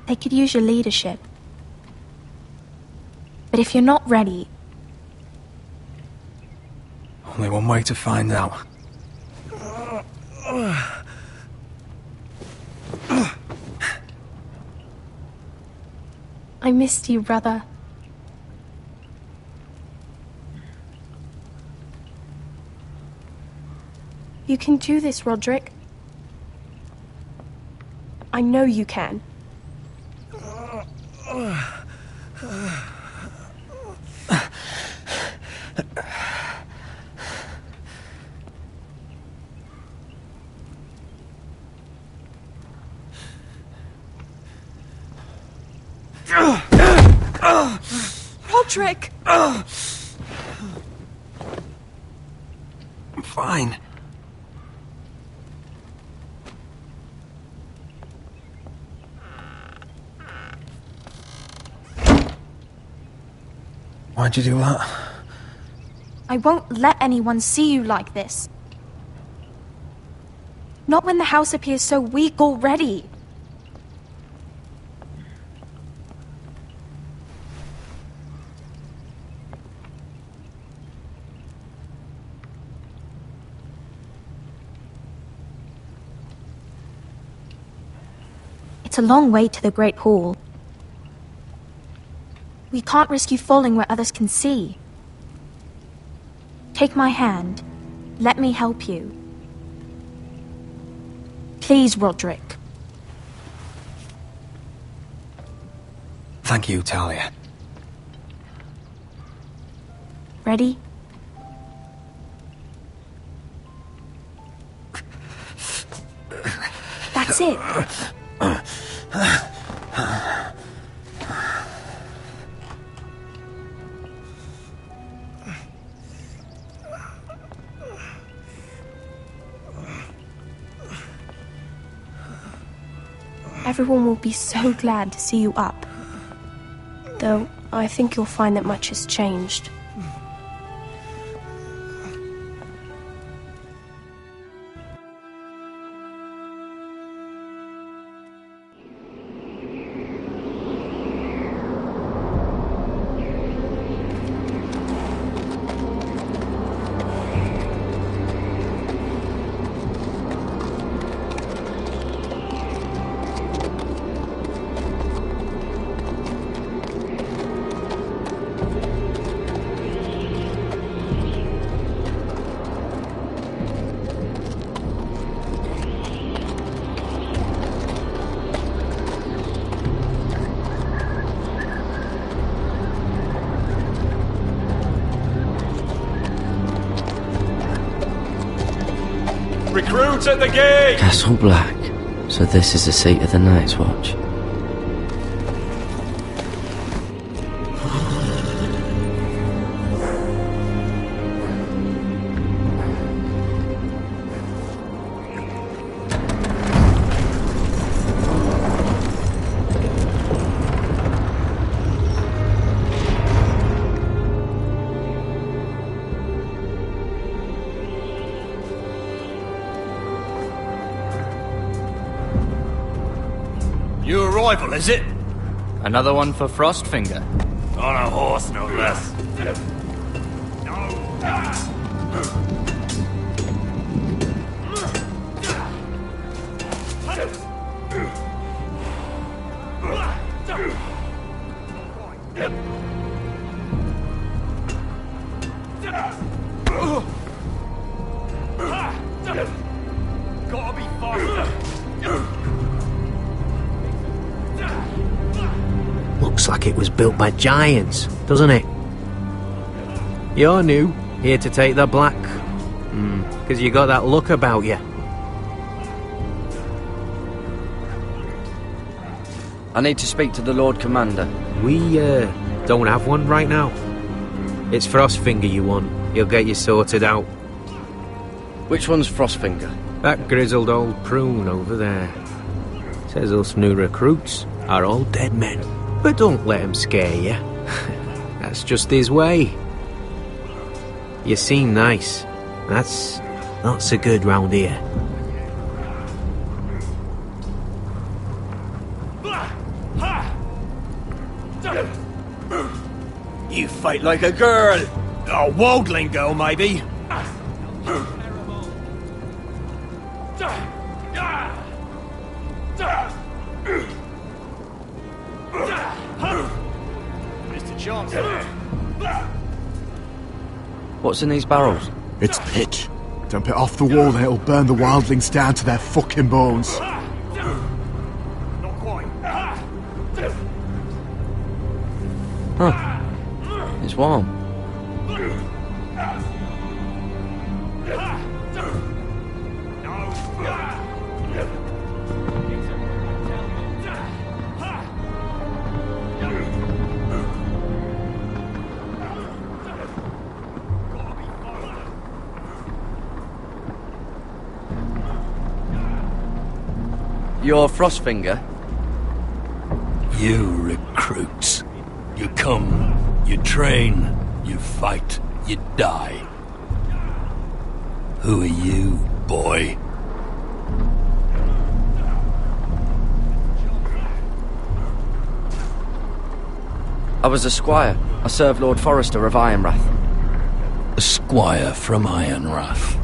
They could use your leadership. But if you're not ready... Only one way to find out. I missed you, brother. You can do this, Roderick. I know you can. Roderick! I'm fine. Why'd you do that? I won't let anyone see you like this. Not when the house appears so weak already. It's a long way to the Great Hall. We can't risk you falling where others can see. Take my hand. Let me help you. Please, Roderick. Thank you, Talia. Ready? That's it. Everyone will be so glad to see you up. Though, I think you'll find that much has changed. Recruit at the gate! Castle Black. So this is the seat of the Night's Watch. New arrival, is it? Another one for Frostfinger. On a horse, no less. Gotta be faster. Looks like it was built by giants, doesn't it? You're new, here to take the black. Because you got that look about you. I need to speak to the Lord Commander. We, don't have one right now. It's Frostfinger you want. He'll get you sorted out. Which one's Frostfinger? That grizzled old prune over there. Says us new recruits are all dead men. But don't let him scare you. That's just his way. You seem nice. That's not so good round here. You fight like a girl. A wildling girl, maybe. Mr. Chancellor. What's in these barrels? It's pitch. Dump it off the wall, then it'll burn the wildlings down to their fucking bones. Not quite. Huh. It's warm. You're Frostfinger? You recruits. You come, you train, you fight, you die. Who are you, boy? I was a squire. I served Lord Forrester of Ironrath. A squire from Ironrath.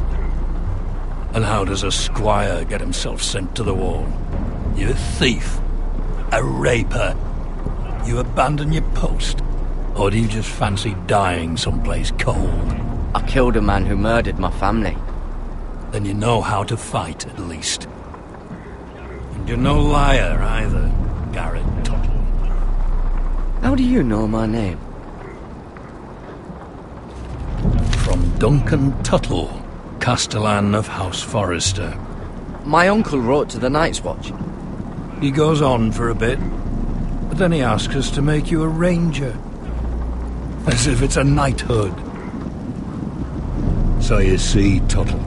And how does a squire get himself sent to the wall? You a thief? A raper? You abandon your post? Or do you just fancy dying someplace cold? I killed a man who murdered my family. Then you know how to fight, at least. And you're no liar, either, Garrett Tuttle. How do you know my name? From Duncan Tuttle, Castellan of House Forrester. My uncle wrote to the Night's Watch. He goes on for a bit, but then he asks us to make you a ranger. As if it's a knighthood. So you see, Tuttle,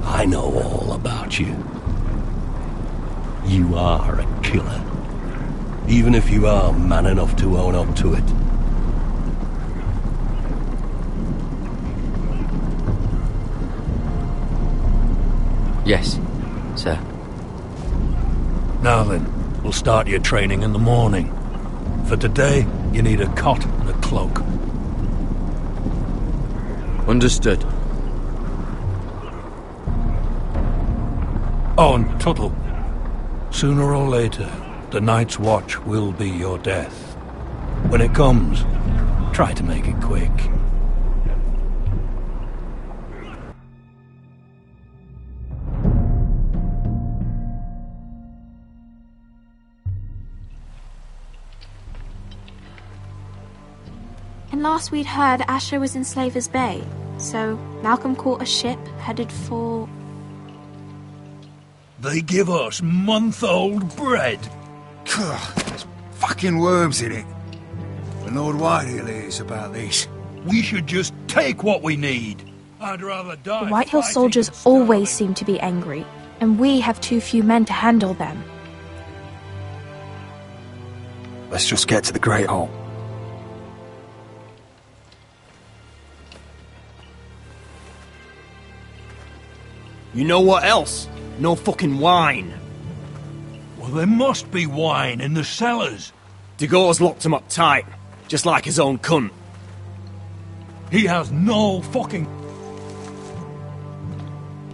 I know all about you. You are a killer. Even if you are man enough to own up to it. Yes, sir. Now then, we'll start your training in the morning. For today, you need a cot and a cloak. Understood. Oh, and Tuttle, sooner or later, the Night's Watch will be your death. When it comes, try to make it quick. And last we'd heard, Asher was in Slaver's Bay, so Malcolm caught a ship headed for... They give us month-old bread. There's fucking worms in it. And Lord Whitehill hears about this. We should just take what we need. I'd rather die. The Whitehill soldiers always seem to be angry, and we have too few men to handle them. Let's just get to the Great Hall. You know what else? No fucking wine. Well, there must be wine in the cellars. Degor's locked him up tight, just like his own cunt. He has no fucking...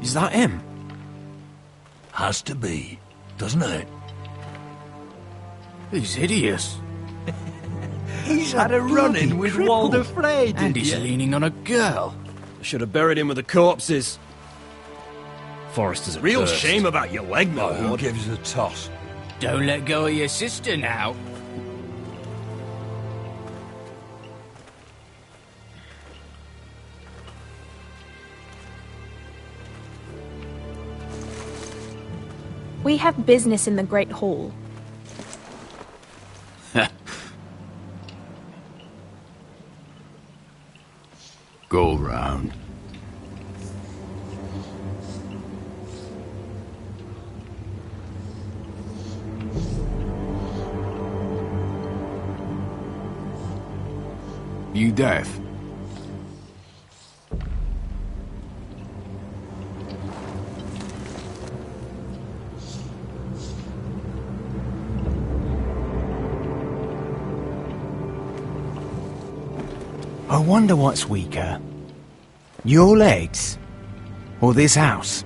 Is that him? Has to be, doesn't it? He's hideous. He's had a run-in with Walder Frey, And he's leaning on a girl. I should have buried him with the corpses. Forrester's a Real first. shame about your leg, my Who lord. gives a toss? Don't let go of your sister now. We have business in the Great Hall. Go round. You deaf? I wonder what's weaker. Your legs? Or this house?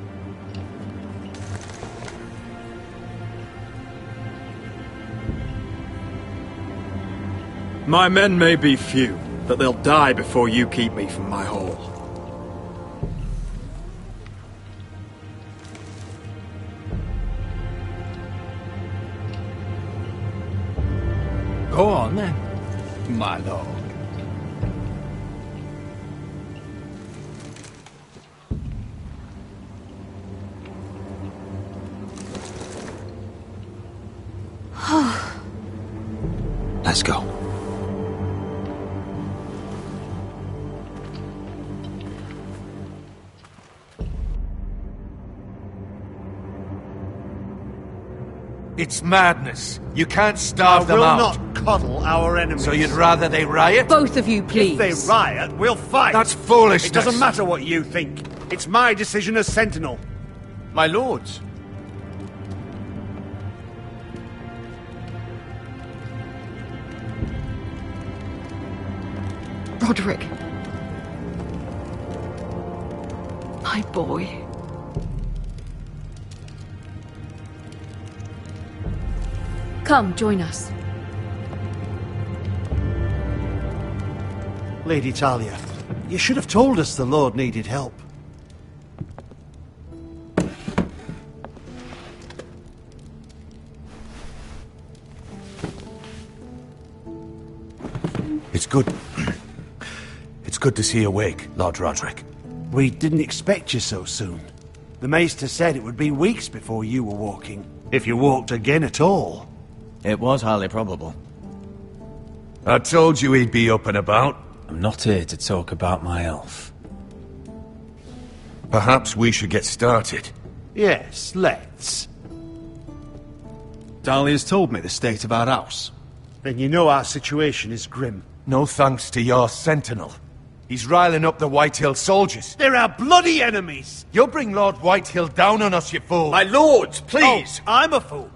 My men may be few, but they'll die before you keep me from my hall. Go on then, my lord. Let's go. It's madness. You can't starve them We'll out. not coddle our enemies. So you'd rather they riot? Both of you, please. If they riot, we'll fight. That's foolishness. It doesn't matter what you think. It's my decision as Sentinel. My lords. Roderick. My boy. Come, join us. Lady Talia, you should have told us the Lord needed help. It's good. It's good to see you awake, Lord Roderick. We didn't expect you so soon. The Maester said it would be weeks before you were walking, if you walked again at all. It was highly probable. I told you he'd be up and about. I'm not here to talk about my elf. Perhaps we should get started. Yes, let's. Dahlia's told me the state of our house. Then you know our situation is grim. No thanks to your sentinel. He's riling up the Whitehill soldiers. They're our bloody enemies! You'll bring Lord Whitehill down on us, you fool! My lords, please! Oh, I'm a fool.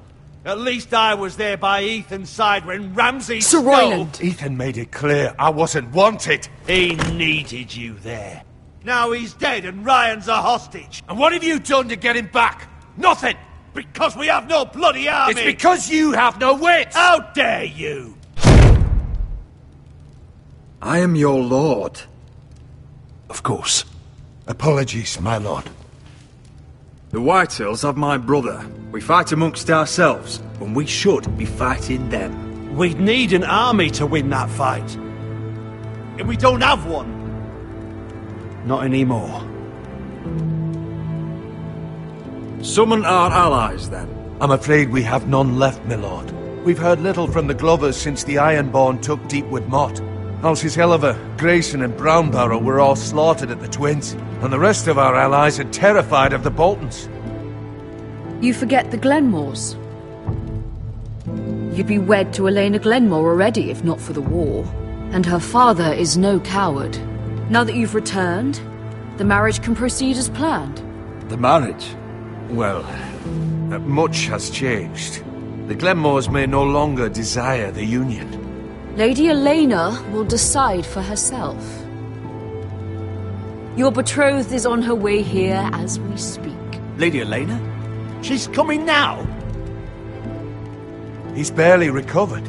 At least I was there by Ethan's side when Ramsay... Sir Royland! Ethan made it clear I wasn't wanted. He needed you there. Now he's dead and Ryan's a hostage. And what have you done to get him back? Nothing! Because we have no bloody army! It's because you have no wits! How dare you! I am your lord. Of course. Apologies, my lord. The Whitehills have my brother. We fight amongst ourselves, when we should be fighting them. We'd need an army to win that fight. And we don't have one. Not anymore. Summon our allies, then. I'm afraid we have none left, my lord. We've heard little from the Glovers since the Ironborn took Deepwood Motte. Houses Helliver, Grayson and Brownbarrow were all slaughtered at the Twins, and the rest of our allies are terrified of the Boltons. You forget the Glenmores. You'd be wed to Elena Glenmore already if not for the war. And her father is no coward. Now that you've returned, the marriage can proceed as planned. The marriage? Well, much has changed. The Glenmores may no longer desire the union. Lady Elena will decide for herself. Your betrothed is on her way here as we speak. Lady Elena? She's coming now? He's barely recovered.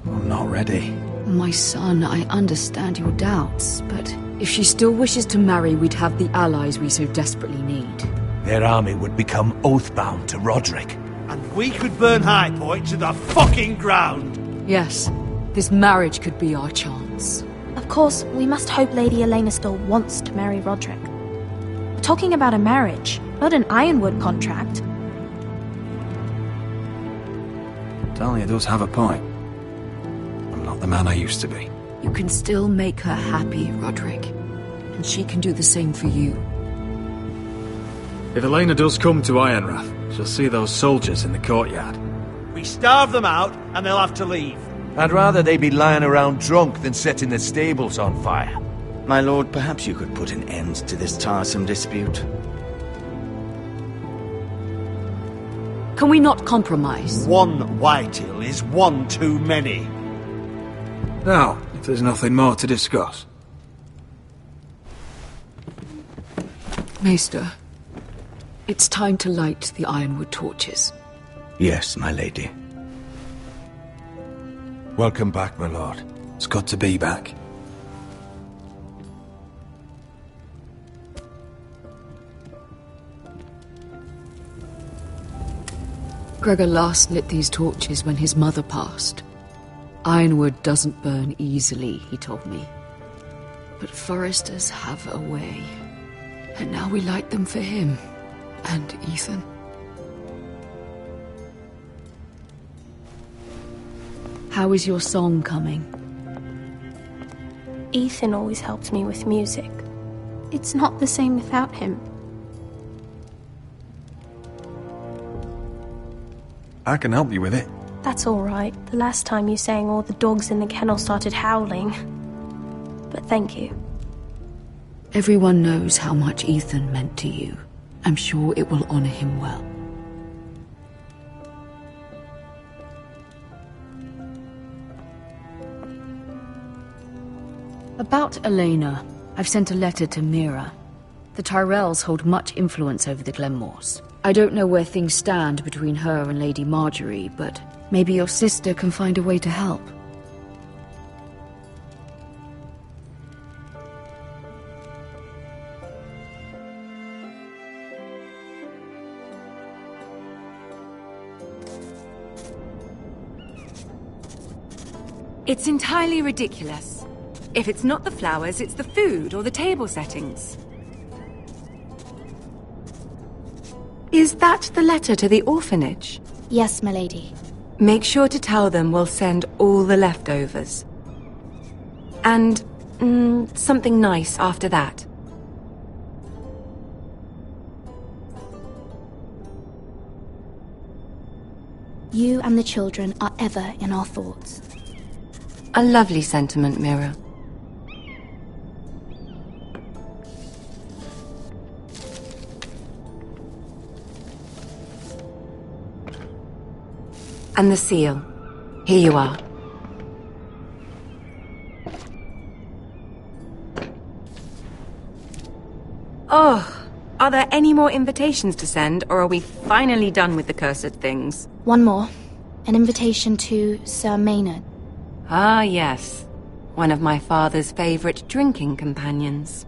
I'm not ready. My son, I understand your doubts, but if she still wishes to marry, we'd have the allies we so desperately need. Their army would become oath-bound to Roderick. And we could burn High Point to the fucking ground! Yes, this marriage could be our chance. Of course, we must hope Lady Elena still wants to marry Roderick. We're talking about a marriage, not an Ironwood contract. Talia does have a point. I'm not the man I used to be. You can still make her happy, Roderick. And she can do the same for you. If Elena does come to Ironrath, she'll see those soldiers in the courtyard. We starve them out, and they'll have to leave. I'd rather they be lying around drunk than setting the stables on fire. My lord, perhaps you could put an end to this tiresome dispute. Can we not compromise? One Whitehill is one too many. Now, if there's nothing more to discuss. Maester, it's time to light the Ironwood torches. Yes, my lady. Welcome back, my lord. It's good to be back. Gregor last lit these torches when his mother passed. Ironwood doesn't burn easily, he told me. But foresters have a way. And now we light them for him. And Ethan. How is your song coming? Ethan always helped me with music. It's not the same without him. I can help you with it. That's all right. The last time you sang, all the dogs in the kennel started howling. But thank you. Everyone knows how much Ethan meant to you. I'm sure it will honor him well. About Elena, I've sent a letter to Mira. The Tyrells hold much influence over the Glenmores. I don't know where things stand between her and Lady Marjorie, but maybe your sister can find a way to help. It's entirely ridiculous. If it's not the flowers, it's the food or the table settings. Is that the letter to the orphanage? Yes, my lady. Make sure to tell them we'll send all the leftovers. And, something nice after that. You and the children are ever in our thoughts. A lovely sentiment, Mira. And the seal. Here you are. Oh, are there any more invitations to send, or are we finally done with the cursed things? One more. An invitation to Sir Maynard. Ah, yes. One of my father's favorite drinking companions.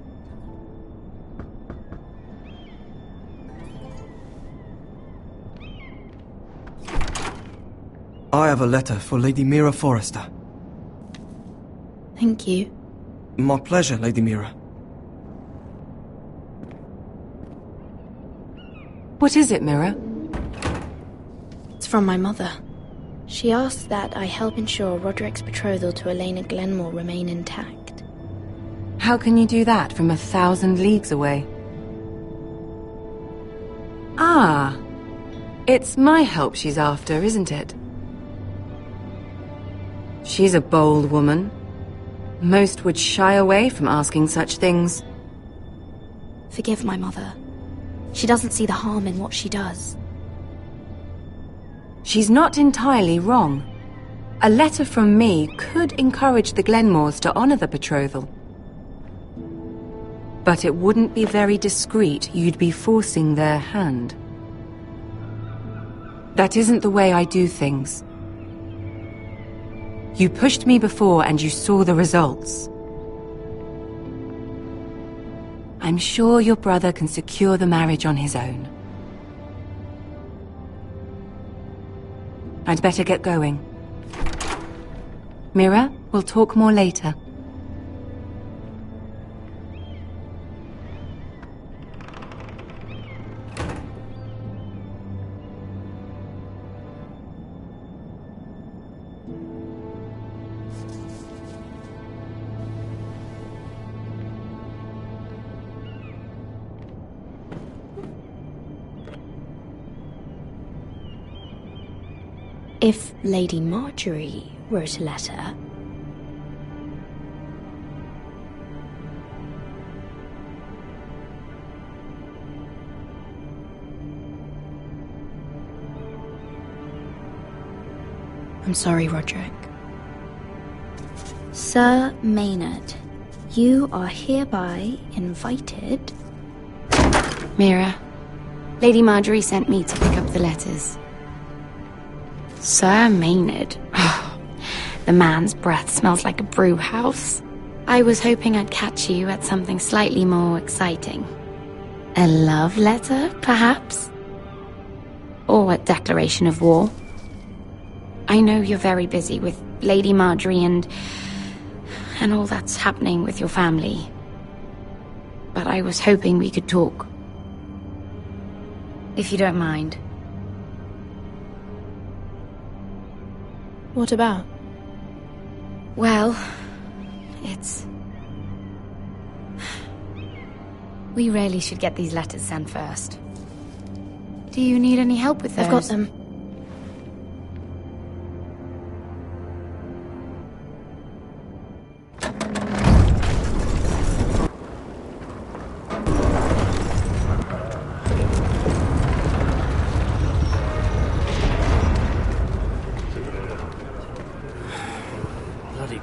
I have a letter for Lady Mira Forrester. Thank you. My pleasure, Lady Mira. What is it, Mira? It's from my mother. She asked that I help ensure Roderick's betrothal to Elena Glenmore remain intact. How can you do that from 1,000 leagues away? Ah, it's my help she's after, isn't it? She's a bold woman. Most would shy away from asking such things. Forgive my mother. She doesn't see the harm in what she does. She's not entirely wrong. A letter from me could encourage the Glenmores to honor the betrothal. But it wouldn't be very discreet. You'd be forcing their hand. That isn't the way I do things. You pushed me before and you saw the results. I'm sure your brother can secure the marriage on his own. I'd better get going. Mira, we'll talk more later. If Lady Marjorie wrote a letter... I'm sorry, Roderick. Sir Maynard, you are hereby invited... Mira, Lady Marjorie sent me to pick up the letters. Sir Maynard. The man's breath smells like a brew house. I was hoping I'd catch you at something slightly more exciting. A love letter, perhaps? Or a declaration of war? I know you're very busy with Lady Marjorie and all that's happening with your family. But I was hoping we could talk. If you don't mind. What about? Well, it's... We really should get these letters sent first. Do you need any help with those? I've got them.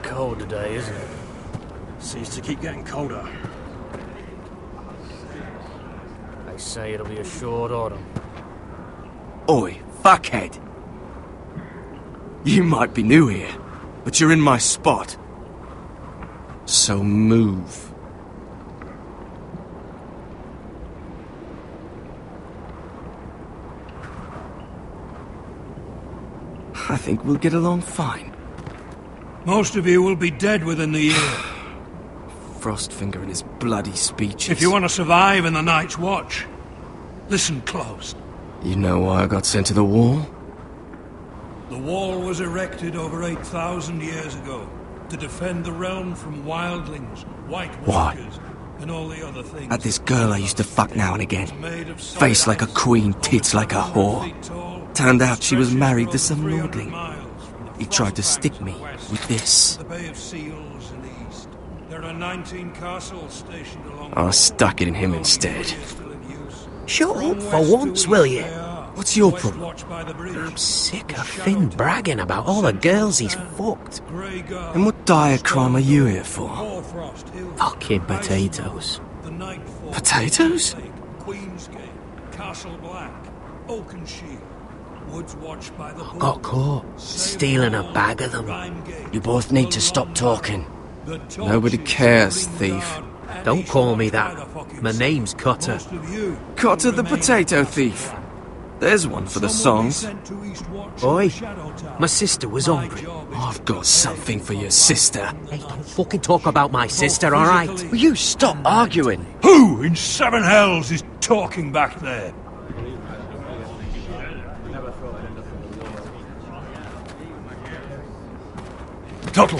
Cold today, isn't it? Seems to keep getting colder. They say it'll be a short autumn. Oi, fuckhead! You might be new here, but you're in my spot. So move. I think we'll get along fine. Most of you will be dead within the year. Frostfinger and his bloody speeches. If you want to survive in the Night's Watch, listen close. You know why I got sent to the wall? The wall was erected over 8,000 years ago to defend the realm from wildlings, White Walkers, and all the other things. At this girl I used to fuck now and again. Face like a queen, tits like a whore. Turned out she was married to some lordling. He tried to stick me with this. The Bay of Seals in the east. There are 19 castles stationed along I stuck it in him instead. Shut up for once, will you? What's your problem? I'm sick of Finn bragging about all the girls he's fucked. And what dire crime are you here for? Fucking potatoes. Potatoes? Queensgate, Castle Black, Oakenshield. Got caught stealing a bag of them. You both need to stop talking. Nobody cares, thief. Don't call me that. My name's Cutter. Cutter the potato thief. There's one for the songs. Oi, my sister was hungry. I've got something for your sister. Hey, don't fucking talk about my sister, alright? Will you stop arguing? Who in seven hells is talking back there? Tuttle,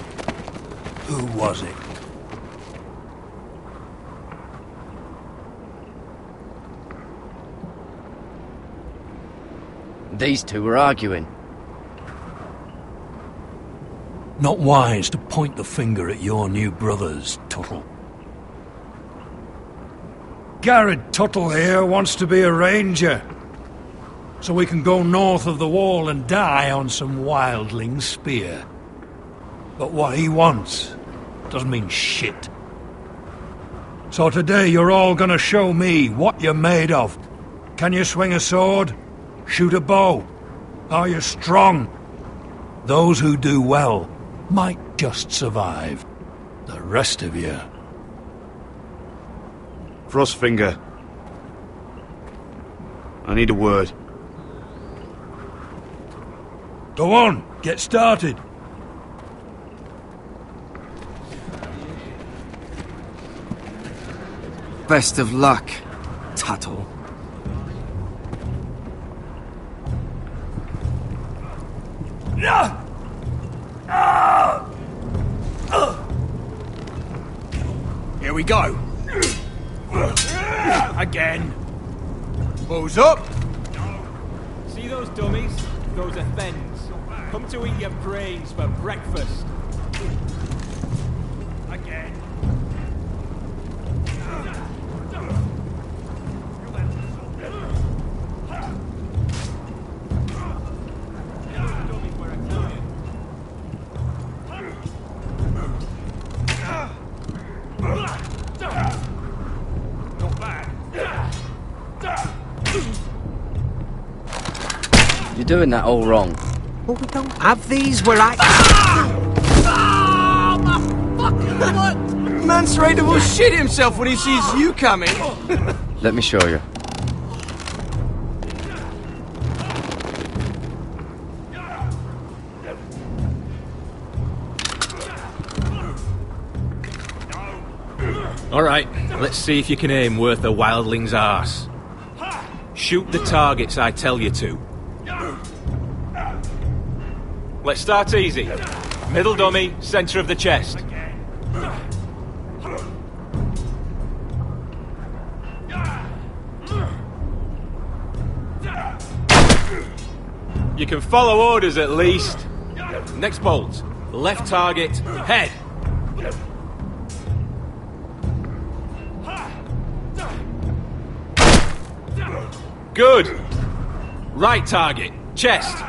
who was it? These two were arguing. Not wise to point the finger at your new brothers, Tuttle. Garrett Tuttle here wants to be a ranger, so we can go north of the wall and die on some wildling spear. But what he wants doesn't mean shit. So today you're all gonna show me what you're made of. Can you swing a sword? Shoot a bow? Are you strong? Those who do well might just survive. The rest of you... Frostfinger. I need a word. Go on, get started. Best of luck, Tuttle. Here we go. Again. Balls up. See those dummies? Those are thens. Come to eat your brains for breakfast. Again. You're doing that all wrong. Well, we don't have these, we're at... Man's ready to shit himself when he sees you coming. Let me show you. Alright, let's see if you can aim worth a wildling's arse. Shoot the targets I tell you to. Let's start easy. Middle dummy, centre of the chest. You can follow orders at least. Next bolt. Left target, head. Good. Right target, chest.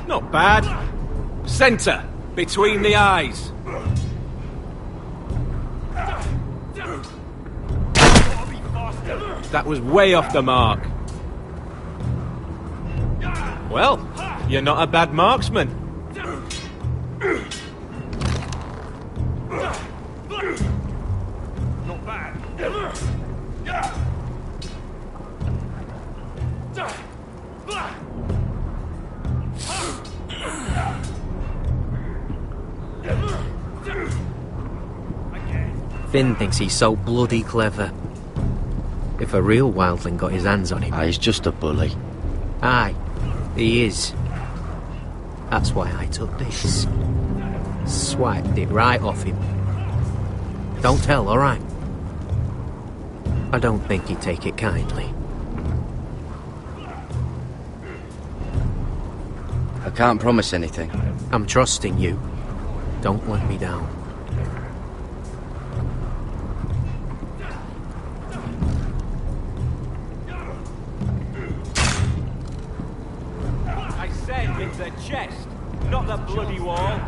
Not bad. Centre, between the eyes. That was way off the mark. Well, you're not a bad marksman. Not bad. Finn thinks he's so bloody clever. If a real wildling got his hands on him... He's just a bully. Aye, he is. That's why I took this. Swiped it right off him. Don't tell, alright? I don't think he'd take it kindly. I can't promise anything. I'm trusting you. Don't let me down. I said it's the chest, not the bloody wall.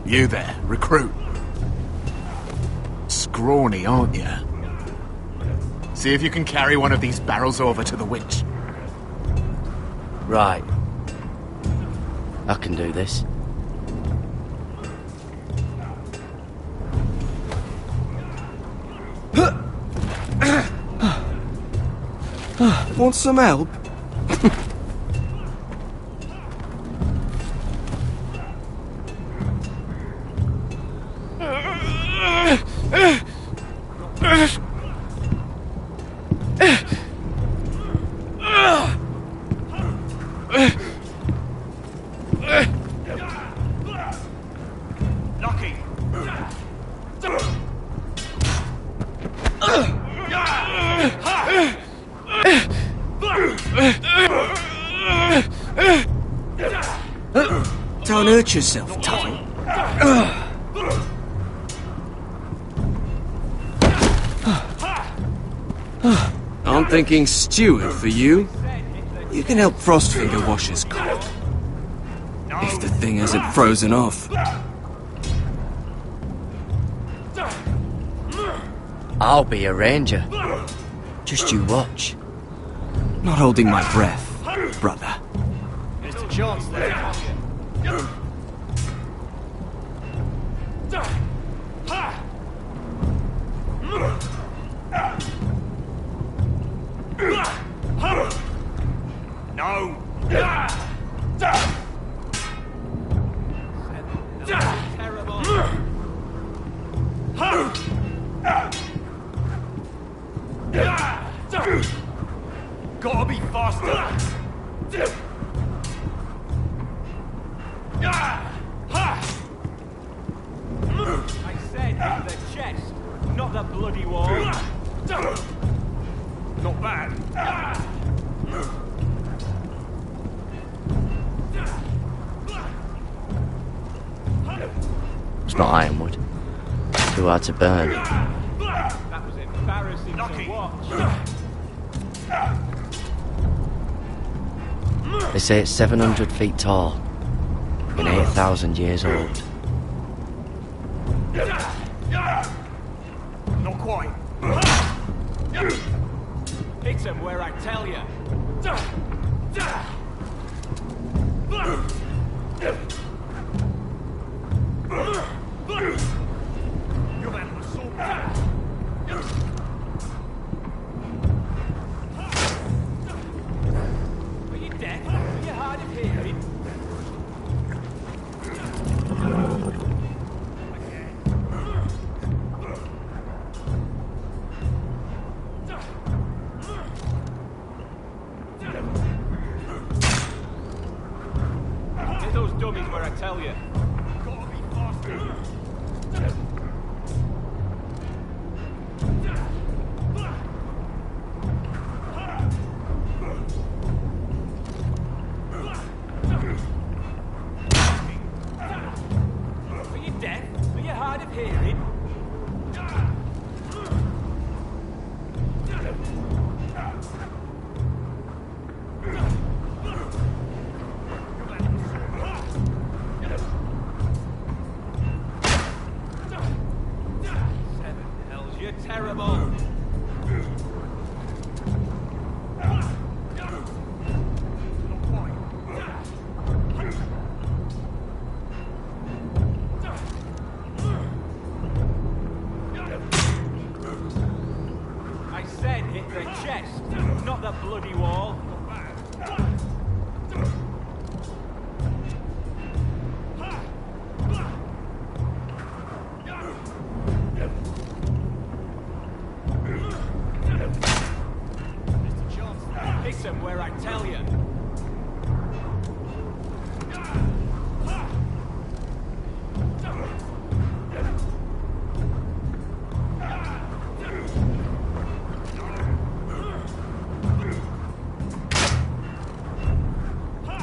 You there, recruit. Scrawny, aren't you? See if you can carry one of these barrels over to the winch. Right. I can do this. Want some help? Don't hurt yourself, Tom. I'm thinking steward for you. You can help Frostfinger wash his coat. If the thing hasn't frozen off. I'll be a ranger. Just you watch. Not holding my breath, brother. Mr. Chance there. No! Terrible. Gotta be faster! I said the chest, not the bloody wall. Not bad. It's not ironwood. Too hard to burn. That was embarrassing to watch. They say it's 700 feet tall and 8,000 years old. Not quite. Hit him where I tell you. You're an assault. Are you deaf? Are you hard of hearing? Hit those dummies where I tell you. Gotta be faster. Are you deaf? Are you hard of hearing? Seven hells, you're terrible. I said hit the chest, not the bloody wall. Mr. Johnson, hit him where I tell you.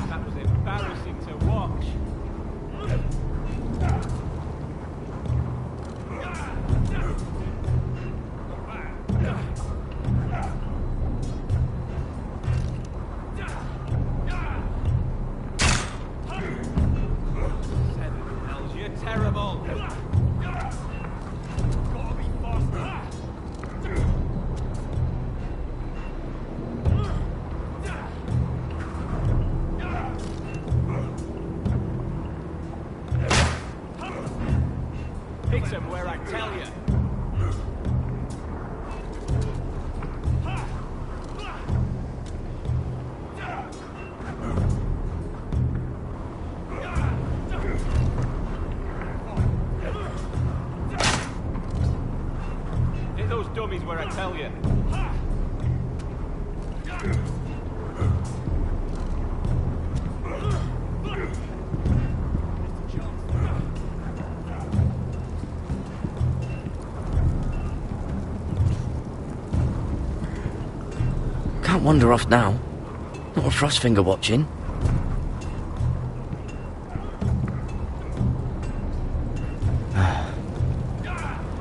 That was embarrassing to watch. Seven hells, you're terrible. Gotta be faster. where I tell you. Hit those dummies where I tell you. Can't wander off now. Not with Frostfinger watching.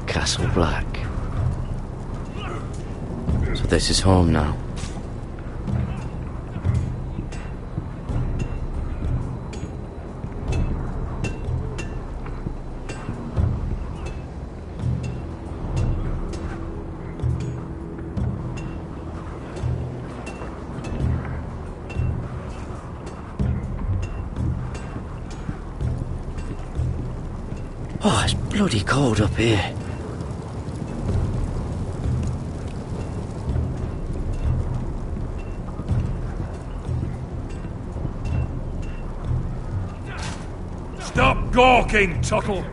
Castle Black. So this is home now. Oh, it's bloody cold up here. Stop gawking, Tuttle!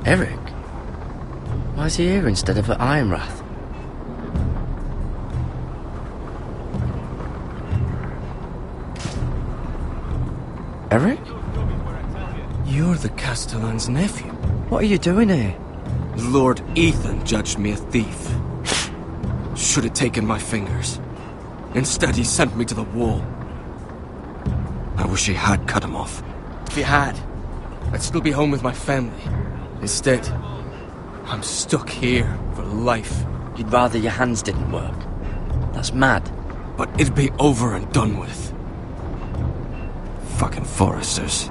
Eric? Why is he here instead of at Ironrath? Eric? You're the Castellan's nephew. What are you doing here? Lord Ethan judged me a thief. Should have taken my fingers. Instead, he sent me to the wall. I wish he had cut him off. If he had, I'd still be home with my family. Instead, I'm stuck here for life. You'd rather your hands didn't work? That's mad. But it'd be over and done with. Fucking Forresters.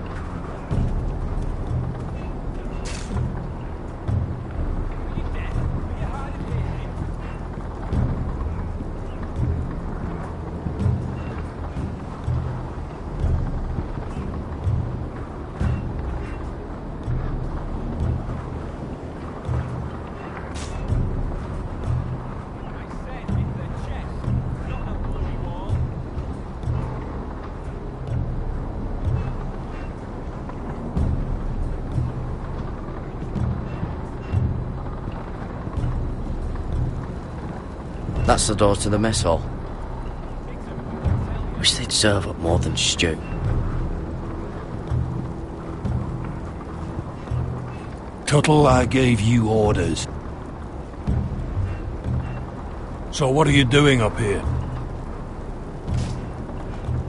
That's the door to the mess hall. Wish they'd serve up more than stew. Tuttle, I gave you orders. So what are you doing up here?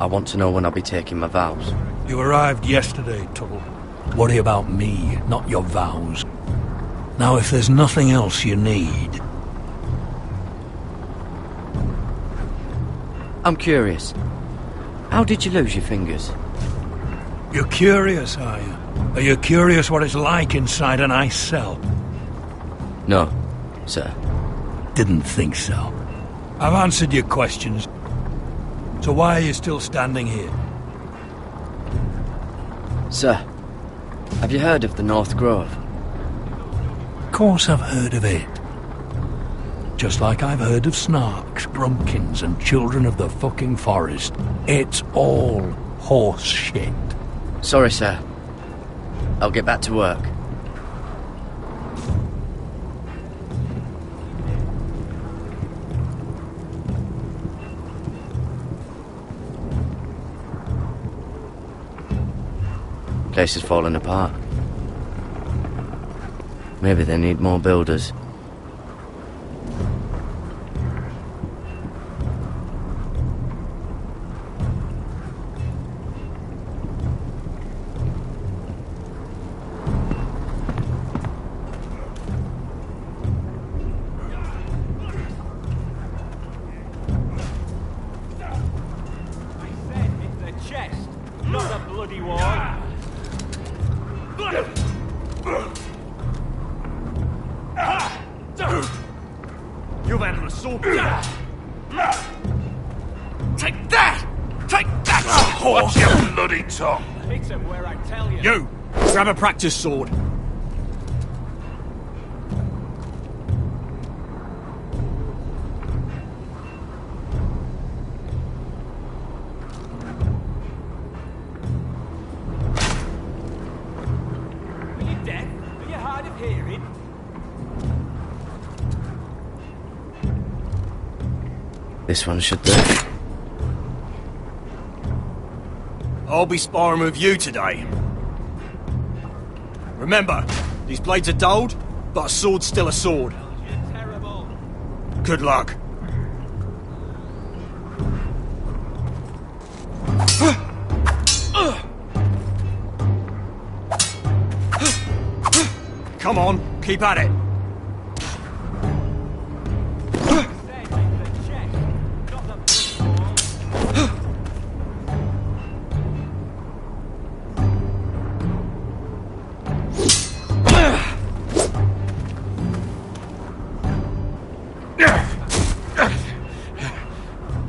I want to know when I'll be taking my vows. You arrived yesterday, Tuttle. Worry about me, not your vows. Now, if there's nothing else you need... I'm curious. How did you lose your fingers? You're curious, are you? Are you curious what it's like inside an ice cell? No, sir. Didn't think so. I've answered your questions. So why are you still standing here? Sir, have you heard of the North Grove? Of course I've heard of it. Just like I've heard of Snarks, Grumpkins, and Children of the fucking Forest. It's all horse shit. Sorry, sir. I'll get back to work. Place is falling apart. Maybe they need more builders. the bloody wall. You've handled a sword. Take that! Take that, you Watch whore! your bloody tongue. Hit him where I tell you. You, grab a practice sword. Are you deaf? Are you hard of hearing? This one should do. I'll be sparring with you today. Remember, these blades are dulled, but a sword's still a sword. You're terrible. Good luck. Come on, keep at it.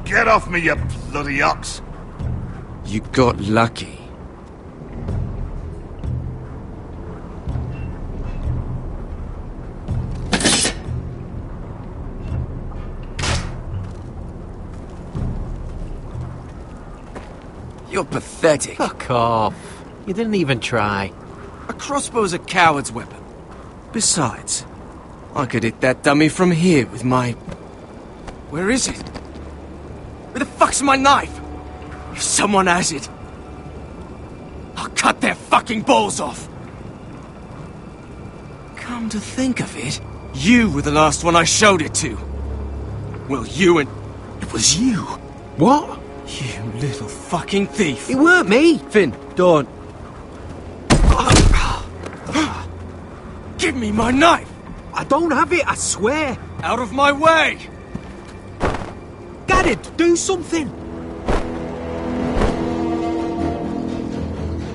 Get off me, you bloody ox! You got lucky. You're pathetic. Fuck off. You didn't even try. A crossbow's a coward's weapon. Besides, I could hit that dummy from here with my... Where is it? Where the fuck's my knife? If someone has it, I'll cut their fucking balls off. Come to think of it, you were the last one I showed it to. Well, you and... It was you. What? You little fucking thief. It weren't me. Finn, don't. Give me my knife. I don't have it, I swear. Out of my way. Got it. Do something.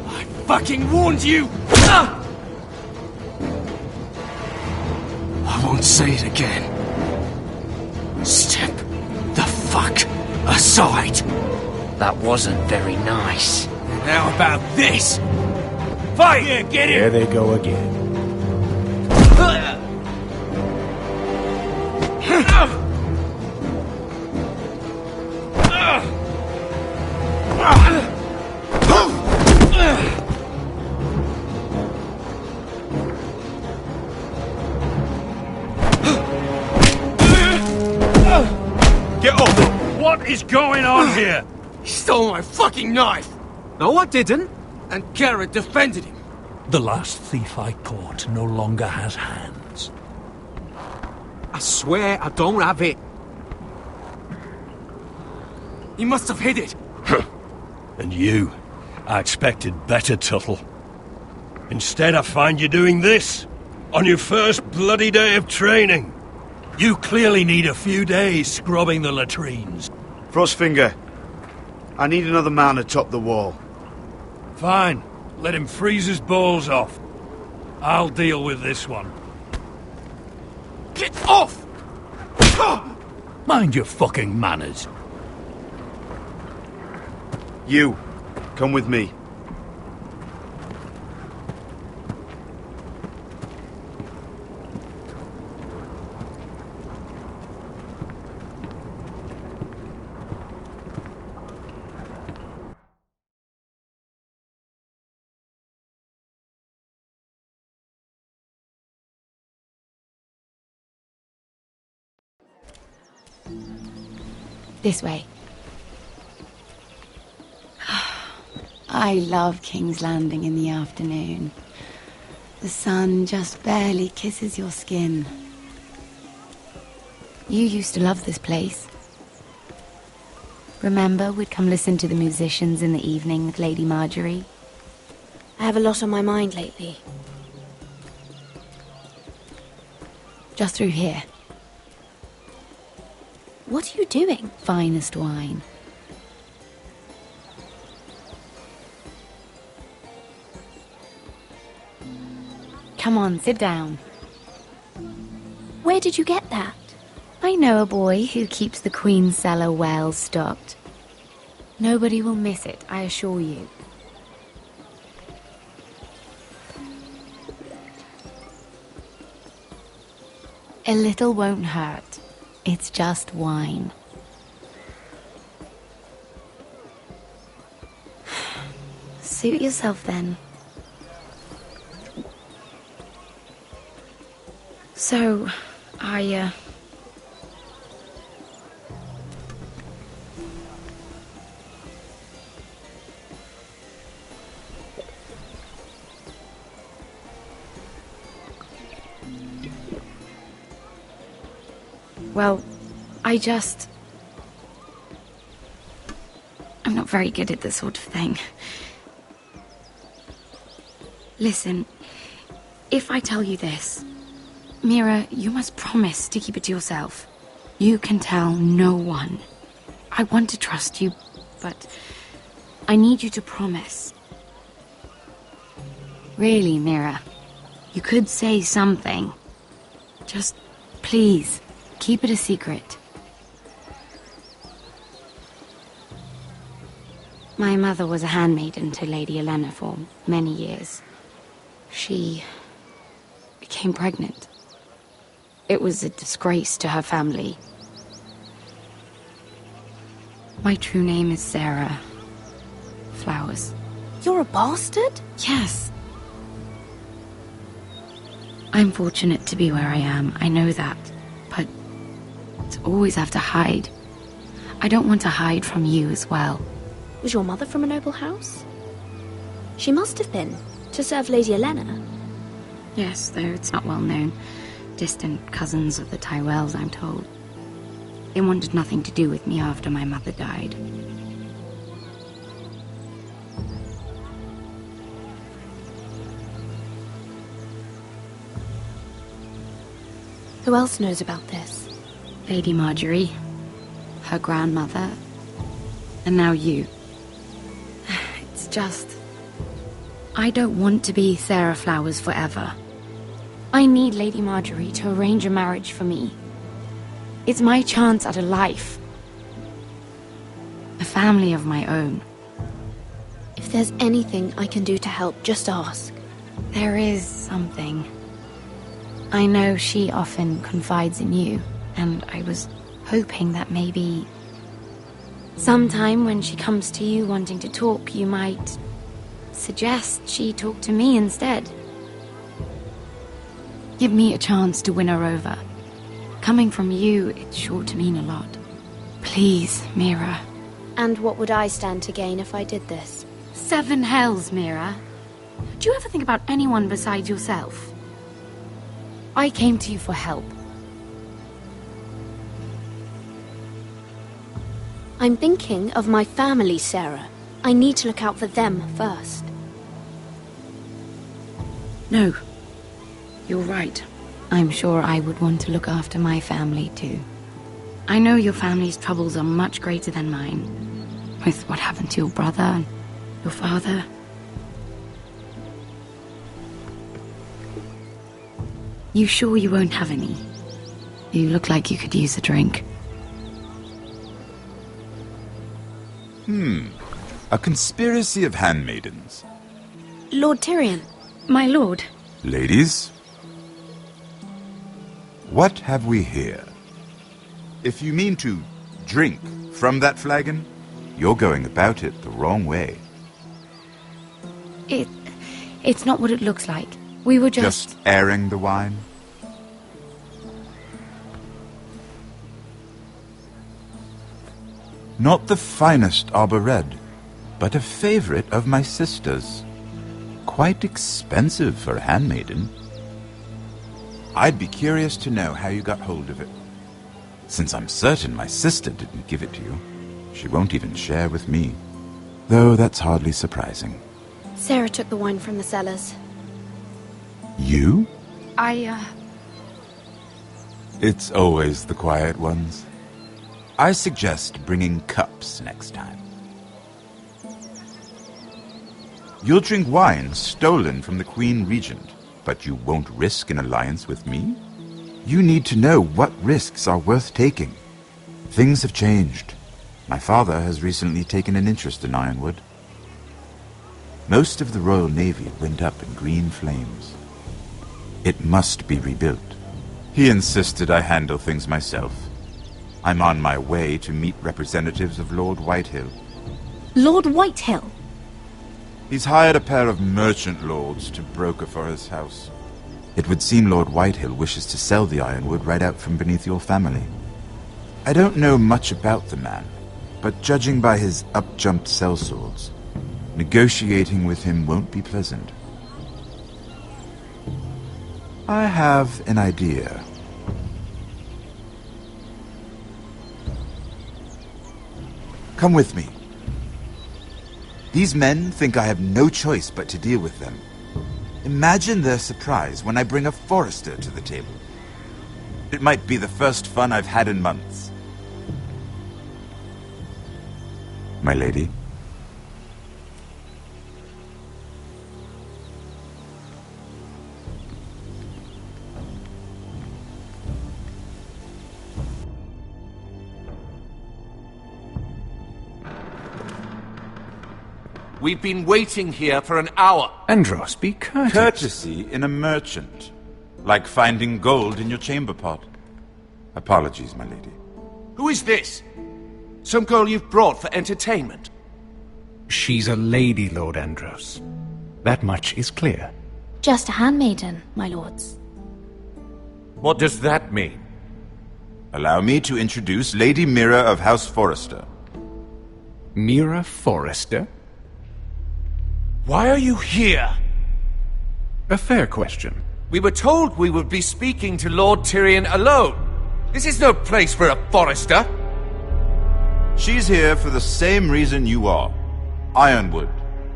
I fucking warned you. I won't say it again. Step the fuck aside. That wasn't very nice. How about this? Fight! Yeah, get There him! they go again. Get up! What is going on here? He stole my fucking knife! No, I didn't. And Garrett defended him. The last thief I caught no longer has hands. I swear I don't have it. He must have hid it. And you? I expected better, Tuttle. Instead, I find you doing this on your first bloody day of training. You clearly need a few days scrubbing the latrines. Frostfinger, I need another man atop the wall. Fine. Let him freeze his balls off. I'll deal with this one. Get off! Mind your fucking manners. You, come with me. This way. I love King's Landing in the afternoon. The sun just barely kisses your skin. You used to love this place. Remember, we'd come listen to the musicians in the evening with Lady Marjorie? I have a lot on my mind lately. Just through here. What are you doing? Finest wine. Come on, sit down. Where did you get that? I know a boy who keeps the Queen's cellar well stocked. Nobody will miss it, I assure you. A little won't hurt. It's just wine. Suit yourself then. So, Well, I'm not very good at this sort of thing. Listen, if I tell you this, Mira, you must promise to keep it to yourself. You can tell no one. I want to trust you, but I need you to promise. Really, Mira, you could say something. Just, please, keep it a secret. My mother was a handmaiden to Lady Elena for many years. She became pregnant. It was a disgrace to her family. My true name is Sarah Flowers. You're a bastard? Yes. I'm fortunate to be where I am, I know that. But to always have to hide. I don't want to hide from you as well. Was your mother from a noble house? She must have been, to serve Lady Elena. Yes, though it's not well known. Distant cousins of the Tyrells, I'm told. They wanted nothing to do with me after my mother died. Who else knows about this? Lady Marjorie, her grandmother, and now you. It's just... I don't want to be Sarah Flowers forever. I need Lady Marjorie to arrange a marriage for me. It's my chance at a life. A family of my own. If there's anything I can do to help, just ask. There is something. I know she often confides in you, and I was hoping that maybe... sometime when she comes to you wanting to talk, you might suggest she talk to me instead. Give me a chance to win her over. Coming from you, it's sure to mean a lot. Please, Mira. And what would I stand to gain if I did this? 7 hells, Mira. Do you ever think about anyone besides yourself? I came to you for help. I'm thinking of my family, Sarah. I need to look out for them first. No. You're right. I'm sure I would want to look after my family, too. I know your family's troubles are much greater than mine. With what happened to your brother and your father. You sure you won't have any? You look like you could use a drink. A conspiracy of handmaidens. Lord Tyrion. My lord. Ladies, what have we here? If you mean to drink from that flagon, you're going about it the wrong way. It's not what it looks like. We were Just airing the wine? Not the finest arbor red, but a favorite of my sister's. Quite expensive for a handmaiden. I'd be curious to know how you got hold of it. Since I'm certain my sister didn't give it to you, she won't even share with me. Though that's hardly surprising. Sarah took the wine from the cellars. You? I It's always the quiet ones. I suggest bringing cups next time. You'll drink wine stolen from the Queen Regent, But you won't risk an alliance with me? You need to know what risks are worth taking. Things have changed. My father has recently taken an interest in Ironwood. Most of the Royal Navy went up in green flames. It must be rebuilt. He insisted I handle things myself. I'm on my way to meet representatives of Lord Whitehill. Lord Whitehill? He's hired a pair of merchant lords to broker for his house. It would seem Lord Whitehill wishes to sell the Ironwood right out from beneath your family. I don't know much about the man, but judging by his up-jumped sellswords, negotiating with him won't be pleasant. I have an idea. Come with me. These men think I have no choice but to deal with them. Imagine their surprise when I bring a Forester to the table. It might be the first fun I've had in months. My lady? We've been waiting here for an hour. Andros, be courteous. Courtesy in a merchant. Like finding gold in your chamber pot. Apologies, my lady. Who is this? Some girl you've brought for entertainment? She's a lady, Lord Andros. That much is clear. Just a handmaiden, my lords. What does that mean? Allow me to introduce Lady Mira of House Forester. Mira Forester? Why are you here? A fair question. We were told we would be speaking to Lord Tyrion alone. This is no place for a Forester. She's here for the same reason you are. Ironwood.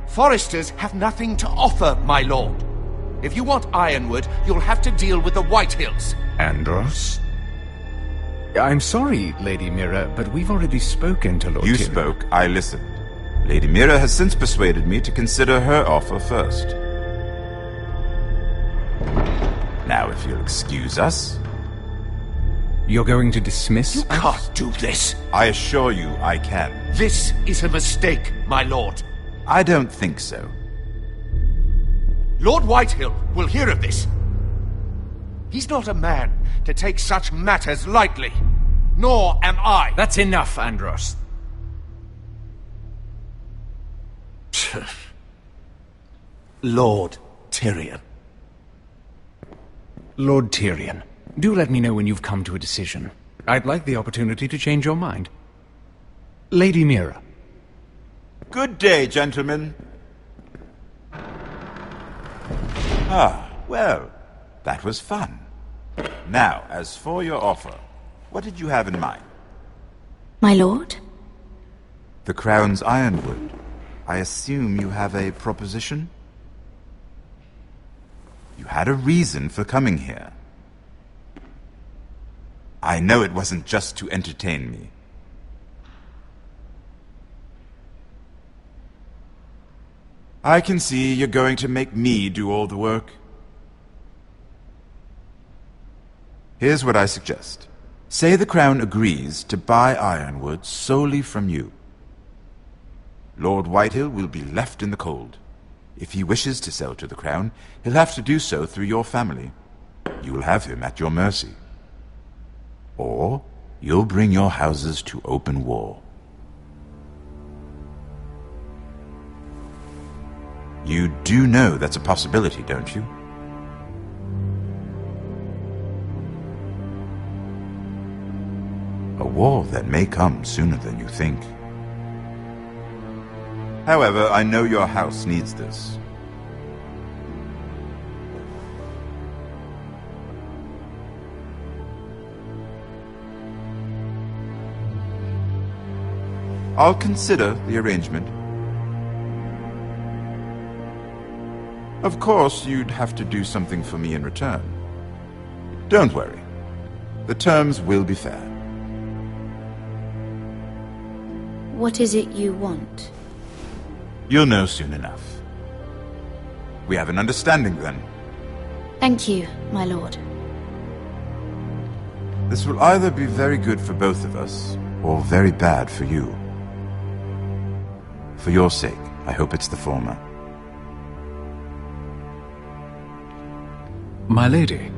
Foresters have nothing to offer, my lord. If you want Ironwood, you'll have to deal with the Whitehills. Andros? I'm sorry, Lady Mira, but we've already spoken to Lord Tyrion. You spoke, I listened. Lady Mira has since persuaded me to consider her offer first. Now, if you'll excuse us... You're going to dismiss us? You can't do this. I assure you I can. This is a mistake, my lord. I don't think so. Lord Whitehill will hear of this. He's not a man to take such matters lightly. Nor am I. That's enough, Andros. Lord Tyrion. Lord Tyrion, do let me know when you've come to a decision. I'd like the opportunity to change your mind. Lady Mira. Good day, gentlemen. Ah, well, that was fun. Now, as for your offer, what did you have in mind? My lord? The Crown's Ironwood. I assume you have a proposition? You had a reason for coming here. I know it wasn't just to entertain me. I can see you're going to make me do all the work. Here's what I suggest. Say the Crown agrees to buy Ironwood solely from you. Lord Whitehill will be left in the cold. If he wishes to sell to the Crown, he'll have to do so through your family. You will have him at your mercy. Or you'll bring your houses to open war. You do know that's a possibility, don't you? A war that may come sooner than you think. However, I know your house needs this. I'll consider the arrangement. Of course, you'd have to do something for me in return. Don't worry. The terms will be fair. What is it you want? You'll know soon enough. We have an understanding, then. Thank you, my lord. This will either be very good for both of us, or very bad for you. For your sake, I hope it's the former. My lady.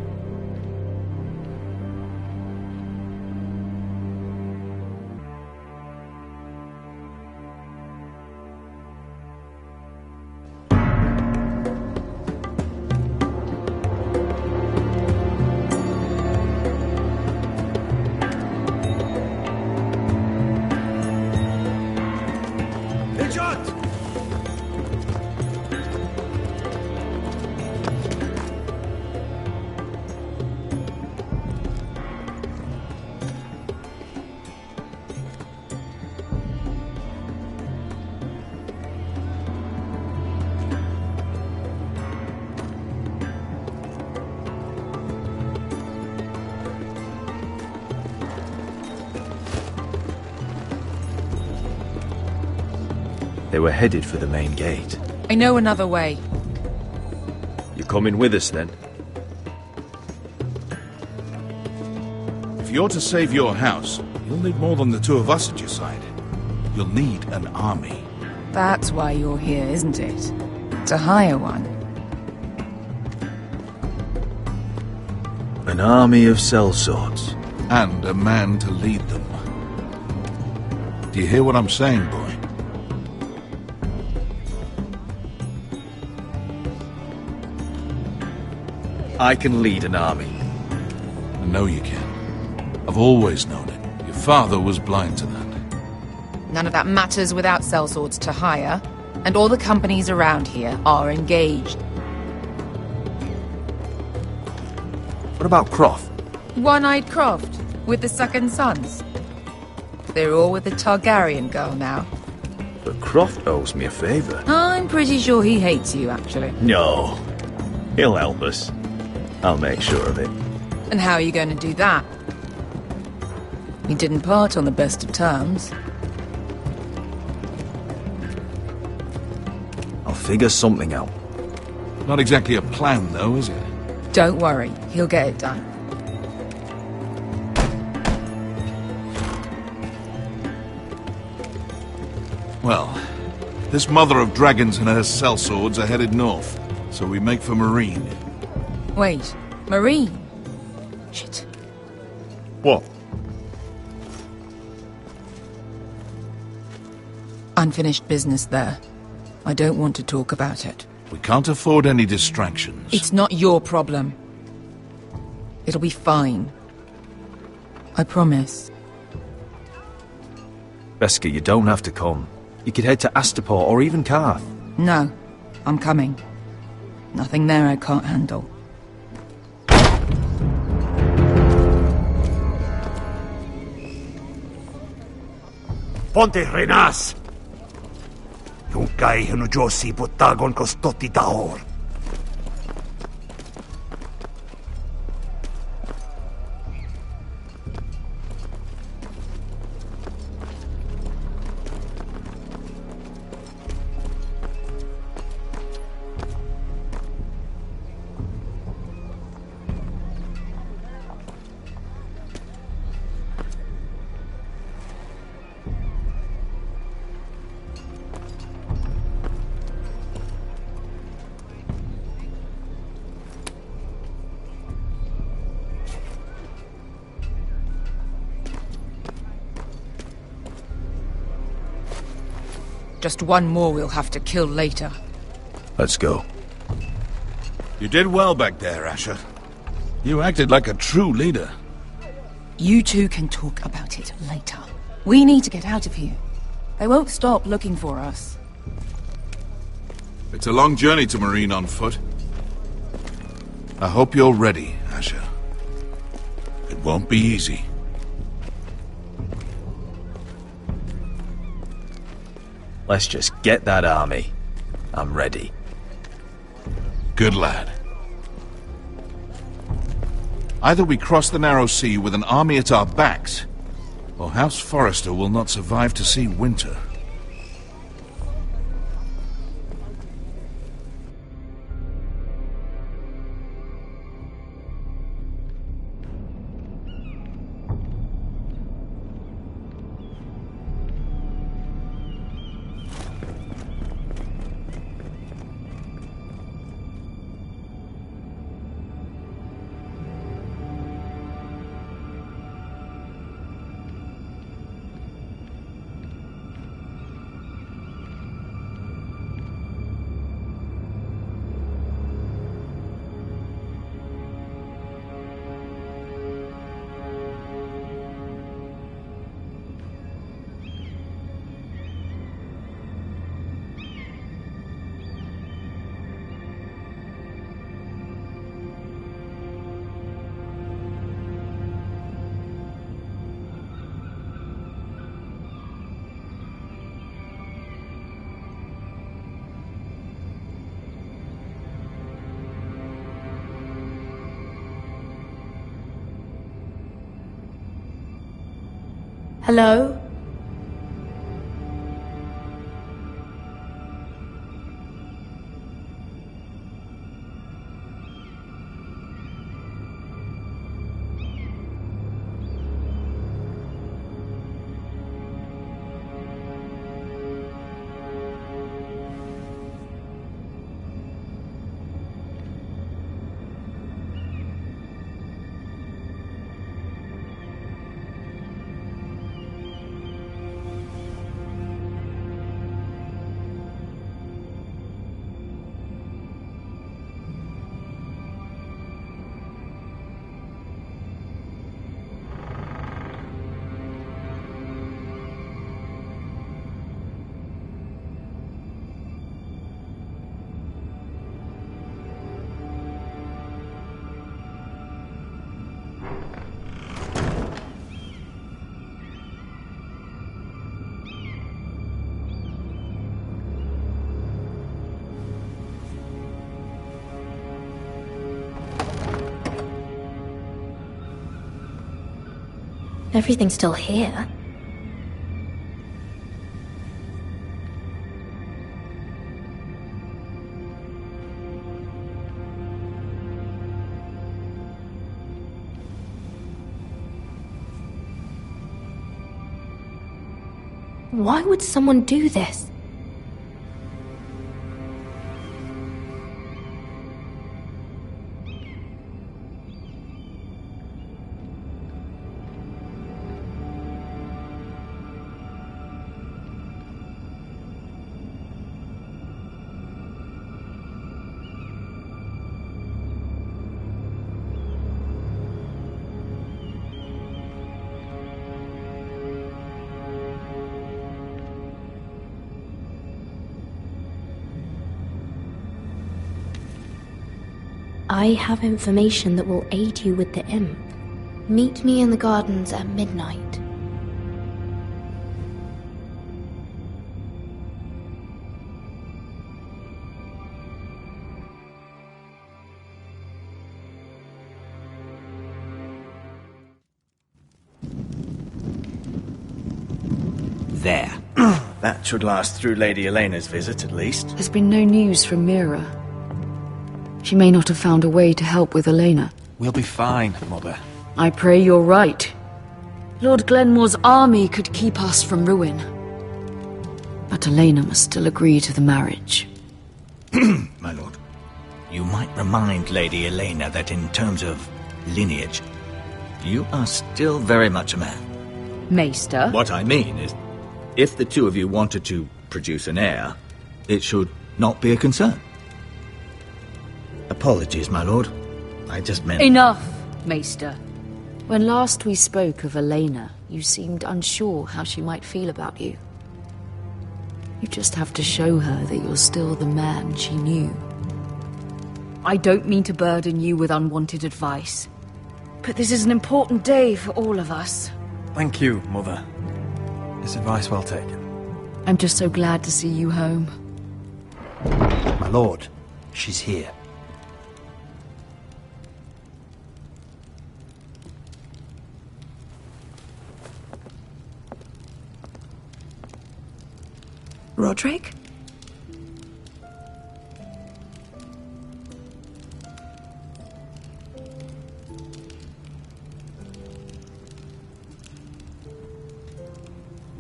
They were headed for the main gate. I know another way. You're coming with us, then? If you're to save your house, you'll need more than the two of us at your side. You'll need an army. That's why you're here, isn't it? To hire one. An army of sellswords. And a man to lead them. Do you hear what I'm saying, boy? I can lead an army. I know you can. I've always known it. Your father was blind to that. None of that matters without sellswords to hire, and all the companies around here are engaged. What about Croft? One-Eyed Croft, with the second sons. They're all with the Targaryen girl now. But Croft owes me a favour. I'm pretty sure he hates you, actually. No. He'll help us. I'll make sure of it. And how are you going to do that? We didn't part on the best of terms. I'll figure something out. Not exactly a plan, though, is it? Don't worry, he'll get it done. Well, this mother of dragons and her sellswords are headed north, so we make for Marine. Wait, Marine? Shit. What? Unfinished business there. I don't want to talk about it. We can't afford any distractions. It's not your problem. It'll be fine. I promise. Veska, you don't have to come. You could head to Astapor or even Karth. No, I'm coming. Nothing there I can't handle. Ponte Renas! Yung kay Josi Botagon Kostoti Daor. Just one more we'll have to kill later. Let's go. You did well back there, Asher. You acted like a true leader. You two can talk about it later. We need to get out of here. They won't stop looking for us. It's a long journey to Marine on foot. I hope you're ready, Asher. It won't be easy. Let's just get that army. I'm ready. Good lad. Either we cross the narrow sea with an army at our backs, or House Forrester will not survive to see winter. Hello? Everything's still here. Why would someone do this? I have information that will aid you with the imp. Meet me in the gardens at midnight. There. That should last through Lady Elena's visit, at least. There's been no news from Mira. She may not have found a way to help with Elena. We'll be fine, Mother. I pray you're right. Lord Glenmore's army could keep us from ruin. But Elena must still agree to the marriage. My lord, you might remind Lady Elena that in terms of lineage, you are still very much a man. Maester? What I mean is, if the two of you wanted to produce an heir, it should not be a concern. Apologies, my lord. I just meant... Enough, Maester. When last we spoke of Elena, you seemed unsure how she might feel about you. You just have to show her that you're still the man she knew. I don't mean to burden you with unwanted advice, but this is an important day for all of us. Thank you, Mother. This advice well taken. I'm just so glad to see you home. My lord, she's here. Roderick?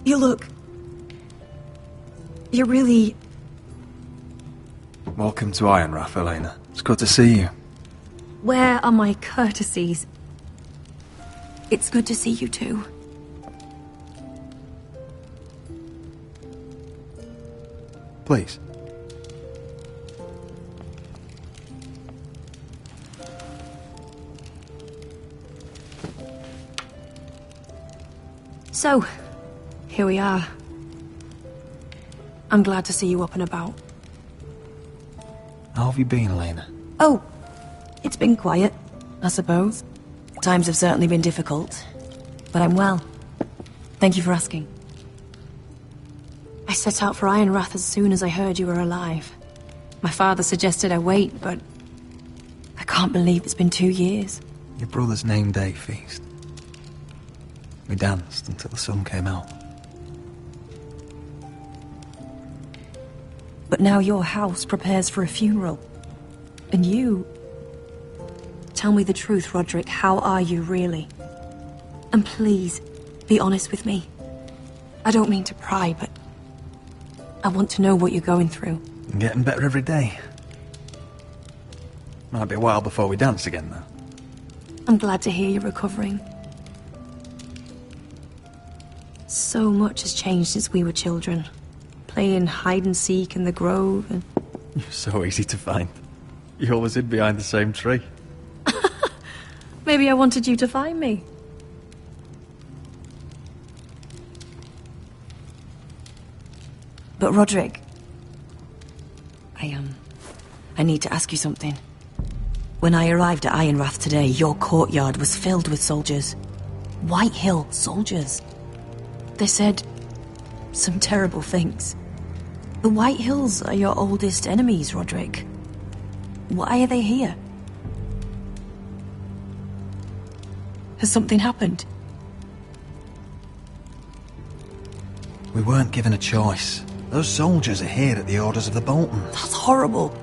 You look... You're really... Welcome to Ironrath, Elena. It's good to see you. Where are my courtesies? It's good to see you too. Please. So, here we are. I'm glad to see you up and about. How have you been, Elena? Oh, it's been quiet, I suppose. Times have certainly been difficult, but I'm well. Thank you for asking. I set out for Ironrath as soon as I heard you were alive. My father suggested I wait, but I can't believe it's been 2 years. Your brother's name day feast. We danced until the sun came out. But now your house prepares for a funeral. And you... Tell me the truth, Roderick. How are you, really? And please, be honest with me. I don't mean to pry, but... I want to know what you're going through. I'm getting better every day. Might be a while before we dance again, though. I'm glad to hear you're recovering. So much has changed since we were children. Playing hide-and-seek in the grove and... You're so easy to find. You always hid behind the same tree. Maybe I wanted you to find me. But Roderick... I need to ask you something. When I arrived at Ironrath today, your courtyard was filled with soldiers. White Hill soldiers. They said some terrible things. The White Hills are your oldest enemies, Roderick. Why are they here? Has something happened? We weren't given a choice. Those soldiers are here at the orders of the Boltons. That's horrible.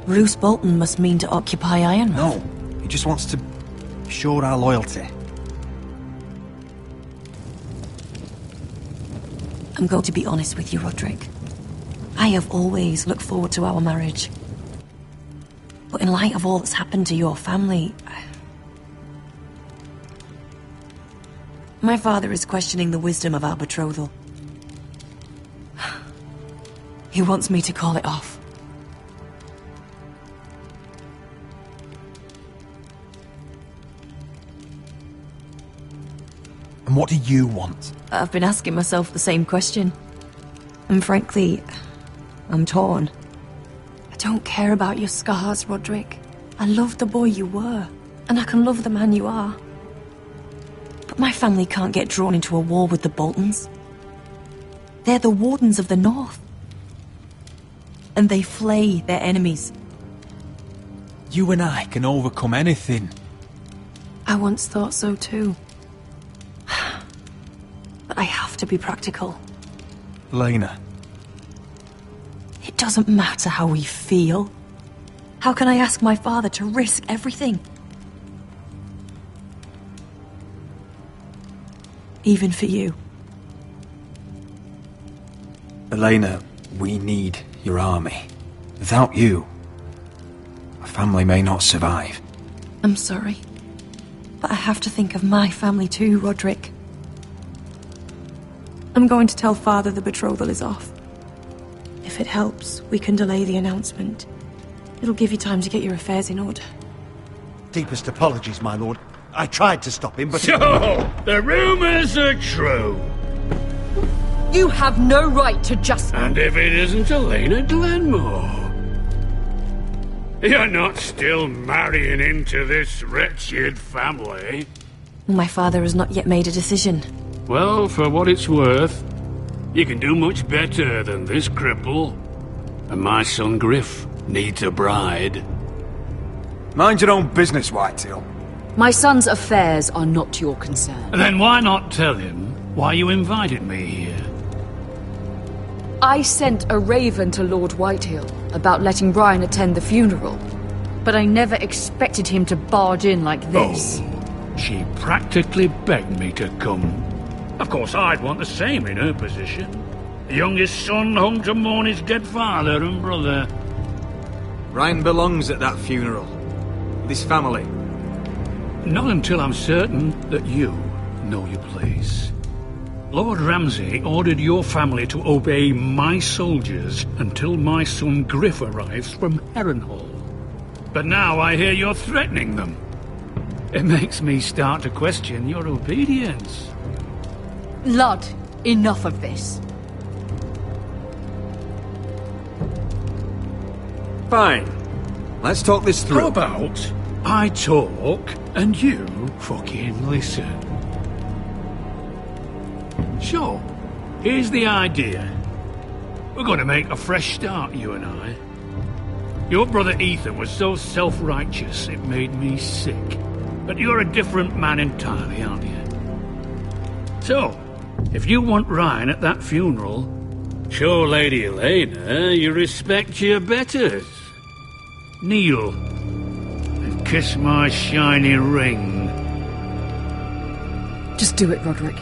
Roose Bolton must mean to occupy Ironrath. No, he just wants to assure our loyalty. I'm going to be honest with you, Roderick. I have always looked forward to our marriage. But in light of all that's happened to your family... My father is questioning the wisdom of our betrothal. He wants me to call it off. And what do you want? I've been asking myself the same question. And frankly, I'm torn. I don't care about your scars, Roderick. I love the boy you were, and I can love the man you are. But my family can't get drawn into a war with the Boltons. They're the Wardens of the North. And they flay their enemies. You and I can overcome anything. I once thought so too. But I have to be practical. Lena. It doesn't matter how we feel. How can I ask my father to risk everything? Even for you. Elena, we need your army. Without you, our family may not survive. I'm sorry. But I have to think of my family too, Roderick. I'm going to tell Father the betrothal is off. If it helps, we can delay the announcement. It'll give you time to get your affairs in order. Deepest apologies, my lord. I tried to stop him, but... So, the rumours are true. You have no right to just... And if it isn't Elena Glenmore? You're not still marrying into this wretched family? My father has not yet made a decision. Well, for what it's worth, you can do much better than this cripple. And my son Griff needs a bride. Mind your own business, Whitetail. My son's affairs are not your concern. Then why not tell him why you invited me here? I sent a raven to Lord Whitehill about letting Brian attend the funeral, but I never expected him to barge in like this. Oh, she practically begged me to come. Of course, I'd want the same in her position. The youngest son home to mourn his dead father and brother. Brian belongs at that funeral. With his family. Not until I'm certain that you know your place. Lord Ramsay ordered your family to obey my soldiers until my son Griff arrives from Harrenhal. But now I hear you're threatening them. It makes me start to question your obedience. Lud, enough of this. Fine. Let's talk this through. How about I talk and you fucking listen? Sure. Here's the idea. We're going to make a fresh start, you and I. Your brother Ethan was so self-righteous it made me sick. But you're a different man entirely, aren't you? So, if you want Ryan at that funeral, show Lady Elena you respect your betters. Kneel and kiss my shiny ring. Just do it, Roderick.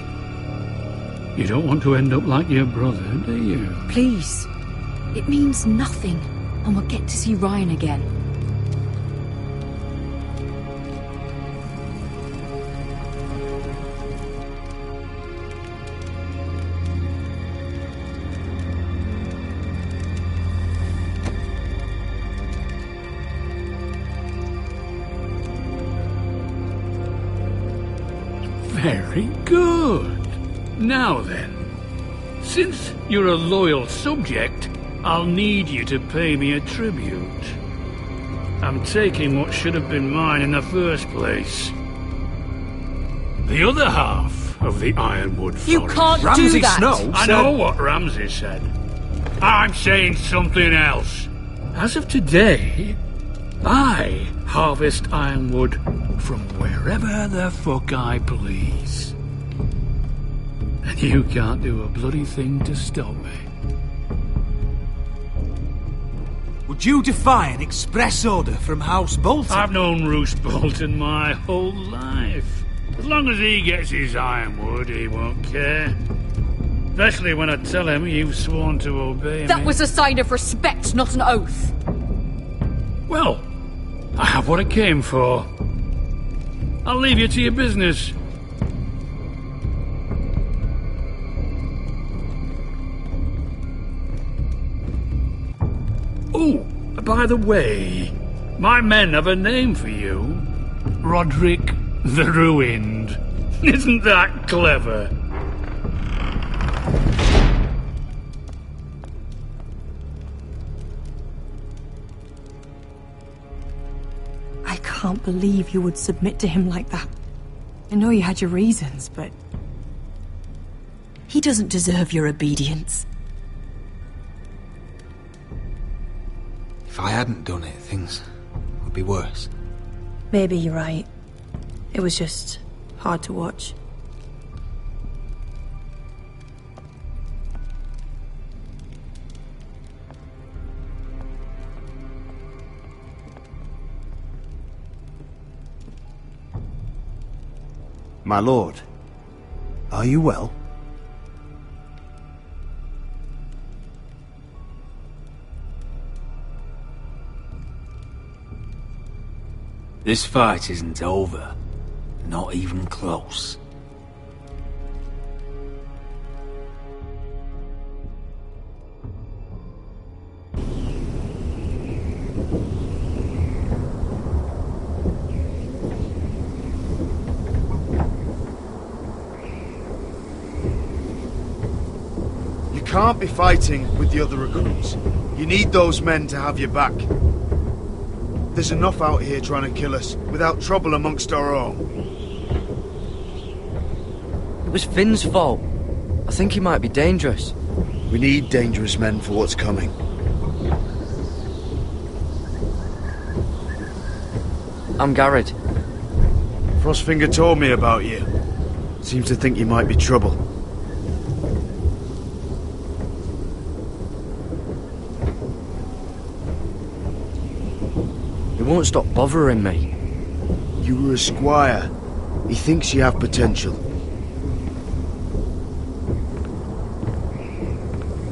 You don't want to end up like your brother, do you? Please. It means nothing, and we'll get to see Ryan again. Very good. Now then, since you're a loyal subject, I'll need you to pay me a tribute. I'm taking what should have been mine in the first place. The other half of the Ironwood Forest. You can't do that! I know what Ramsay said. I'm saying something else. As of today, I harvest ironwood from wherever the fuck I please. And you can't do a bloody thing to stop me. Would you defy an express order from House Bolton? I've known Roose Bolton my whole life. As long as he gets his ironwood, he won't care. Especially when I tell him you've sworn to obey me. That was a sign of respect, not an oath. Well, I have what I came for. I'll leave you to your business. Oh, by the way, my men have a name for you. Roderick the Ruined. Isn't that clever? I can't believe you would submit to him like that. I know you had your reasons, but... he doesn't deserve your obedience. If I hadn't done it, things would be worse. Maybe you're right. It was just hard to watch. My lord, are you well? This fight isn't over. Not even close. You can't be fighting with the other recruits. You need those men to have your back. There's enough out here trying to kill us, without trouble amongst our own. It was Finn's fault. I think he might be dangerous. We need dangerous men for what's coming. I'm Garrett. Frostfinger told me about you. Seems to think you might be trouble. He won't stop bothering me. You were a squire. He thinks you have potential.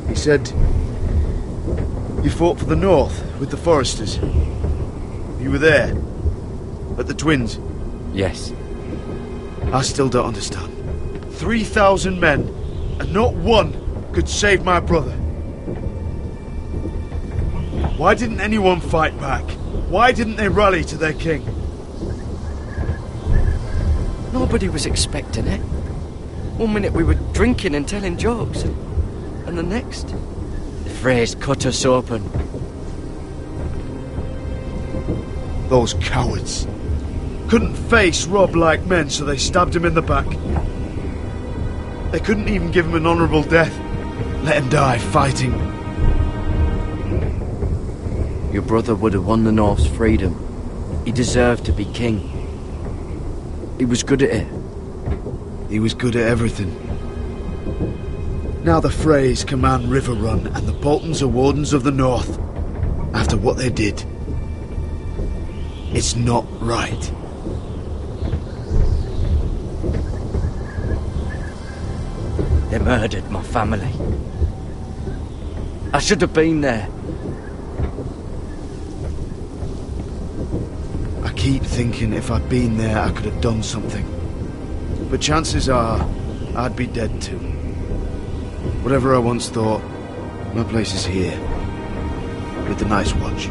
He said you fought for the North with the Foresters. You were there, at the Twins. Yes. I still don't understand. 3,000 men, and not one could save my brother. Why didn't anyone fight back? Why didn't they rally to their king? Nobody was expecting it. One minute we were drinking and telling jokes, and the next, the phrase cut us open. Those cowards. Couldn't face Rob like men, so they stabbed him in the back. They couldn't even give him an honourable death. Let him die fighting. Your brother would have won the North's freedom. He deserved to be king. He was good at it. He was good at everything. Now the Freys command Riverrun, and the Boltons are Wardens of the North. After what they did, it's not right. They murdered my family. I should have been there. I keep thinking if I'd been there, I could have done something. But chances are, I'd be dead too. Whatever I once thought, my place is here. With the Night's Watch.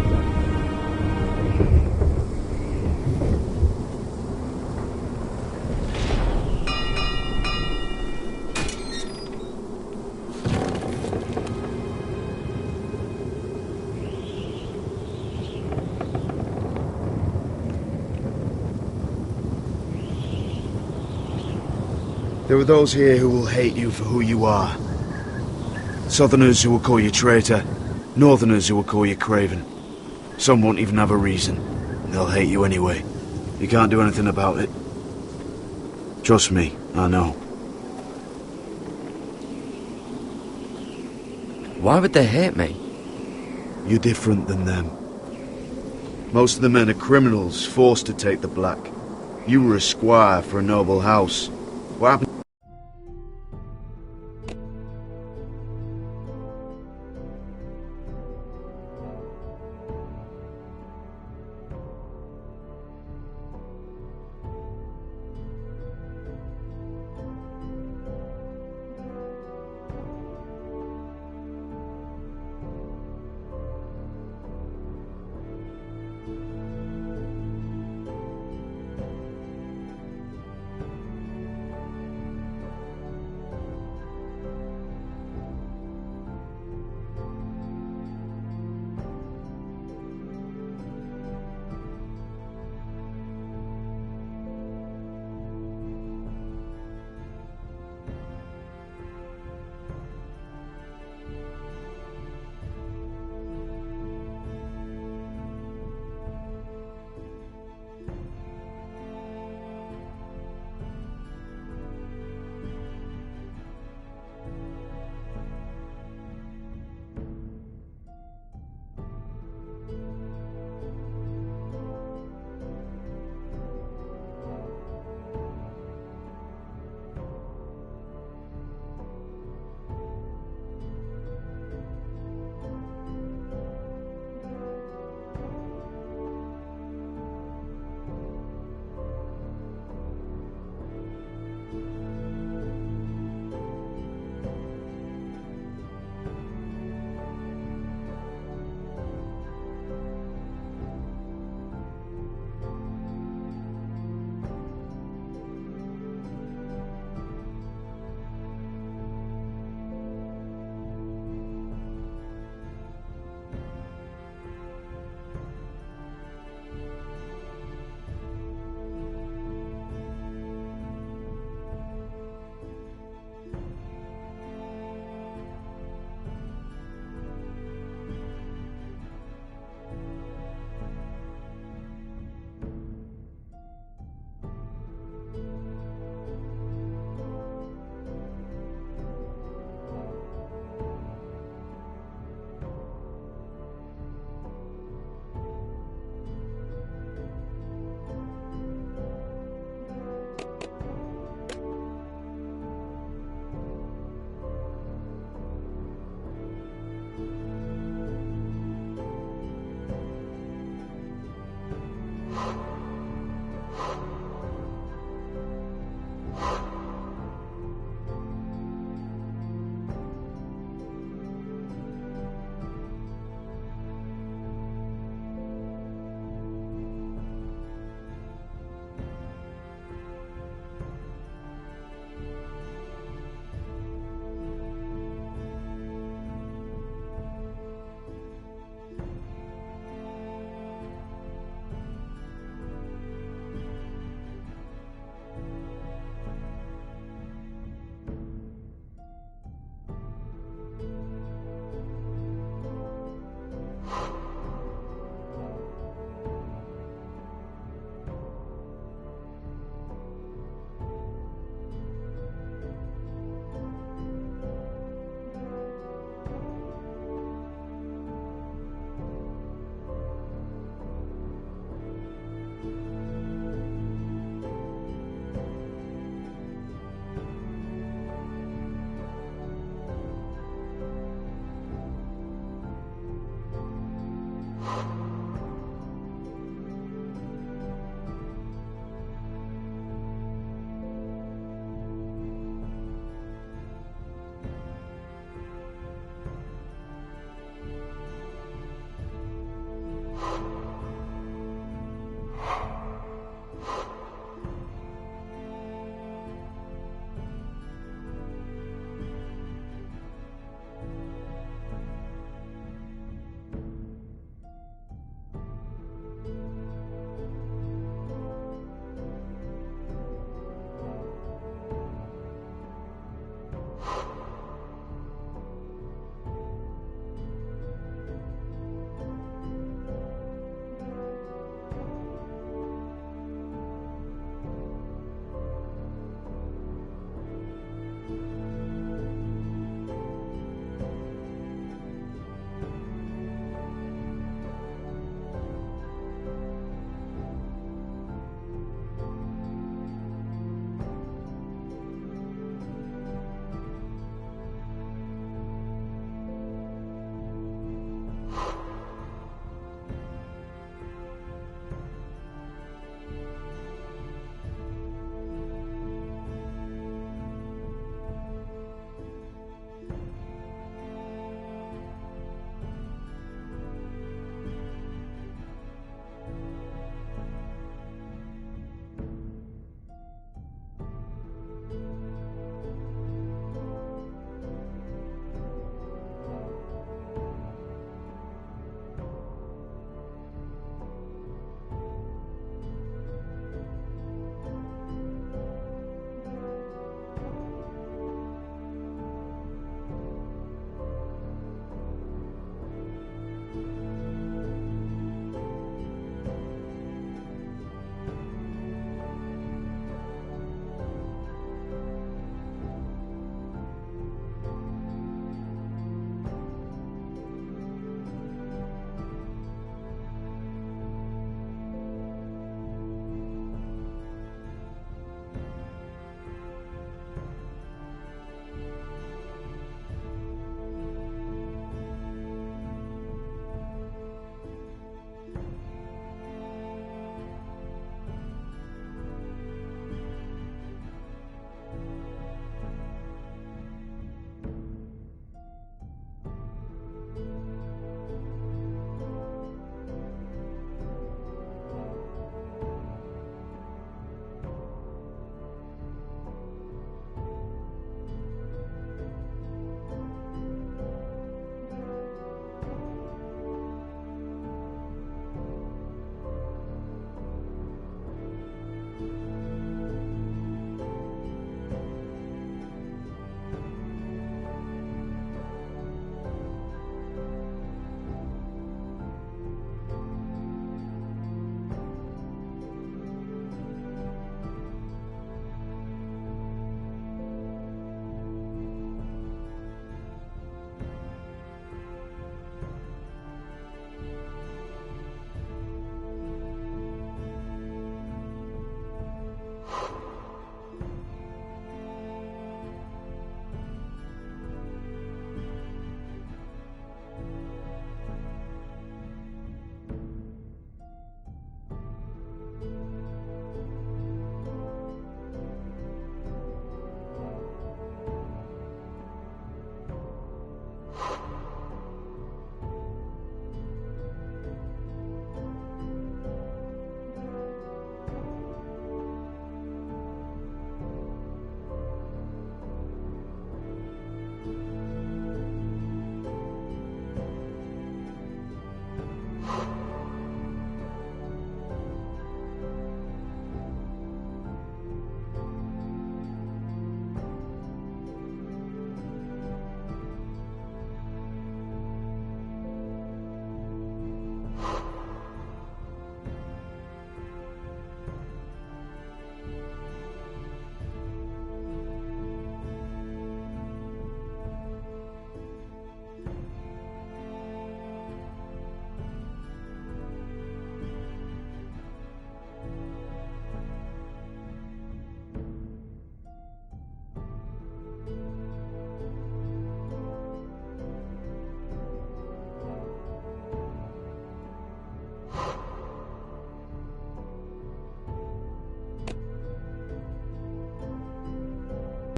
There are those here who will hate you for who you are. Southerners who will call you traitor, Northerners who will call you craven. Some won't even have a reason. They'll hate you anyway. You can't do anything about it. Trust me, I know. Why would they hate me? You're different than them. Most of the men are criminals, forced to take the black. You were a squire for a noble house. What happened?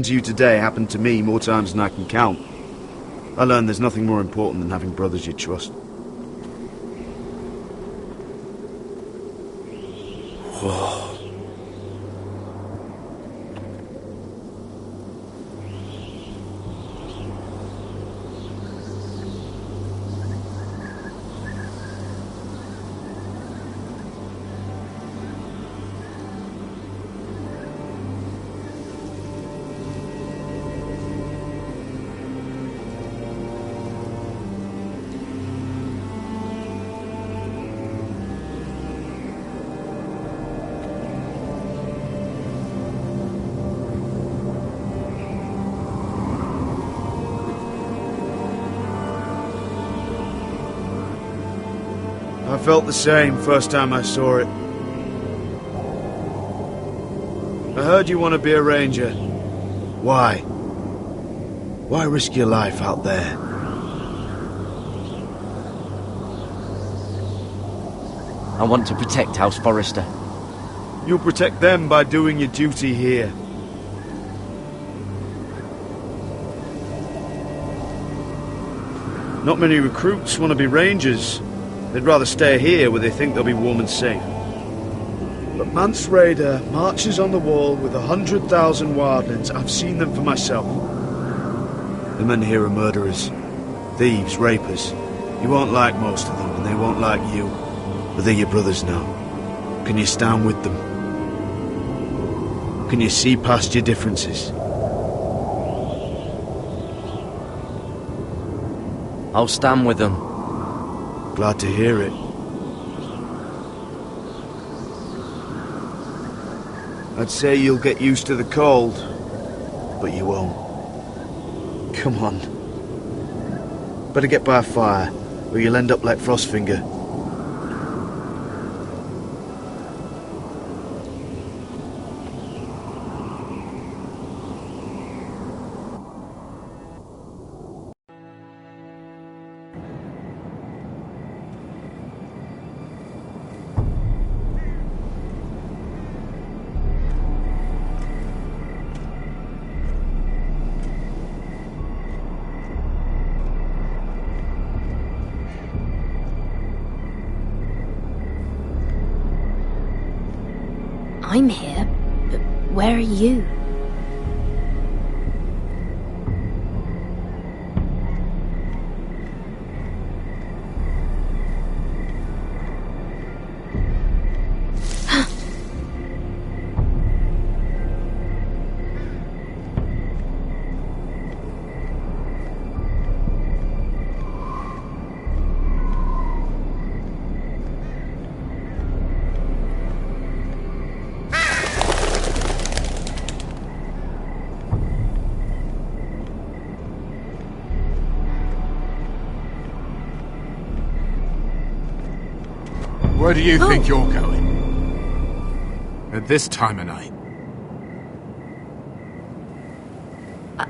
to you today happened to me more times than I can count. I learned there's nothing more important than having brothers you trust. Whoa. I felt the same first time I saw it. I heard you want to be a ranger. Why? Why risk your life out there? I want to protect House Forrester. You'll protect them by doing your duty here. Not many recruits want to be rangers. They'd rather stay here where they think they'll be warm and safe. But Mance Rayder marches on the wall with 100,000 wildlings. I've seen them for myself. The men here are murderers, thieves, rapers. You won't like most of them, and they won't like you. But they're your brothers now. Can you stand with them? Can you see past your differences? I'll stand with them. Glad to hear it. I'd say you'll get used to the cold, but you won't. Come on. Better get by a fire, or you'll end up like Frostfinger. I'm here, but where are you? Where do you think you're going? At this time of night?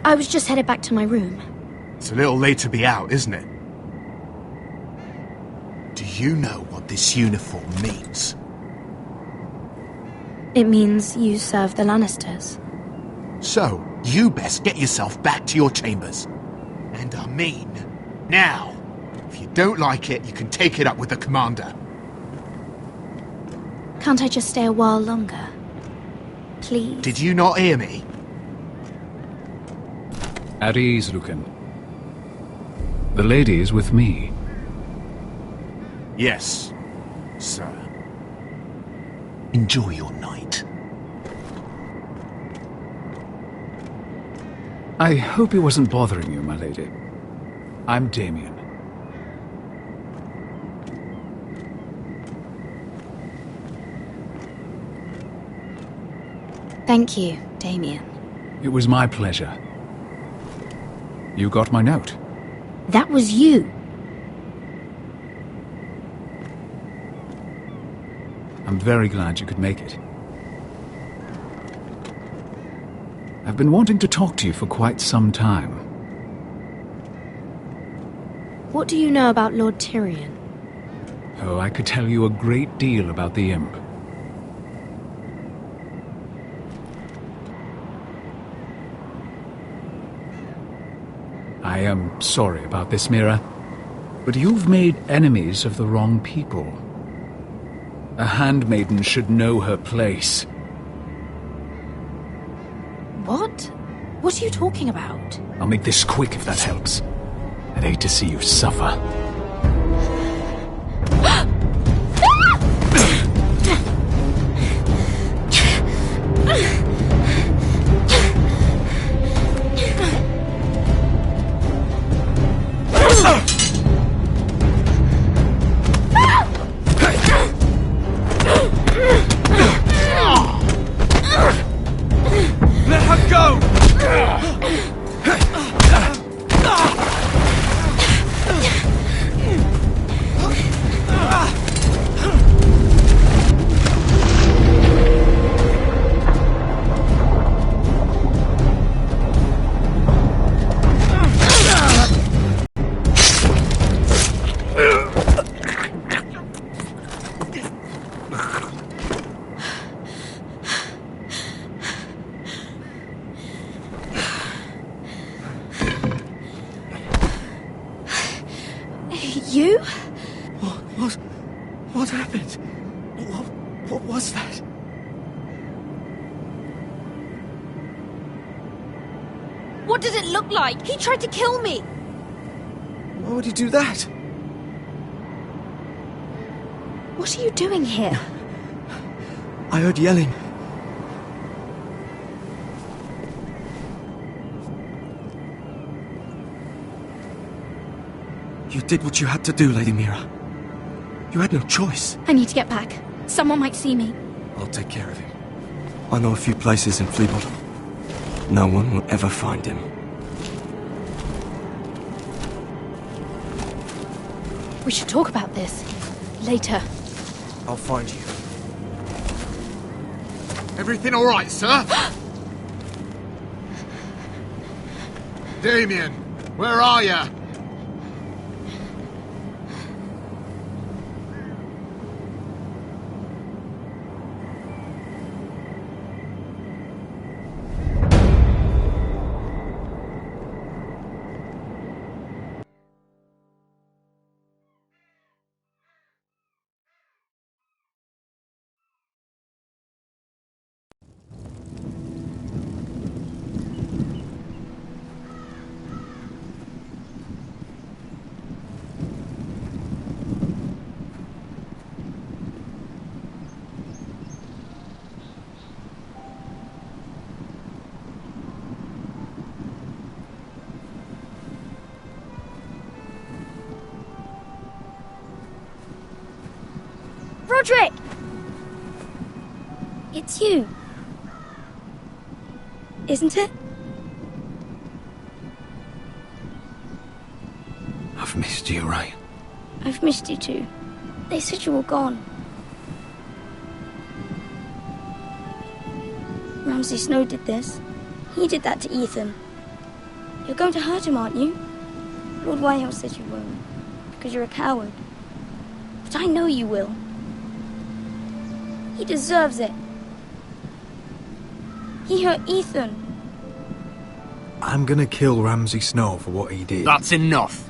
I was just headed back to my room. It's a little late to be out, isn't it? Do you know what this uniform means? It means you serve the Lannisters. So, you best get yourself back to your chambers. And I mean, now. If you don't like it, you can take it up with the commander. Can't I just stay a while longer? Please? Did you not hear me? At ease, Lucan. The lady is with me. Yes, sir. Enjoy your night. I hope he wasn't bothering you, my lady. I'm Damien. Thank you, Damien. It was my pleasure. You got my note. That was you. I'm very glad you could make it. I've been wanting to talk to you for quite some time. What do you know about Lord Tyrion? Oh, I could tell you a great deal about the Imp. I am sorry about this, Mira, but you've made enemies of the wrong people. A handmaiden should know her place. What? What are you talking about? I'll make this quick if that helps. I'd hate to see you suffer. Let her go! You? What happened? What was that? What does it look like? He tried to kill me! Why would he do that? What are you doing here? I heard yelling. You did what you had to do, Lady Mira. You had no choice. I need to get back. Someone might see me. I'll take care of him. I know a few places in Fleabottom. No one will ever find him. We should talk about this. Later. I'll find you. Everything all right, sir? Damien, where are you? Roderick! It's you. Isn't it? I've missed you, Ryan. I've missed you too. They said you were gone. Ramsay Snow did this. He did that to Ethan. You're going to hurt him, aren't you? Lord Whitehouse says you won't, because you're a coward. But I know you will. He deserves it. He hurt Ethan. I'm gonna kill Ramsay Snow for what he did. That's enough.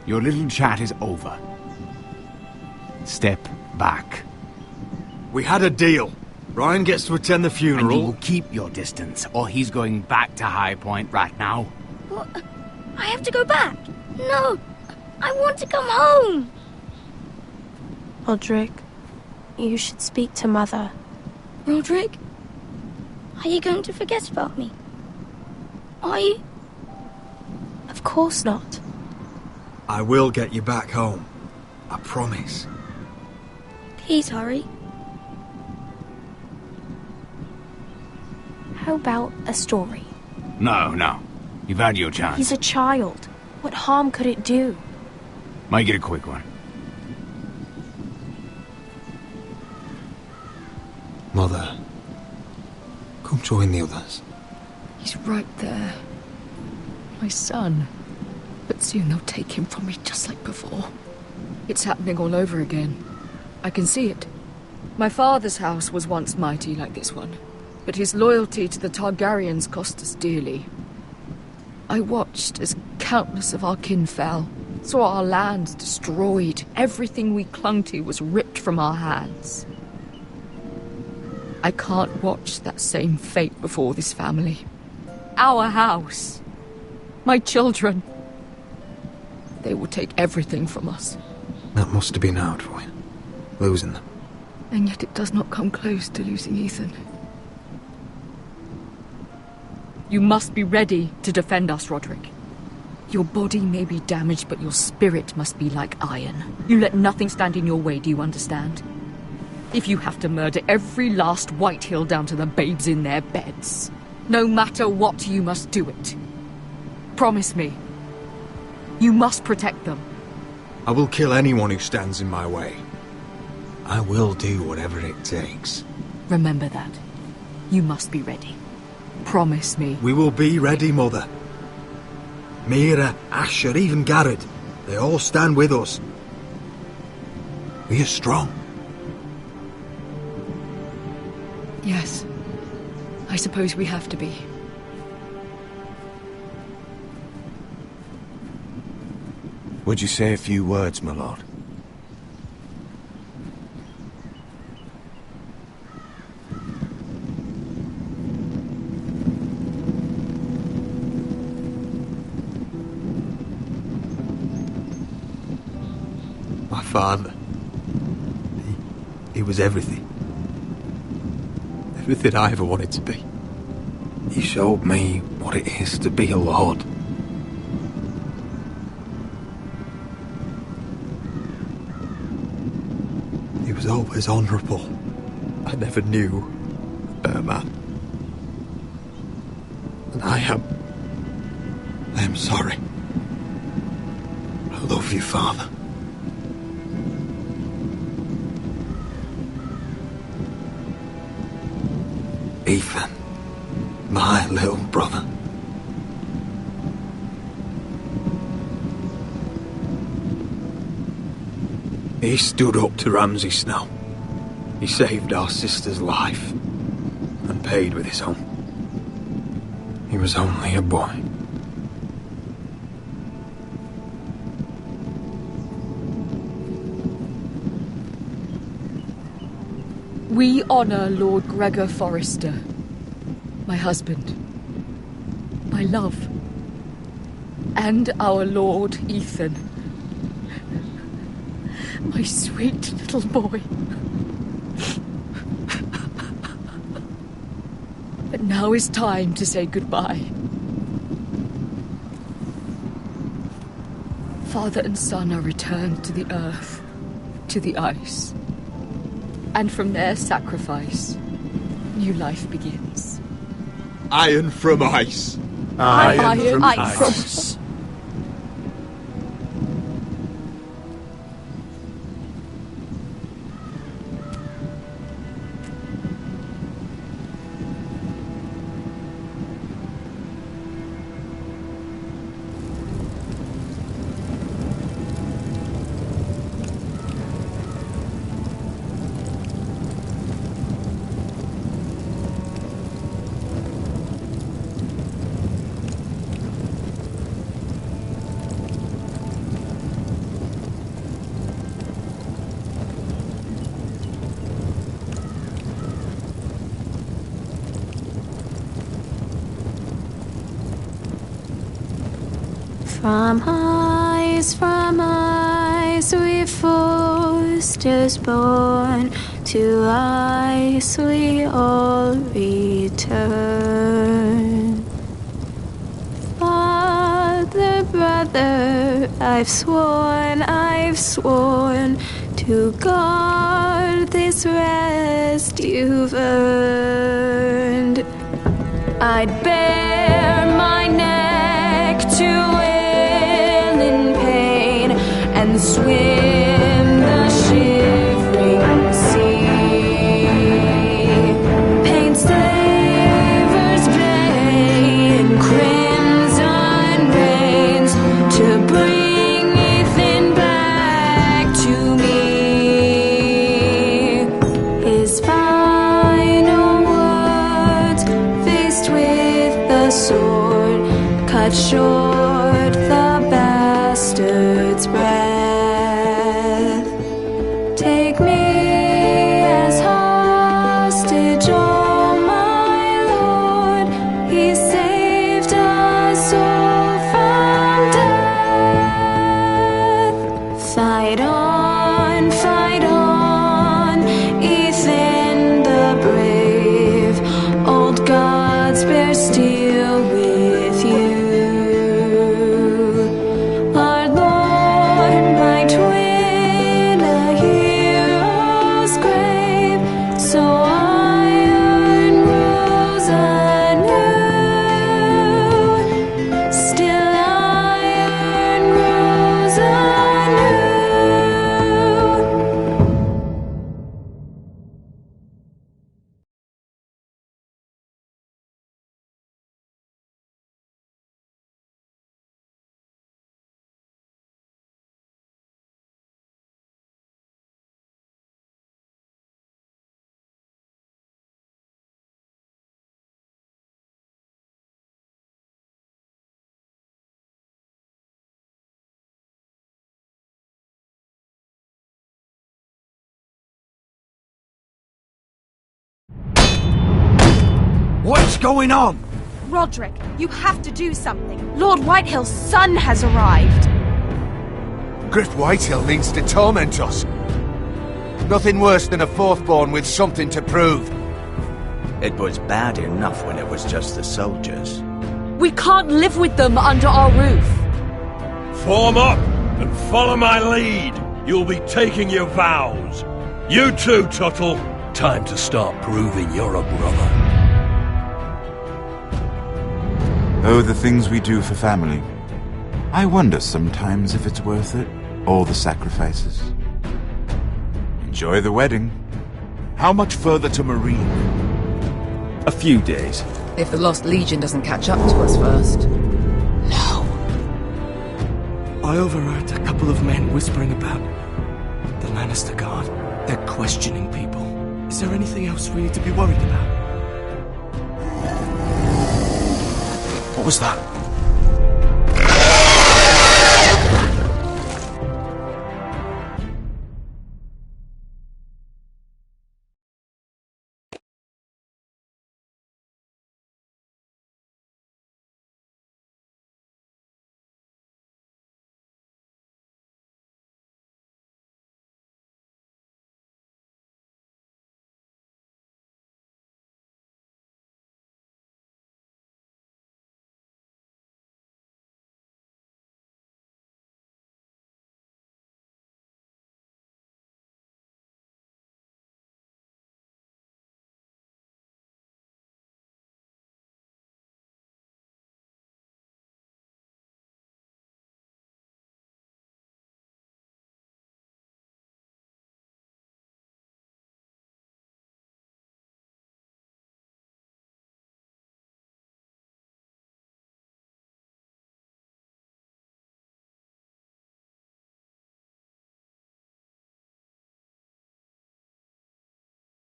Your little chat is over. Step back. We had a deal. Ryan gets to attend the funeral. And you will keep your distance, or he's going back to High Point right now. What? I have to go back? No! I want to come home! Roderick, you should speak to Mother. Roderick? Are you going to forget about me? Are you? Of course not. I will get you back home. I promise. Please hurry. How about a story? No. You've had your chance. He's a child. What harm could it do? Make it a quick one. Mother, come join the others. He's right there. My son. But soon they'll take him from me just like before. It's happening all over again. I can see it. My father's house was once mighty like this one, but his loyalty to the Targaryens cost us dearly. I watched as countless of our kin fell, saw our lands destroyed, everything we clung to was ripped from our hands. I can't watch that same fate before this family. Our house. My children. They will take everything from us. That must have been hard for you, losing them. And yet it does not come close to losing Ethan. You must be ready to defend us, Roderick. Your body may be damaged, but your spirit must be like iron. You let nothing stand in your way, do you understand? If you have to murder every last Whitehill down to the babes in their beds, no matter what, you must do it. Promise me. You must protect them. I will kill anyone who stands in my way. I will do whatever it takes. Remember that. You must be ready. Promise me. We will be ready, Mother. Mira, Asher, even Garrett. They all stand with us. We are strong. Yes. I suppose we have to be. Would you say a few words, my lord? My father. He was everything. Everything I ever wanted to be. He showed me what it is to be a lord. He was always honourable. I never knew a better man. And I am sorry. I love you, Father. Ethan, my little brother. He stood up to Ramsay Snow. He saved our sister's life and paid with his own. He was only a boy. We honor Lord Gregor Forrester, my husband, my love, and our Lord Ethan, my sweet little boy. But now is time to say goodbye. Father and son are returned to the earth, to the ice. And from their sacrifice, new life begins. Iron from ice. Iron from ice. From ice we foresters born, to ice we all return. Father, brother, I've sworn to guard this rest you've earned. I'd bare my neck to wail in pain and swim the shivering sea. Paint slavers play in crimson rains to bring Ethan back to me. His final words, faced with the sword, cut short the bastard's breath. Take me as hostage, oh my lord. He saved us all from death. Fight on, Ethan the brave. Old gods bear steel with you. Our Lord might win a hero's grave, so iron rules anew. Still iron rules anew. What's going on? Roderick, you have to do something. Lord Whitehill's son has arrived. Griff Whitehill means to torment us. Nothing worse than a fourthborn with something to prove. It was bad enough when it was just the soldiers. We can't live with them under our roof. Form up and follow my lead. You'll be taking your vows. You too, Tuttle. Time to start proving you're a brother. Oh, the things we do for family. I wonder sometimes if it's worth it. All the sacrifices. Enjoy the wedding. How much further to Marine? A few days. If the Lost Legion doesn't catch up to us first. I overheard a couple of men whispering about the Lannister Guard. They're questioning people. Is there anything else we need to be worried about? What was that?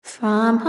From